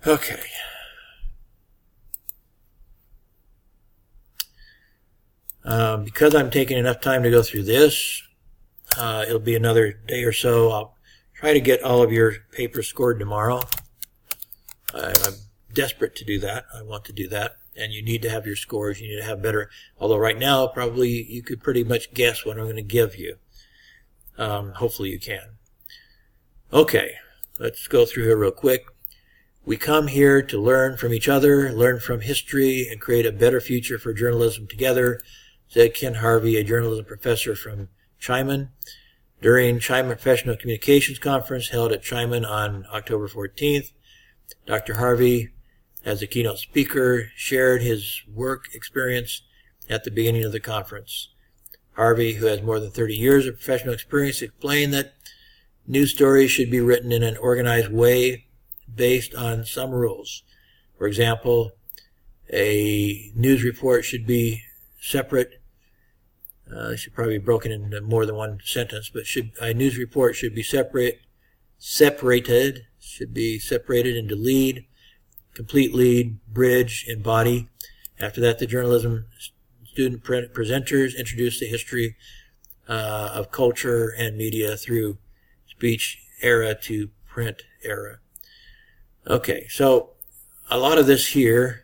Okay. Because I'm taking enough time to go through this, it'll be another day or so. I'll try to get all of your papers scored tomorrow. I'm desperate to do that. I want to do that. And you need to have your scores. You need to have better. Although right now, probably you could pretty much guess what I'm going to give you. Hopefully you can. Okay, let's go through here real quick. We come here to learn from each other, learn from history, and create a better future for journalism together, said Ken Harvey, a journalism professor from Chaiman, during Chaiman Professional Communications Conference held at Chaiman on October 14th. Dr. Harvey, as a keynote speaker, shared his work experience at the beginning of the conference. Harvey, who has more than 30 years of professional experience, explained that news stories should be written in an organized way based on some rules. For example, a news report should be separate. It should probably be broken into more than one sentence, but a news report should be separated into lead, complete lead, bridge, and body. After that, the journalism student presenters introduce the history of culture and media through speech era to print era. Okay, so a lot of this here,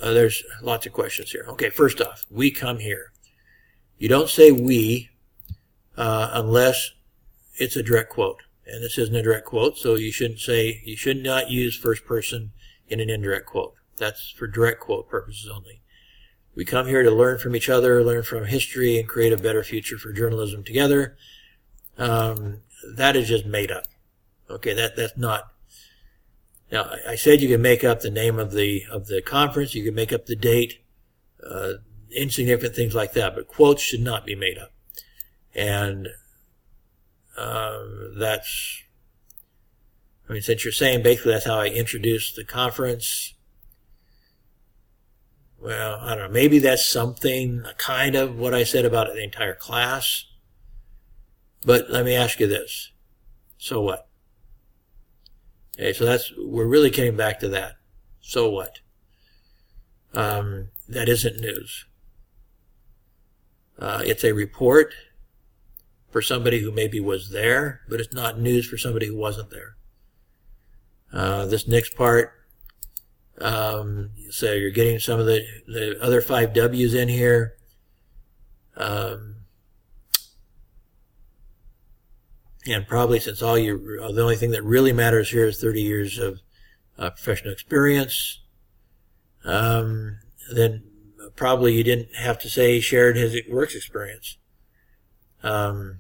there's lots of questions here. Okay, first off, we come here. You don't say we unless it's a direct quote. And this isn't a direct quote, so you should not use first person in an indirect quote. That's for direct quote purposes only. We come here to learn from each other, learn from history, and create a better future for journalism together. That is just made up. Okay, that's not. Now, I said you can make up the name of the conference, you can make up the date, insignificant things like that, but quotes should not be made up. And since you're saying basically that's how I introduced the conference, well, I don't know, maybe that's something, kind of what I said about the entire class. But let me ask you this. So what? Okay, so we're really getting back to that. So what? That isn't news. It's a report for somebody who maybe was there, but it's not news for somebody who wasn't there. This next part, so you're getting some of the other 5 W's in here. And probably since the only thing that really matters here is 30 years of professional experience, then probably you didn't have to say he shared his works experience. So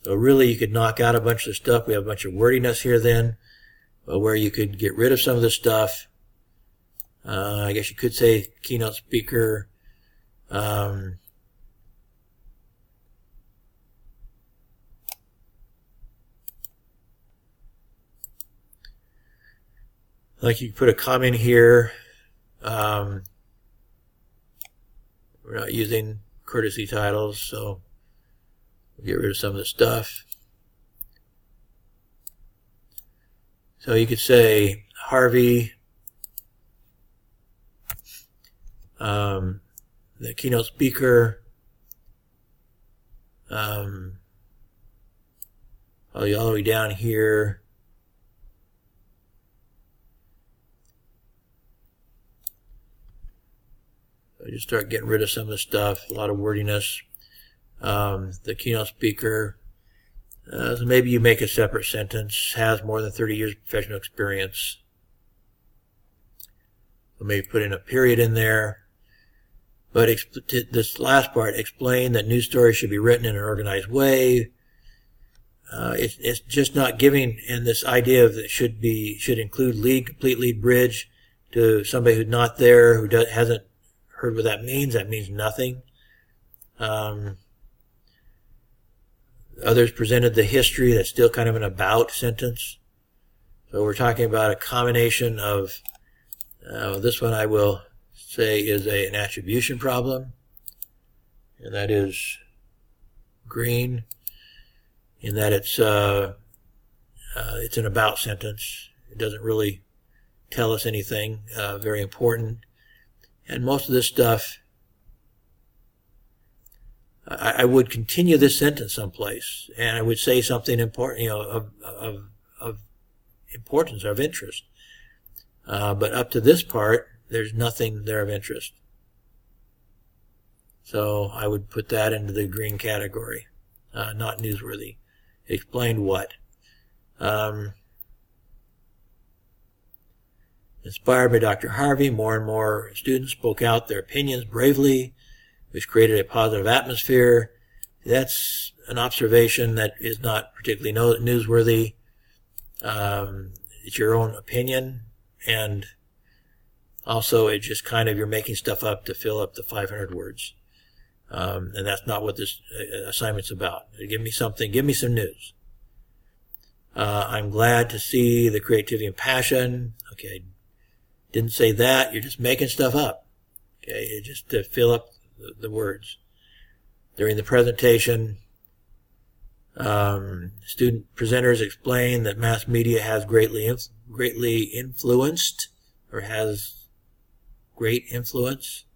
really you could knock out a bunch of stuff. We have a bunch of wordiness here then, where you could get rid of some of the stuff. I guess you could say keynote speaker. Like you put a comment here. We're not using courtesy titles, so we'll get rid of some of the stuff. So you could say Harvey The keynote speaker, all the way down here. I just start getting rid of some of the stuff, a lot of wordiness. The keynote speaker, so maybe you make a separate sentence, has more than 30 years of professional experience. So maybe put in a period in there. But this last part, explain that news stories should be written in an organized way. It's just not giving, and this idea of that should include complete lead bridge to somebody who's not there, who hasn't heard what that means. That means nothing. Others presented the history. That's still kind of an about sentence. So we're talking about a combination of, this one I will say is an attribution problem, and that is green, in that it's an about sentence. It doesn't really tell us anything very important. And most of this stuff, I would continue this sentence someplace, and I would say something important, of importance or of interest. But up to this part, there's nothing there of interest. So I would put that into the green category, not newsworthy. Explained what? Inspired by Dr. Harvey, more and more students spoke out their opinions bravely, which created a positive atmosphere. That's an observation that is not particularly newsworthy. It's your own opinion, and also it's just kind of you're making stuff up to fill up the 500 words. And that's not what this assignment's about. Give me something, give me some news. I'm glad to see the creativity and passion. Okay, didn't say that, you're just making stuff up. Okay, just to fill up the words. During the presentation, student presenters explained that mass media has greatly influenced, or has great influence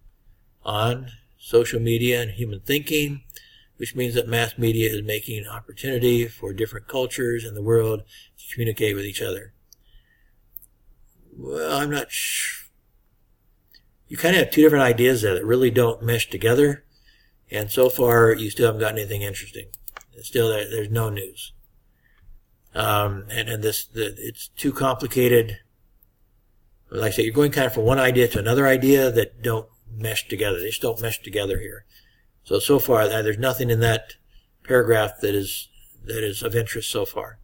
on social media and human thinking, which means that mass media is making an opportunity for different cultures in the world to communicate with each other. Well, I'm not sure. You kind of have two different ideas there that really don't mesh together, and so far you still haven't gotten anything interesting. Still, there's no news, it's too complicated. Like I say, you're going kind of from one idea to another idea that don't mesh together. They just don't mesh together here. So far, there's nothing in that paragraph that is of interest so far.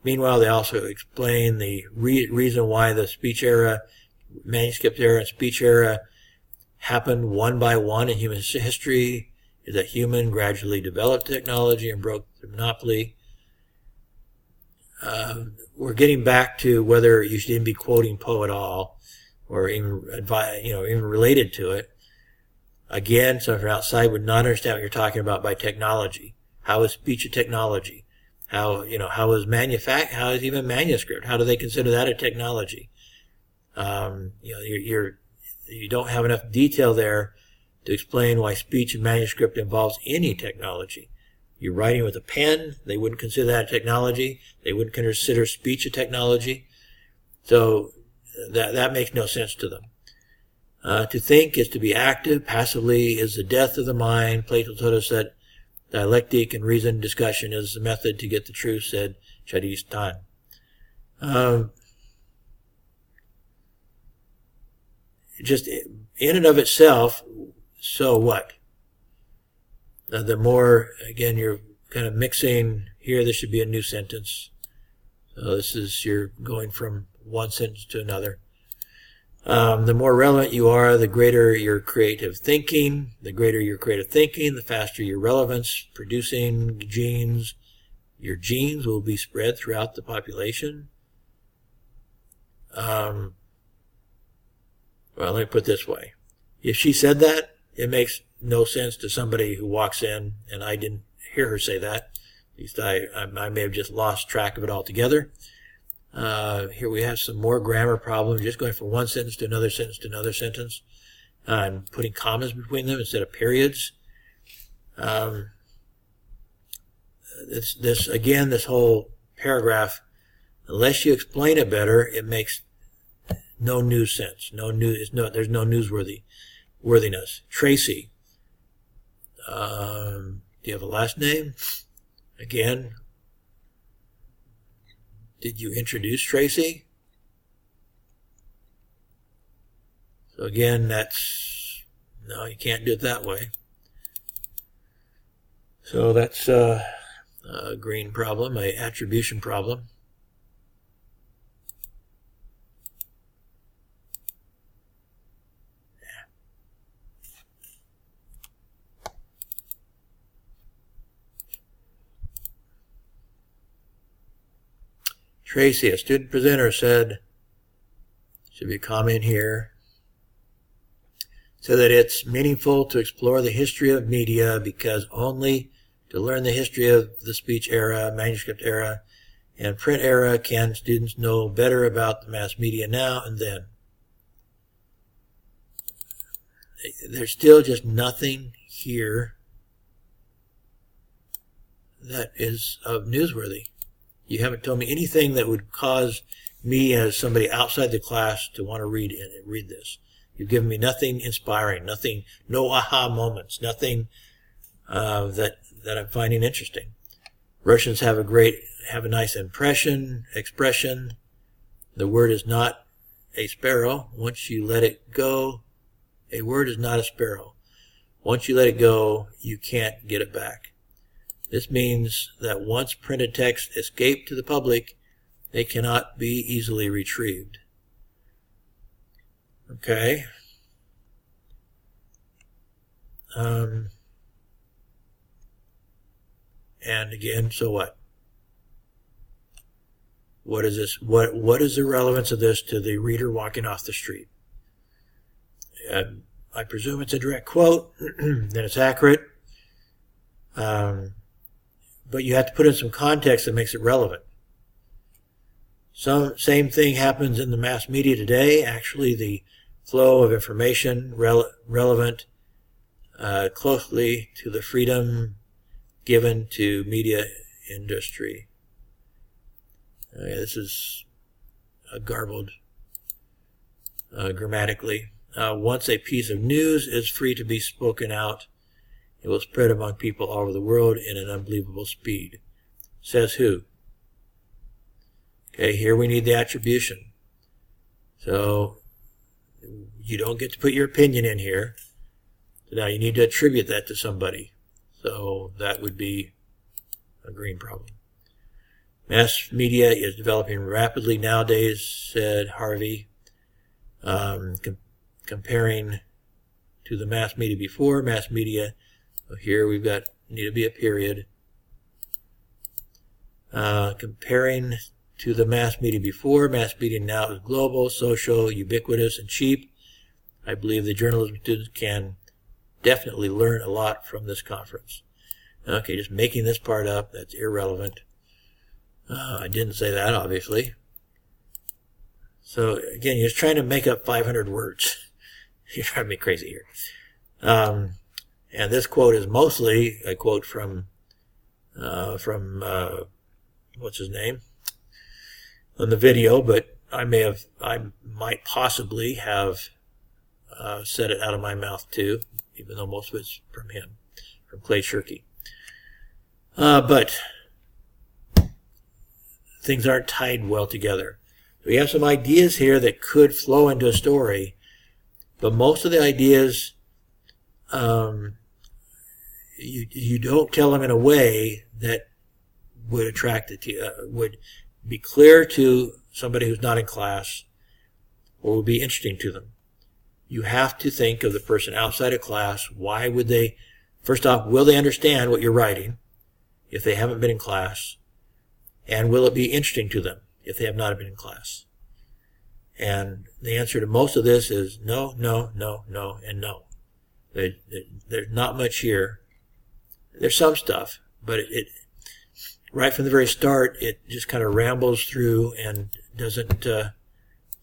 Meanwhile, they also explain the reason why the speech era, manuscript era, and speech era happened one by one in human history, is that human gradually developed technology and broke the monopoly. We're getting back to whether you should even be quoting Poe at all, or even even related to it. Again, someone from outside would not understand what you're talking about by technology. How is speech a technology? How is even manuscript? How do they consider that a technology? You don't have enough detail there to explain why speech and manuscript involves any technology. You're writing with a pen, they wouldn't consider that a technology. They wouldn't consider speech a technology. So that makes no sense to them. To think is to be active. Passively is the death of the mind. Plato told us that dialectic and reasoned discussion is the method to get the truth, said Chadi's time. Just in and of itself, so what? The more, again, you're kind of mixing here, this should be a new sentence. So you're going from one sentence to another. The more relevant you are, the greater your creative thinking. The greater your creative thinking, the faster your relevance. Producing genes. Your genes will be spread throughout the population. Well, let me put it this way. If she said that, it makes no sense to somebody who walks in, and I didn't hear her say that. At least I may have just lost track of it altogether. Here we have some more grammar problems, just going from one sentence to another sentence to another sentence. and putting commas between them instead of periods. This whole paragraph, unless you explain it better, it makes no news sense. There's no newsworthiness. Tracy. Do you have a last name? Again, did you introduce Tracy? So again, no, you can't do it that way. So that's a green problem, an attribution problem. Tracy, a student presenter, said, should be a comment here, so that it's meaningful to explore the history of media because only to learn the history of the speech era, manuscript era, and print era can students know better about the mass media now and then. There's still just nothing here that is newsworthy. You haven't told me anything that would cause me as somebody outside the class to want to read this. You've given me nothing inspiring, no aha moments, nothing that I'm finding interesting. Russians have a nice expression. The word is not a sparrow. Once you let it go, a word is not a sparrow. Once you let it go, you can't get it back. This means that once printed text escape to the public, they cannot be easily retrieved. Okay. And again, so what? What is this? What is the relevance of this to the reader walking off the street? I presume it's a direct quote, then it's accurate. But you have to put in some context that makes it relevant. Same thing happens in the mass media today. Actually, the flow of information relevant closely to the freedom given to media industry. Okay, this is garbled grammatically. Once a piece of news is free to be spoken out, it will spread among people all over the world in an unbelievable speed. Says who? Okay, here we need the attribution. So you don't get to put your opinion in here. So now you need to attribute that to somebody. So that would be a green problem. Mass media is developing rapidly nowadays, said Harvey, comparing to the mass media before. Mass media, here we've got, need to be a period. Comparing to the mass media before, mass media now is global, social, ubiquitous, and cheap. I believe the journalism students can definitely learn a lot from this conference. Okay, just making this part up, that's irrelevant. I didn't say that, obviously. So, again, you're just trying to make up 500 words. You're driving me crazy here. And this quote is mostly a quote from what's his name? On the video, but I might possibly have said it out of my mouth too, even though most of it's from him, from Clay Shirky. But things aren't tied well together. We have some ideas here that could flow into a story, but most of the ideas, you don't tell them in a way that would attract would be clear to somebody who's not in class or would be interesting to them. You have to think of the person outside of class. Why would they, first off, will they understand what you're writing if they haven't been in class? And will it be interesting to them if they have not been in class? And the answer to most of this is no, no, no, no, and no. There's not much here. There's some stuff, but it right from the very start, it just kind of rambles through and doesn't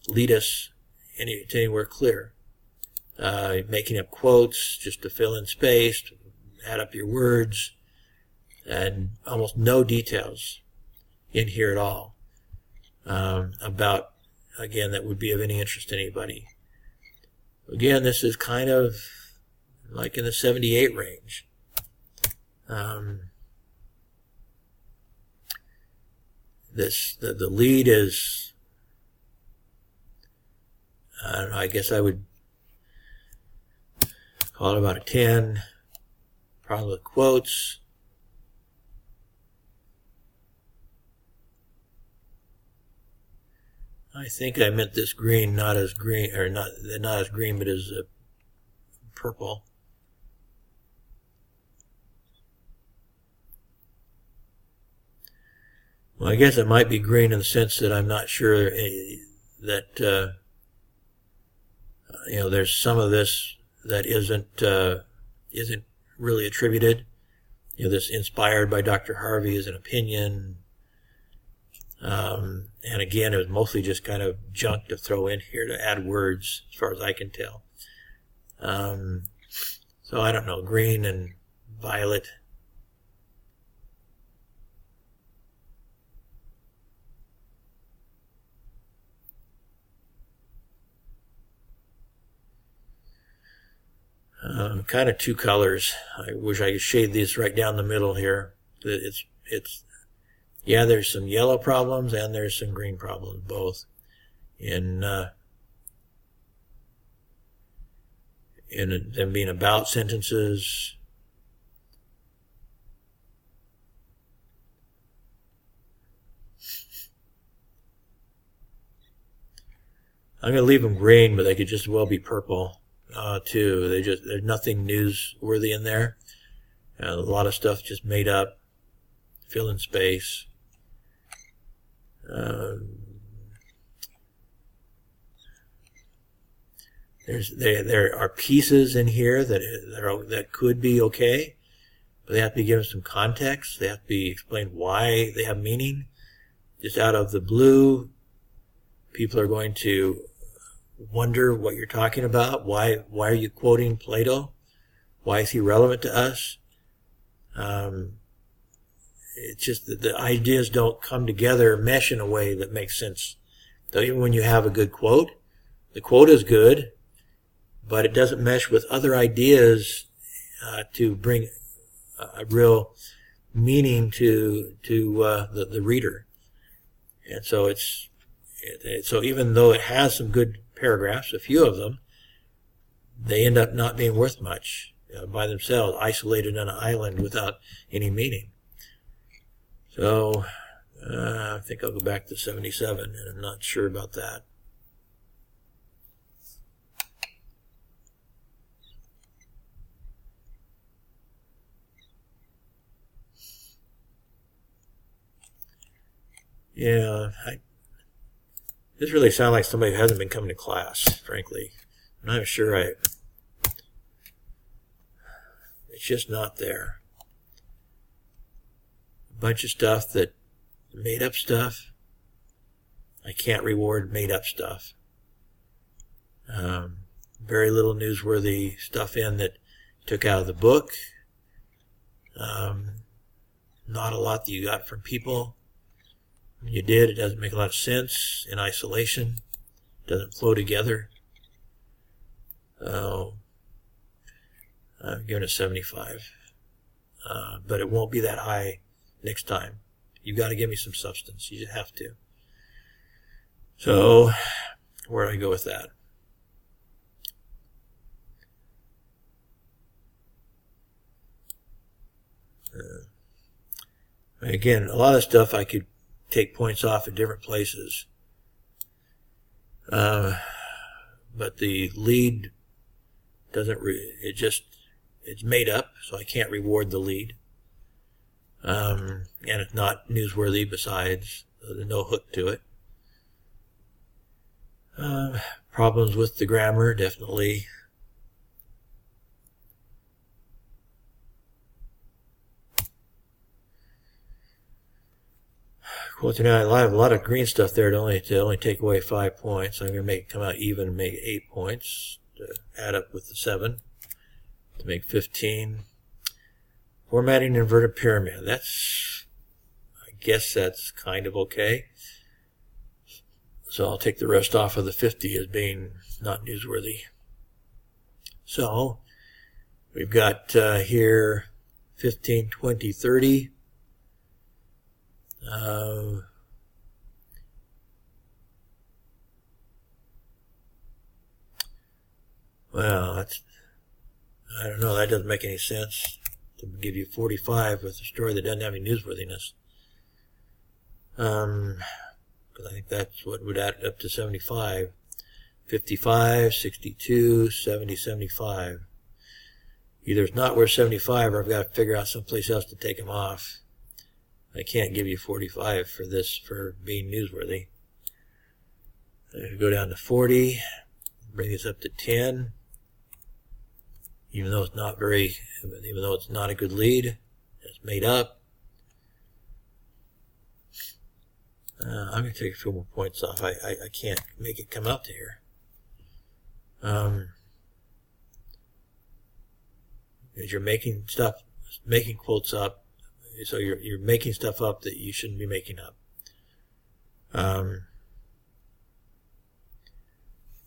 lead us to anywhere clear. making up quotes just to fill in space, to add up your words, and almost no details in here at all about, again, that would be of any interest to anybody. Again, this is kind of like in the 78 range. The lead is, I don't know, I guess I would call it about a 10. Problem with quotes. I think I meant this green, not as green, or not as green, but as purple. Well, I guess it might be green in the sense that I'm not sure that there's some of this that isn't really attributed. This inspired by Dr. Harvey is an opinion. And again, it was mostly just kind of junk to throw in here to add words, as far as I can tell. So I don't know, green and violet. Kind of two colors. I wish I could shade these right down the middle here. Yeah, there's some yellow problems and there's some green problems, both in them being about sentences. I'm going to leave them green, but they could just as well be purple too. There's nothing newsworthy in there. A lot of stuff just made up, fill in space. There are pieces in here that could be okay, but they have to be given some context. They have to be explained why they have meaning. Just out of the blue, people are going to wonder what you're talking about. Why are you quoting Plato? Why is he relevant to us? It's just that the ideas don't come together, mesh in a way that makes sense. So even when you have a good quote, the quote is good, but it doesn't mesh with other ideas to bring a real meaning to the reader. And so so even though it has some good paragraphs, a few of them, they end up not being worth much by themselves, isolated on an island without any meaning. So I think I'll go back to 77, and I'm not sure about that. Yeah, this really sounds like somebody who hasn't been coming to class, frankly. I'm not sure it's just not there. A bunch of stuff that made up stuff. I can't reward made up stuff. Very little newsworthy stuff in that took out of the book. Not a lot that you got from people. When you did, it doesn't make a lot of sense in isolation. It doesn't flow together. So I'm giving it 75. But it won't be that high next time. You've got to give me some substance. You just have to. So where do I go with that? Again, a lot of stuff I could take points off at different places. But the lead doesn't, it's made up, so I can't reward the lead. And it's not newsworthy besides, there's no hook to it. Problems with the grammar, definitely. Quotes, I have a lot of green stuff there to only take away 5 points. I'm going to make it come out even and make 8 points. to add up with the 7 to make 15. Formatting inverted pyramid. I guess that's kind of okay. So I'll take the rest off of the 50 as being not newsworthy. So we've got here 15, 20, 30. Well, I don't know, that doesn't make any sense to give you 45 with a story that doesn't have any newsworthiness. Because I think that's what would add up to 75. 55, 62, 70, 75. Either it's not worth 75 or I've got to figure out someplace else to take them off. I can't give you 45 for this for being newsworthy. Go down to 40, bring this up to 10. Even though it's not a good lead, it's made up. I'm going to take a few more points off. I can't make it come out to here. Because you're making quotes up, so you're making stuff up that you shouldn't be making up.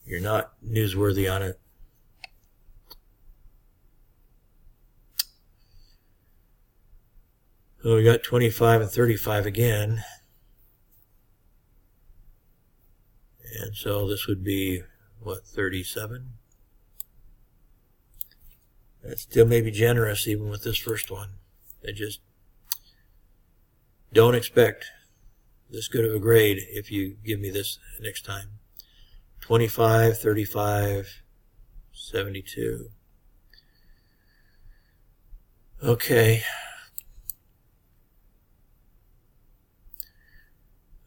You're not newsworthy on it. So we got 25 and 35 again. And so this would be, what, 37? That still may be generous even with this first one. I just don't expect this good of a grade if you give me this next time. 25, 35, 72. Okay.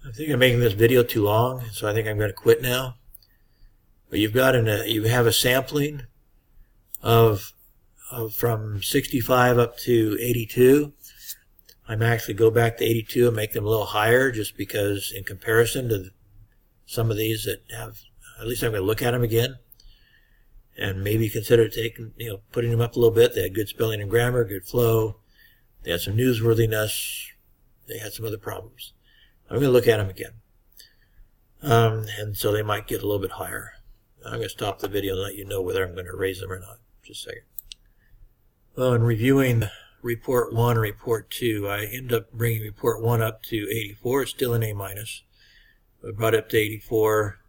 I think I'm making this video too long, so I think I'm going to quit now. But you have a sampling of from 65 up to 82. I might actually go back to 82 and make them a little higher, just because in comparison to some of these that have, at least I'm going to look at them again and maybe consider putting them up a little bit. They had good spelling and grammar, good flow. They had some newsworthiness. They had some other problems. I'm going to look at them again. And so they might get a little bit higher. I'm going to stop the video and let you know whether I'm going to raise them or not. Just a second. Well, in reviewing Report 1 and Report 2, I ended up bringing Report 1 up to 84. It's still an A-. I brought it up to 84.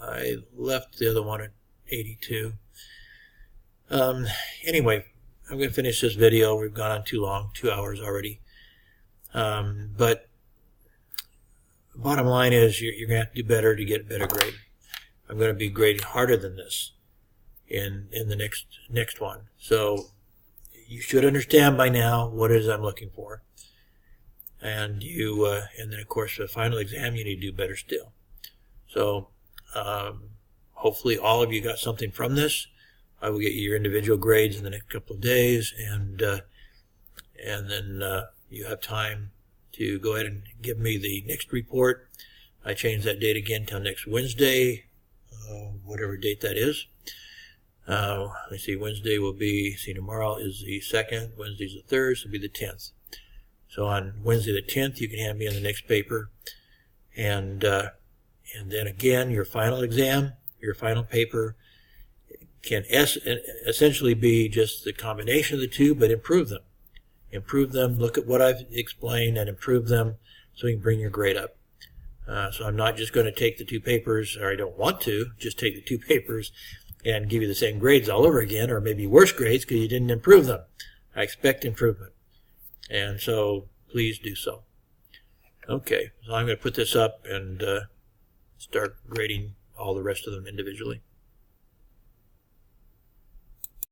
I left the other one at 82. Anyway, I'm going to finish this video. We've gone on too long, 2 hours already. But bottom line is you're going to have to do better to get a better grade. I'm going to be grading harder than this in the next one. So you should understand by now what it is I'm looking for. And and then of course for the final exam you need to do better still. So hopefully all of you got something from this. I will get you your individual grades in the next couple of days, and then you have time to go ahead and give me the next report. I changed that date again till next Wednesday, whatever date that is. Let's see, Wednesday will be, tomorrow is the 2nd, Wednesday's the 3rd, so it'll be the 10th. So on Wednesday the 10th, you can hand me in the next paper. And then again, your final exam, your final paper can essentially be just the combination of the two, but improve them. Improve them, look at what I've explained and improve them so you can bring your grade up. So I'm not just going to take the two papers, or I don't want to, just take the two papers and give you the same grades all over again, or maybe worse grades because you didn't improve them. I expect improvement. And so please do so. Okay, so I'm going to put this up and start grading all the rest of them individually.